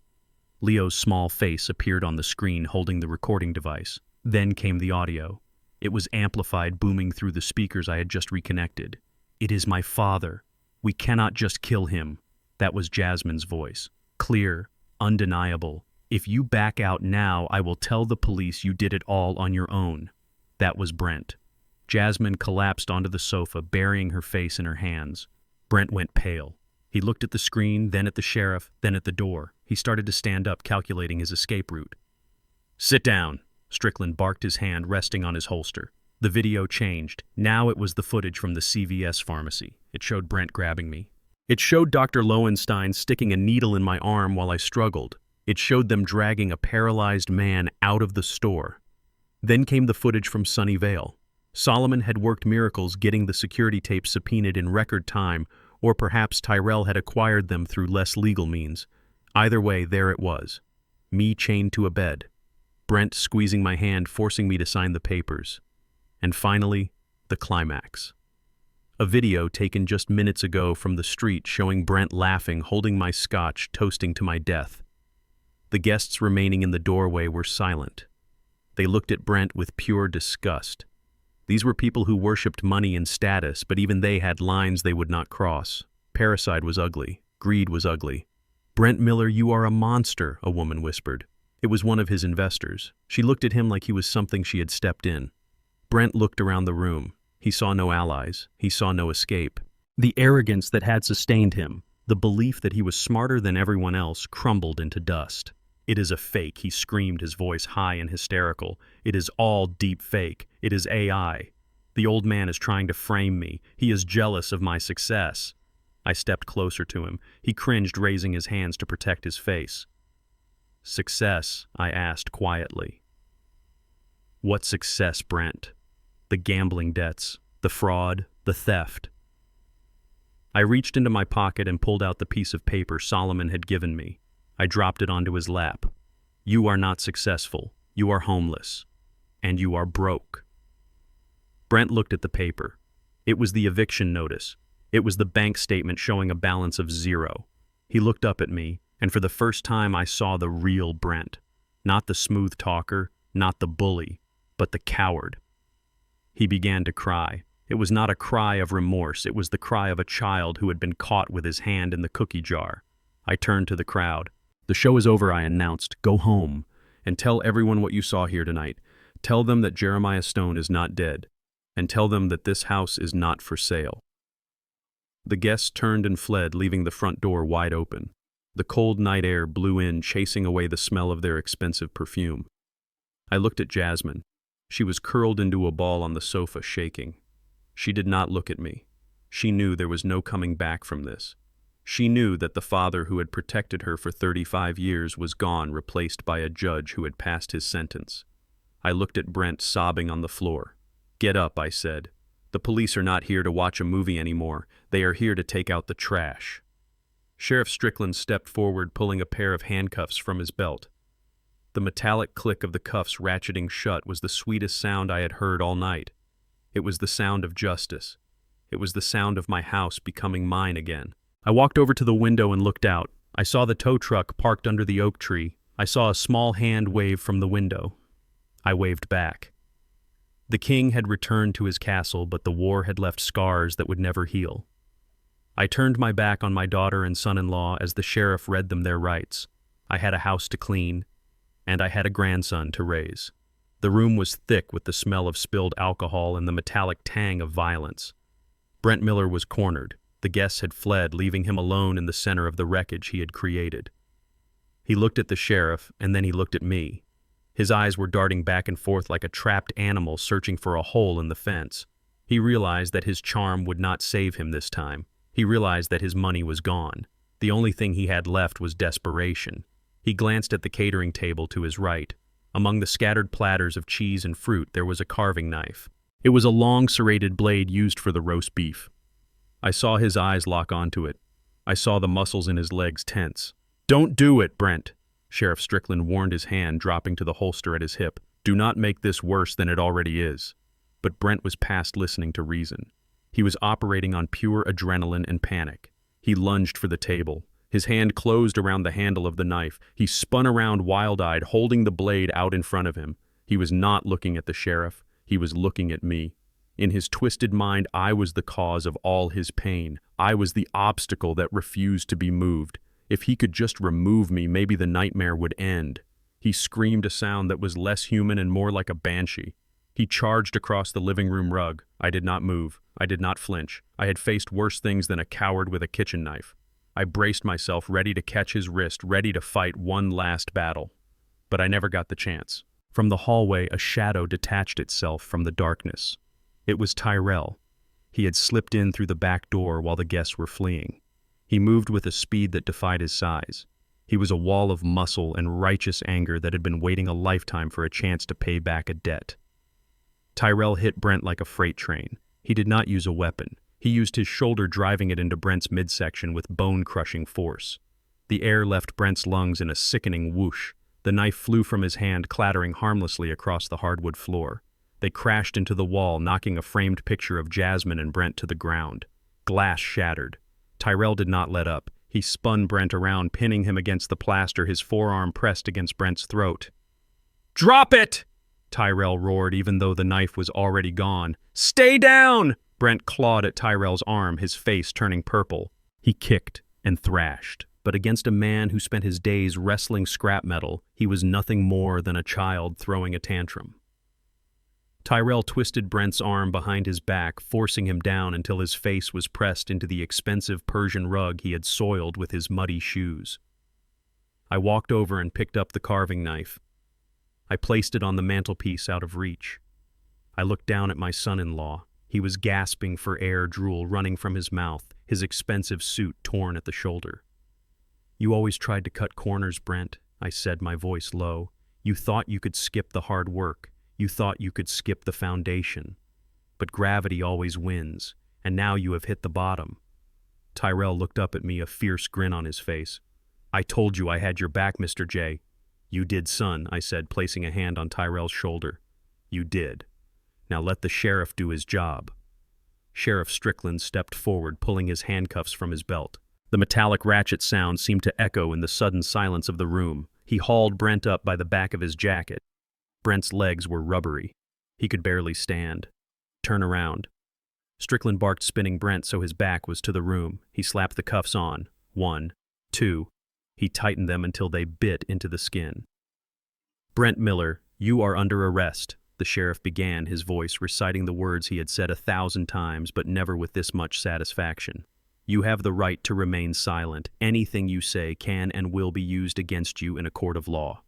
Leo's small face appeared on the screen, holding the recording device. Then came the audio. It was amplified, booming through the speakers I had just reconnected. "It is my father. We cannot just kill him." That was Jasmine's voice. Clear, undeniable. "If you back out now, I will tell the police you did it all on your own." That was Brent. Jasmine collapsed onto the sofa, burying her face in her hands. Brent went pale. He looked at the screen, then at the sheriff, then at the door. He started to stand up, calculating his escape route. "Sit down," Strickland barked, his hand resting on his holster. The video changed. Now it was the footage from the CVS pharmacy. It showed Brent grabbing me. It showed Dr. Lowenstein sticking a needle in my arm while I struggled. It showed them dragging a paralyzed man out of the store. Then came the footage from Sunnyvale. Solomon had worked miracles getting the security tapes subpoenaed in record time, or perhaps Tyrell had acquired them through less legal means. Either way, there it was. Me chained to a bed. Brent squeezing my hand, forcing me to sign the papers. And finally, the climax. A video taken just minutes ago from the street showing Brent laughing, holding my scotch, toasting to my death. The guests remaining in the doorway were silent. They looked at Brent with pure disgust. These were people who worshipped money and status, but even they had lines they would not cross. Parricide was ugly. Greed was ugly. "Brent Miller, you are a monster," a woman whispered. It was one of his investors. She looked at him like he was something she had stepped in. Brent looked around the room. He saw no allies. He saw no escape. The arrogance that had sustained him, the belief that he was smarter than everyone else, crumbled into dust. "It is a fake," he screamed, his voice high and hysterical. "It is all deep fake. It is AI. The old man is trying to frame me. He is jealous of my success." I stepped closer to him. He cringed, raising his hands to protect his face. "Success?" I asked quietly. "What success, Brent? The gambling debts, the fraud, the theft." I reached into my pocket and pulled out the piece of paper Solomon had given me. I dropped it onto his lap. "You are not successful. You are homeless. And you are broke." Brent looked at the paper. It was the eviction notice. It was the bank statement showing a balance of 0. He looked up at me, and for the first time I saw the real Brent. Not the smooth talker, not the bully, but the coward. He began to cry. It was not a cry of remorse. It was the cry of a child who had been caught with his hand in the cookie jar. I turned to the crowd. "The show is over," I announced. "Go home and tell everyone what you saw here tonight. Tell them that Jeremiah Stone is not dead, and tell them that this house is not for sale." The guests turned and fled, leaving the front door wide open. The cold night air blew in, chasing away the smell of their expensive perfume. I looked at Jasmine. She was curled into a ball on the sofa, shaking. She did not look at me. She knew there was no coming back from this. She knew that the father who had protected her for 35 years was gone, replaced by a judge who had passed his sentence. I looked at Brent sobbing on the floor. "Get up," I said. "The police are not here to watch a movie anymore. They are here to take out the trash." Sheriff Strickland stepped forward, pulling a pair of handcuffs from his belt. The metallic click of the cuffs ratcheting shut was the sweetest sound I had heard all night. It was the sound of justice. It was the sound of my house becoming mine again. I walked over to the window and looked out. I saw the tow truck parked under the oak tree. I saw a small hand wave from the window. I waved back. The king had returned to his castle, but the war had left scars that would never heal. I turned my back on my daughter and son-in-law as the sheriff read them their rights. I had a house to clean, and I had a grandson to raise. The room was thick with the smell of spilled alcohol and the metallic tang of violence. Brent Miller was cornered. The guests had fled, leaving him alone in the center of the wreckage he had created. He looked at the sheriff, and then he looked at me. His eyes were darting back and forth like a trapped animal searching for a hole in the fence. He realized that his charm would not save him this time. He realized that his money was gone. The only thing he had left was desperation. He glanced at the catering table to his right. Among the scattered platters of cheese and fruit, there was a carving knife. It was a long, serrated blade used for the roast beef. I saw his eyes lock onto it. I saw the muscles in his legs tense. "Don't do it, Brent," Sheriff Strickland warned, his hand dropping to the holster at his hip. "Do not make this worse than it already is." But Brent was past listening to reason. He was operating on pure adrenaline and panic. He lunged for the table. His hand closed around the handle of the knife. He spun around wild-eyed, holding the blade out in front of him. He was not looking at the sheriff. He was looking at me. In his twisted mind, I was the cause of all his pain. I was the obstacle that refused to be moved. If he could just remove me, maybe the nightmare would end. He screamed a sound that was less human and more like a banshee. He charged across the living room rug. I did not move. I did not flinch. I had faced worse things than a coward with a kitchen knife. I braced myself, ready to catch his wrist, ready to fight one last battle. But I never got the chance. From the hallway, a shadow detached itself from the darkness. It was Tyrell. He had slipped in through the back door while the guests were fleeing. He moved with a speed that defied his size. He was a wall of muscle and righteous anger that had been waiting a lifetime for a chance to pay back a debt. Tyrell hit Brent like a freight train. He did not use a weapon. He used his shoulder, driving it into Brent's midsection with bone-crushing force. The air left Brent's lungs in a sickening whoosh. The knife flew from his hand, clattering harmlessly across the hardwood floor. They crashed into the wall, knocking a framed picture of Jasmine and Brent to the ground. Glass shattered. Tyrell did not let up. He spun Brent around, pinning him against the plaster, his forearm pressed against Brent's throat. "Drop it!" Tyrell roared, even though the knife was already gone. "Stay down!" Brent clawed at Tyrell's arm, his face turning purple. He kicked and thrashed, but against a man who spent his days wrestling scrap metal, he was nothing more than a child throwing a tantrum. Tyrell twisted Brent's arm behind his back, forcing him down until his face was pressed into the expensive Persian rug he had soiled with his muddy shoes. I walked over and picked up the carving knife. I placed it on the mantelpiece out of reach. I looked down at my son-in-law. He was gasping for air, drool running from his mouth, his expensive suit torn at the shoulder. "You always tried to cut corners, Brent," I said, my voice low. "You thought you could skip the hard work. You thought you could skip the foundation. But gravity always wins, and now you have hit the bottom." Tyrell looked up at me, a fierce grin on his face. "I told you I had your back, Mr. J." "You did, son," I said, placing a hand on Tyrell's shoulder. "You did. Now let the sheriff do his job." Sheriff Strickland stepped forward, pulling his handcuffs from his belt. The metallic ratchet sound seemed to echo in the sudden silence of the room. He hauled Brent up by the back of his jacket. Brent's legs were rubbery. He could barely stand. "Turn around." Strickland barked, spinning Brent so his back was to the room. He slapped the cuffs on. 1, 2. He tightened them until they bit into the skin. "Brent Miller, you are under arrest," the sheriff began, his voice reciting the words he had said 1,000 times, but never with this much satisfaction. You have the right to remain silent. Anything you say can and will be used against you in a court of law."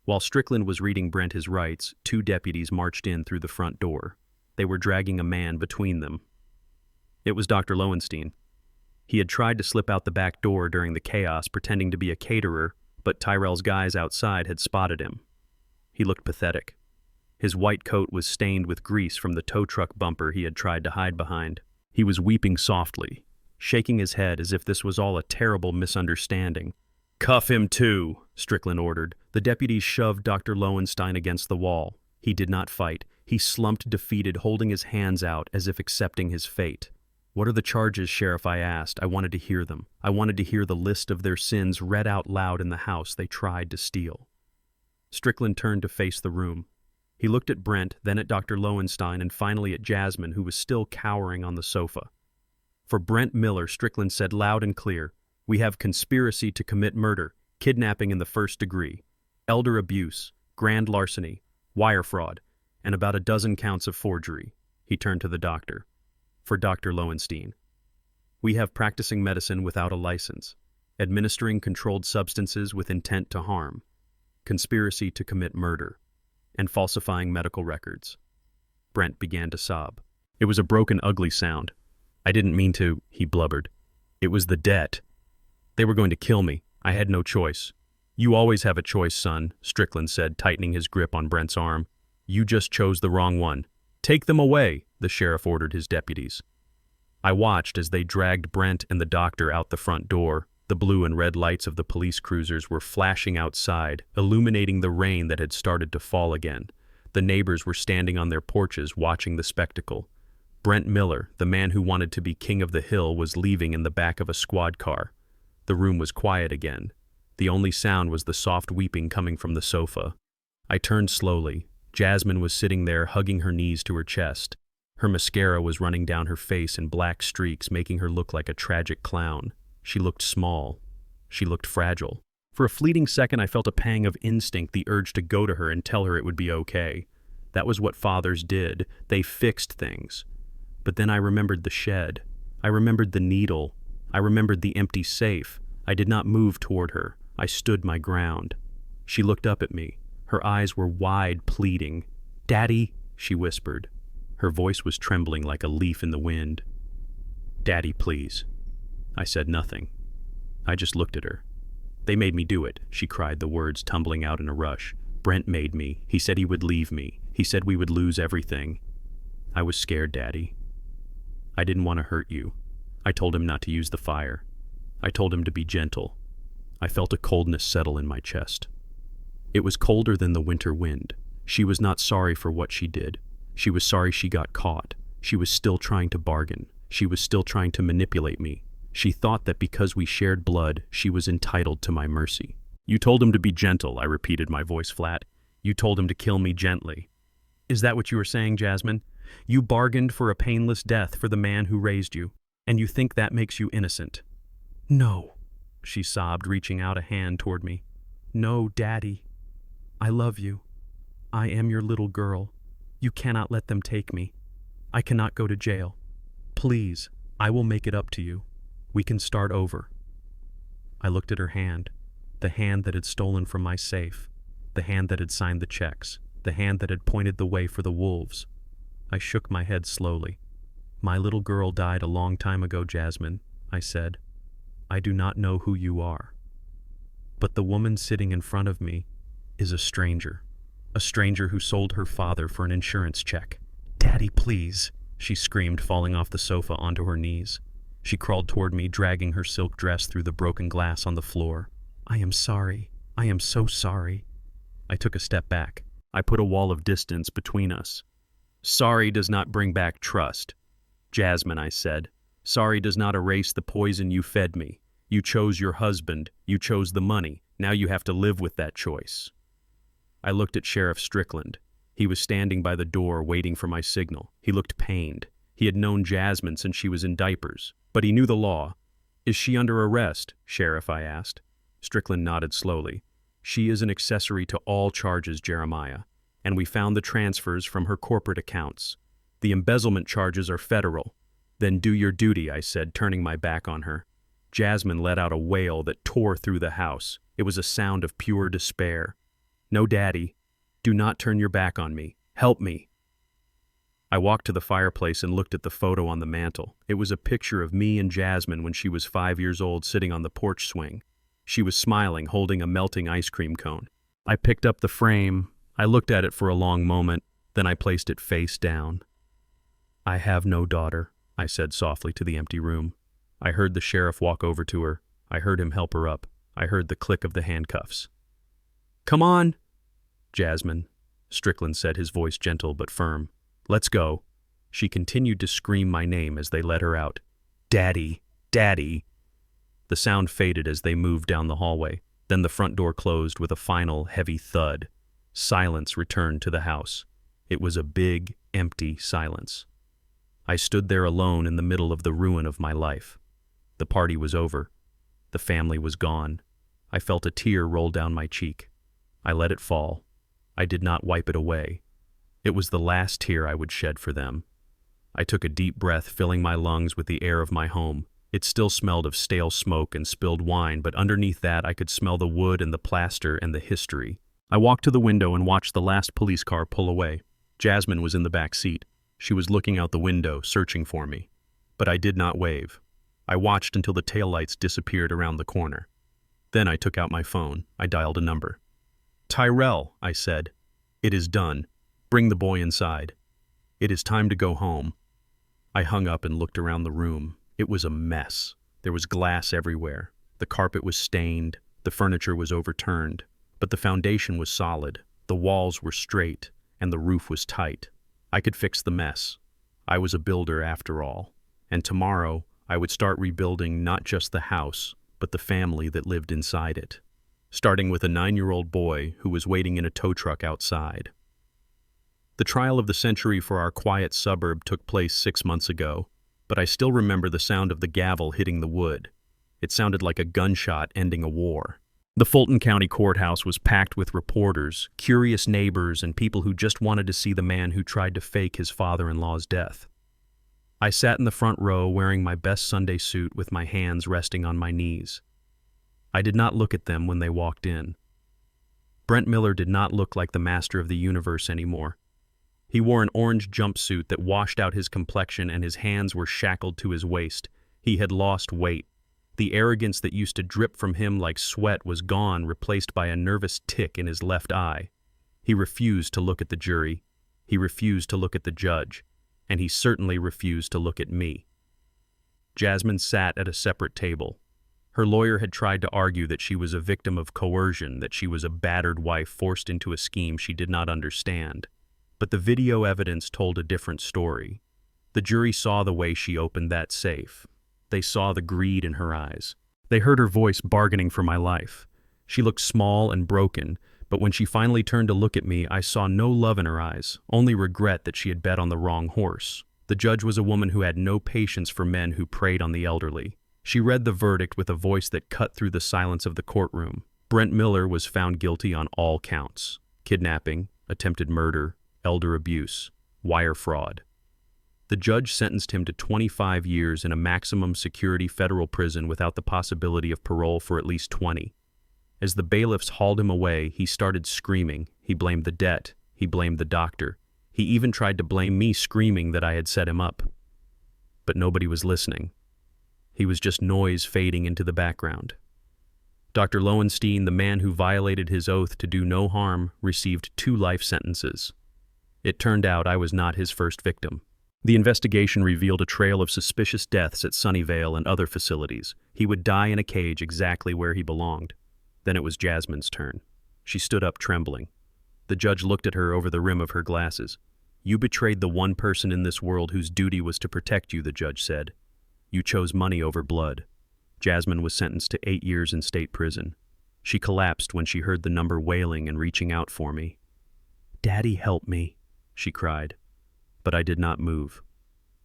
While Strickland was reading Brent his rights, 2 deputies marched in through the front door. They were dragging a man between them. It was Dr. Lowenstein. He had tried to slip out the back door during the chaos, pretending to be a caterer, but Tyrell's guys outside had spotted him. He looked pathetic. His white coat was stained with grease from the tow truck bumper he had tried to hide behind. He was weeping softly, shaking his head as if this was all a terrible misunderstanding. "Cuff him too," Strickland ordered. The deputies shoved Dr. Lowenstein against the wall. He did not fight. He slumped defeated, holding his hands out as if accepting his fate. "What are the charges, Sheriff?" I asked. I wanted to hear them. I wanted to hear the list of their sins read out loud in the house they tried to steal. Strickland turned to face the room. He looked at Brent, then at Dr. Lowenstein, and finally at Jasmine, who was still cowering on the sofa. For Brent Miller, Strickland said loud and clear, "We have conspiracy to commit murder, kidnapping in the 1st degree, elder abuse, grand larceny, wire fraud, and about a dozen counts of forgery." He turned to the doctor. For Dr. Lowenstein, "We have practicing medicine without a license, administering controlled substances with intent to harm, conspiracy to commit murder, and falsifying medical records." Brent began to sob. It was a broken, ugly sound. "I didn't mean to," he blubbered. "It was the debt. They were going to kill me. I had no choice." "You always have a choice, son," Strickland said, tightening his grip on Brent's arm. "You just chose the wrong one." "Take them away," the sheriff ordered his deputies. I watched as they dragged Brent and the doctor out the front door. The blue and red lights of the police cruisers were flashing outside, illuminating the rain that had started to fall again. The neighbors were standing on their porches watching the spectacle. Brent Miller, the man who wanted to be king of the hill, was leaving in the back of a squad car. The room was quiet again. The only sound was the soft weeping coming from the sofa. I turned slowly. Jasmine was sitting there, hugging her knees to her chest. Her mascara was running down her face in black streaks, making her look like a tragic clown. She looked small. She looked fragile. For a fleeting second, I felt a pang of instinct, the urge to go to her and tell her it would be okay. That was what fathers did. They fixed things. But then I remembered the shed. I remembered the needle. I remembered the empty safe. I did not move toward her. I stood my ground. She looked up at me. Her eyes were wide, pleading. "Daddy," she whispered. Her voice was trembling like a leaf in the wind. "Daddy, please." I said nothing. I just looked at her. "They made me do it," she cried, the words tumbling out in a rush. "Brent made me. He said he would leave me. He said we would lose everything. I was scared, Daddy. I didn't want to hurt you. I told him not to use the fire. I told him to be gentle." I felt a coldness settle in my chest. It was colder than the winter wind. She was not sorry for what she did. She was sorry she got caught. She was still trying to bargain. She was still trying to manipulate me. She thought that because we shared blood, she was entitled to my mercy. "You told him to be gentle," I repeated, my voice flat. "You told him to kill me gently." "Is that what you were saying, Jasmine? You bargained for a painless death for the man who raised you, and you think that makes you innocent?" "No," she sobbed, reaching out a hand toward me. "No, Daddy. I love you. I am your little girl. You cannot let them take me. I cannot go to jail. Please, I will make it up to you. We can start over." I looked at her hand, the hand that had stolen from my safe, the hand that had signed the checks, the hand that had pointed the way for the wolves. I shook my head slowly. "My little girl died a long time ago, Jasmine," I said. "I do not know who you are. But the woman sitting in front of me is a stranger who sold her father for an insurance check." "Daddy, please," she screamed, falling off the sofa onto her knees. She crawled toward me, dragging her silk dress through the broken glass on the floor. "I am sorry. I am so sorry." I took a step back. I put a wall of distance between us. "Sorry does not bring back trust. Jasmine," I said. "Sorry does not erase the poison you fed me. You chose your husband. You chose the money. Now you have to live with that choice." I looked at Sheriff Strickland. He was standing by the door waiting for my signal. He looked pained. He had known Jasmine since she was in diapers, but he knew the law. "Is she under arrest, Sheriff?" I asked. Strickland nodded slowly. "She is an accessory to all charges, Jeremiah, and we found the transfers from her corporate accounts. The embezzlement charges are federal. Then do your duty, I said, turning my back on her. Jasmine let out a wail that tore through the house. It was a sound of pure despair. No, Daddy. Do not turn your back on me. Help me. I walked to the fireplace and looked at the photo on the mantel. It was a picture of me and Jasmine when she was 5 years old, sitting on the porch swing. She was smiling, holding a melting ice cream cone. I picked up the frame. I looked at it for a long moment, then I placed it face down. I have no daughter, I said softly to the empty room. I heard the sheriff walk over to her. I heard him help her up. I heard the click of the handcuffs. Come on, Jasmine, Strickland said, his voice gentle but firm. Let's go. She continued to scream my name as they let her out. Daddy, Daddy. The sound faded as they moved down the hallway. Then the front door closed with a final heavy thud. Silence returned to the house. It was a big, empty silence. I stood there alone in the middle of the ruin of my life. The party was over. The family was gone. I felt a tear roll down my cheek. I let it fall. I did not wipe it away. It was the last tear I would shed for them. I took a deep breath, filling my lungs with the air of my home. It still smelled of stale smoke and spilled wine, but underneath that I could smell the wood and the plaster and the history. I walked to the window and watched the last police car pull away. Jasmine was in the back seat. She was looking out the window, searching for me. But I did not wave. I watched until the taillights disappeared around the corner. Then I took out my phone. I dialed a number. Tyrell, I said. It is done. Bring the boy inside. It is time to go home. I hung up and looked around the room. It was a mess. There was glass everywhere. The carpet was stained. The furniture was overturned. But the foundation was solid. The walls were straight, and the roof was tight. I could fix the mess. I was a builder after all. And tomorrow, I would start rebuilding not just the house, but the family that lived inside it. Starting with a 9-year-old boy who was waiting in a tow truck outside. The trial of the century for our quiet suburb took place 6 months ago, but I still remember the sound of the gavel hitting the wood. It sounded like a gunshot ending a war. The Fulton County Courthouse was packed with reporters, curious neighbors, and people who just wanted to see the man who tried to fake his father-in-law's death. I sat in the front row wearing my best Sunday suit with my hands resting on my knees. I did not look at them when they walked in. Brent Miller did not look like the master of the universe anymore. He wore an orange jumpsuit that washed out his complexion, and his hands were shackled to his waist. He had lost weight. The arrogance that used to drip from him like sweat was gone, replaced by a nervous tick in his left eye. He refused to look at the jury. He refused to look at the judge. And he certainly refused to look at me. Jasmine sat at a separate table. Her lawyer had tried to argue that she was a victim of coercion, that she was a battered wife forced into a scheme she did not understand. But the video evidence told a different story. The jury saw the way she opened that safe. They saw the greed in her eyes. They heard her voice bargaining for my life. She looked small and broken, but when she finally turned to look at me, I saw no love in her eyes, only regret that she had bet on the wrong horse. The judge was a woman who had no patience for men who preyed on the elderly. She read the verdict with a voice that cut through the silence of the courtroom. Brent Miller was found guilty on all counts: kidnapping, attempted murder, elder abuse, wire fraud. The judge sentenced him to 25 years in a maximum security federal prison without the possibility of parole for at least 20. As the bailiffs hauled him away, he started screaming. He blamed the debt. He blamed the doctor. He even tried to blame me, screaming that I had set him up. But nobody was listening. He was just noise fading into the background. Dr. Lowenstein, the man who violated his oath to do no harm, received 2 life sentences. It turned out I was not his first victim. The investigation revealed a trail of suspicious deaths at Sunnyvale and other facilities. He would die in a cage exactly where he belonged. Then it was Jasmine's turn. She stood up trembling. The judge looked at her over the rim of her glasses. "You betrayed the one person in this world whose duty was to protect you," the judge said. "You chose money over blood." Jasmine was sentenced to 8 years in state prison. She collapsed when she heard the number wailing and reaching out for me. "Daddy, help me," she cried. But I did not move.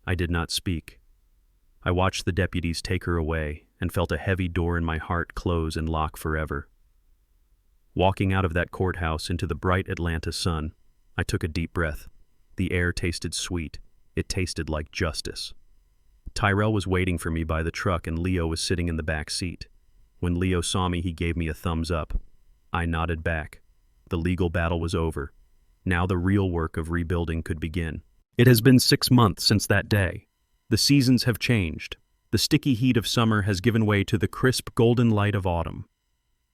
I did not speak. I watched the deputies take her away and felt a heavy door in my heart close and lock forever. Walking out of that courthouse into the bright Atlanta sun, I took a deep breath. The air tasted sweet. It tasted like justice. Tyrell was waiting for me by the truck and Leo was sitting in the back seat. When Leo saw me, he gave me a thumbs up. I nodded back. The legal battle was over. Now the real work of rebuilding could begin. It has been 6 months since that day. The seasons have changed. The sticky heat of summer has given way to the crisp golden light of autumn.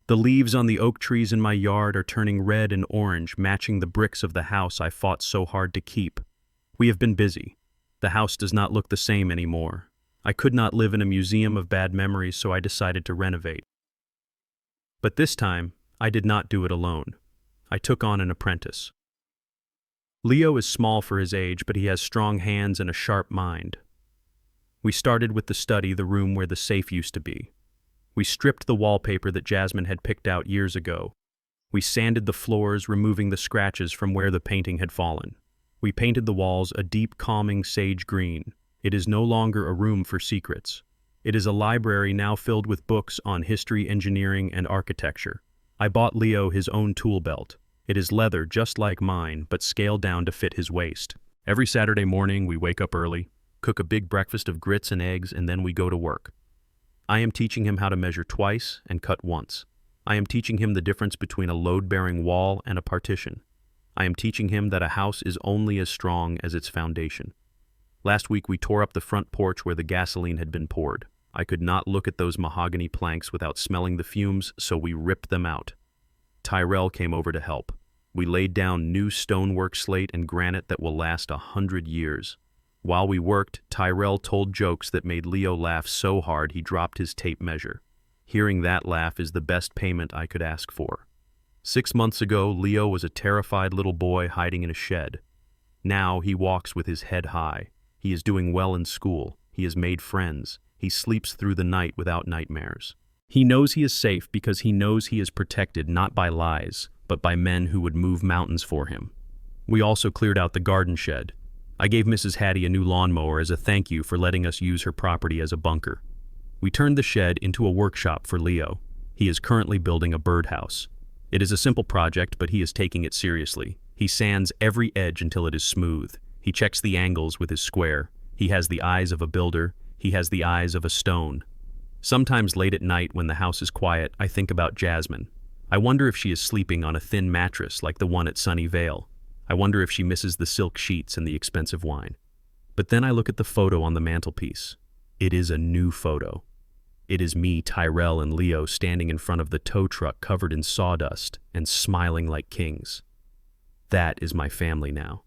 The leaves on the oak trees in my yard are turning red and orange, matching the bricks of the house I fought so hard to keep. We have been busy. The house does not look the same anymore. I could not live in a museum of bad memories, so I decided to renovate. But this time, I did not do it alone. I took on an apprentice. Leo is small for his age, but he has strong hands and a sharp mind. We started with the study, the room where the safe used to be. We stripped the wallpaper that Jasmine had picked out years ago. We sanded the floors, removing the scratches from where the painting had fallen. We painted the walls a deep, calming sage green. It is no longer a room for secrets. It is a library now filled with books on history, engineering, and architecture. I bought Leo his own tool belt. It is leather just like mine, but scaled down to fit his waist. Every Saturday morning, we wake up early, cook a big breakfast of grits and eggs, and then we go to work. I am teaching him how to measure twice and cut once. I am teaching him the difference between a load-bearing wall and a partition. I am teaching him that a house is only as strong as its foundation. Last week we tore up the front porch where the gasoline had been poured. I could not look at those mahogany planks without smelling the fumes, so we ripped them out. Tyrell came over to help. We laid down new stonework, slate, and granite that will last 100 years. While we worked, Tyrell told jokes that made Leo laugh so hard he dropped his tape measure. Hearing that laugh is the best payment I could ask for. 6 months ago, Leo was a terrified little boy hiding in a shed. Now he walks with his head high. He is doing well in school. He has made friends. He sleeps through the night without nightmares. He knows he is safe because he knows he is protected not by lies, but by men who would move mountains for him. We also cleared out the garden shed. I gave Mrs. Hattie a new lawnmower as a thank you for letting us use her property as a bunker. We turned the shed into a workshop for Leo. He is currently building a birdhouse. It is a simple project, but he is taking it seriously. He sands every edge until it is smooth. He checks the angles with his square. He has the eyes of a builder. He has the eyes of a stone. Sometimes late at night when the house is quiet, I think about Jasmine. I wonder if she is sleeping on a thin mattress like the one at Sunny Vale. I wonder if she misses the silk sheets and the expensive wine. But then I look at the photo on the mantelpiece. It is a new photo. It is me, Tyrell, and Leo standing in front of the tow truck covered in sawdust and smiling like kings. That is my family now.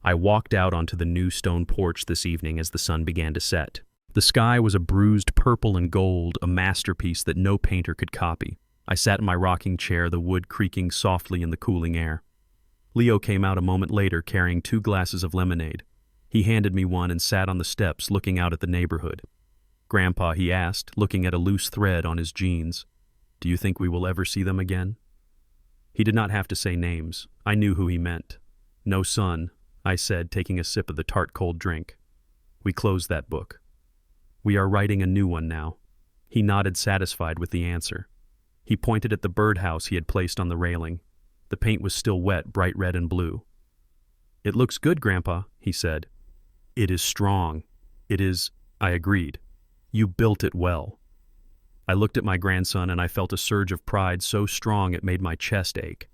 I walked out onto the new stone porch this evening as the sun began to set. The sky was a bruised purple and gold, a masterpiece that no painter could copy. I sat in my rocking chair, the wood creaking softly in the cooling air. Leo came out a moment later carrying 2 glasses of lemonade. He handed me one and sat on the steps looking out at the neighborhood. "Grandpa," he asked, looking at a loose thread on his jeans, "do you think we will ever see them again?" He did not have to say names. I knew who he meant. "No, son," I said, taking a sip of the tart cold drink. We closed that book. We are writing a new one now. He nodded, satisfied with the answer. He pointed at the birdhouse he had placed on the railing. The paint was still wet, bright red and blue. "It looks good, Grandpa," he said. "It is strong. It is," I agreed. "You built it well." I looked at my grandson and I felt a surge of pride so strong it made my chest ache.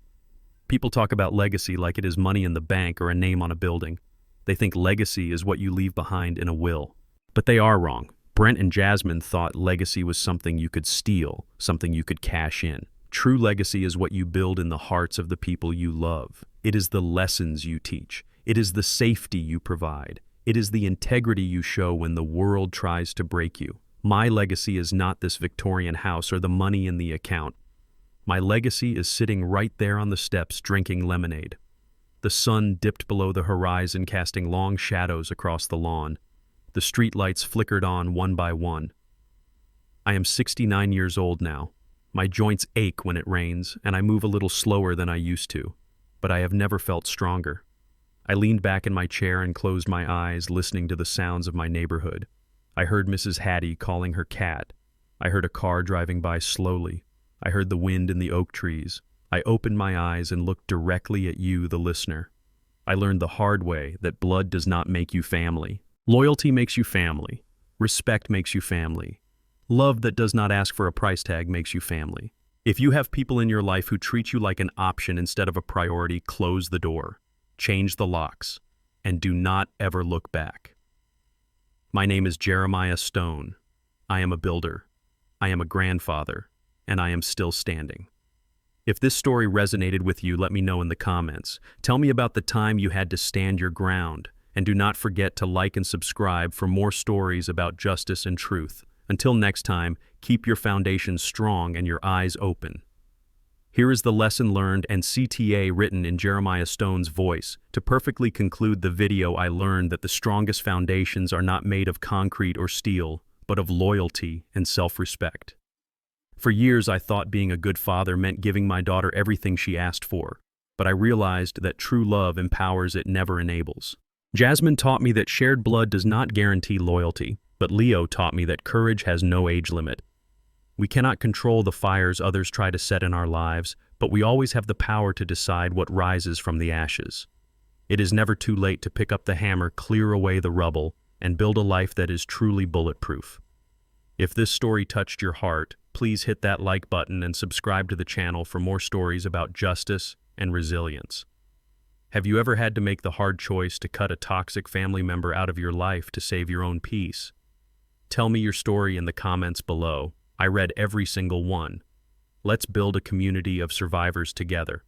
People talk about legacy like it is money in the bank or a name on a building. They think legacy is what you leave behind in a will. But they are wrong. Brent and Jasmine thought legacy was something you could steal, something you could cash in. True legacy is what you build in the hearts of the people you love. It is the lessons you teach. It is the safety you provide. It is the integrity you show when the world tries to break you. My legacy is not this Victorian house or the money in the account. My legacy is sitting right there on the steps drinking lemonade. The sun dipped below the horizon, casting long shadows across the lawn. The streetlights flickered on one by one. I am 69 years old now. My joints ache when it rains, and I move a little slower than I used to, but I have never felt stronger. I leaned back in my chair and closed my eyes, listening to the sounds of my neighborhood. I heard Mrs. Hattie calling her cat. I heard a car driving by slowly. I heard the wind in the oak trees. I opened my eyes and looked directly at you, the listener. I learned the hard way that blood does not make you family. Loyalty makes you family. Respect makes you family. Love that does not ask for a price tag makes you family. If you have people in your life who treat you like an option instead of a priority, close the door, change the locks, and do not ever look back. My name is Jeremiah Stone. I am a builder. I am a grandfather, and I am still standing. If this story resonated with you, let me know in the comments. Tell me about the time you had to stand your ground, and do not forget to like and subscribe for more stories about justice and truth. Until next time, keep your foundation strong and your eyes open. Here is the lesson learned and CTA written in Jeremiah Stone's voice. To perfectly conclude the video, I learned that the strongest foundations are not made of concrete or steel, but of loyalty and self-respect. For years, I thought being a good father meant giving my daughter everything she asked for, but I realized that true love empowers, it never enables. Jasmine taught me that shared blood does not guarantee loyalty, but Leo taught me that courage has no age limit. We cannot control the fires others try to set in our lives, but we always have the power to decide what rises from the ashes. It is never too late to pick up the hammer, clear away the rubble, and build a life that is truly bulletproof. If this story touched your heart, please hit that like button and subscribe to the channel for more stories about justice and resilience. Have you ever had to make the hard choice to cut a toxic family member out of your life to save your own peace? Tell me your story in the comments below. I read every single one. Let's build a community of survivors together.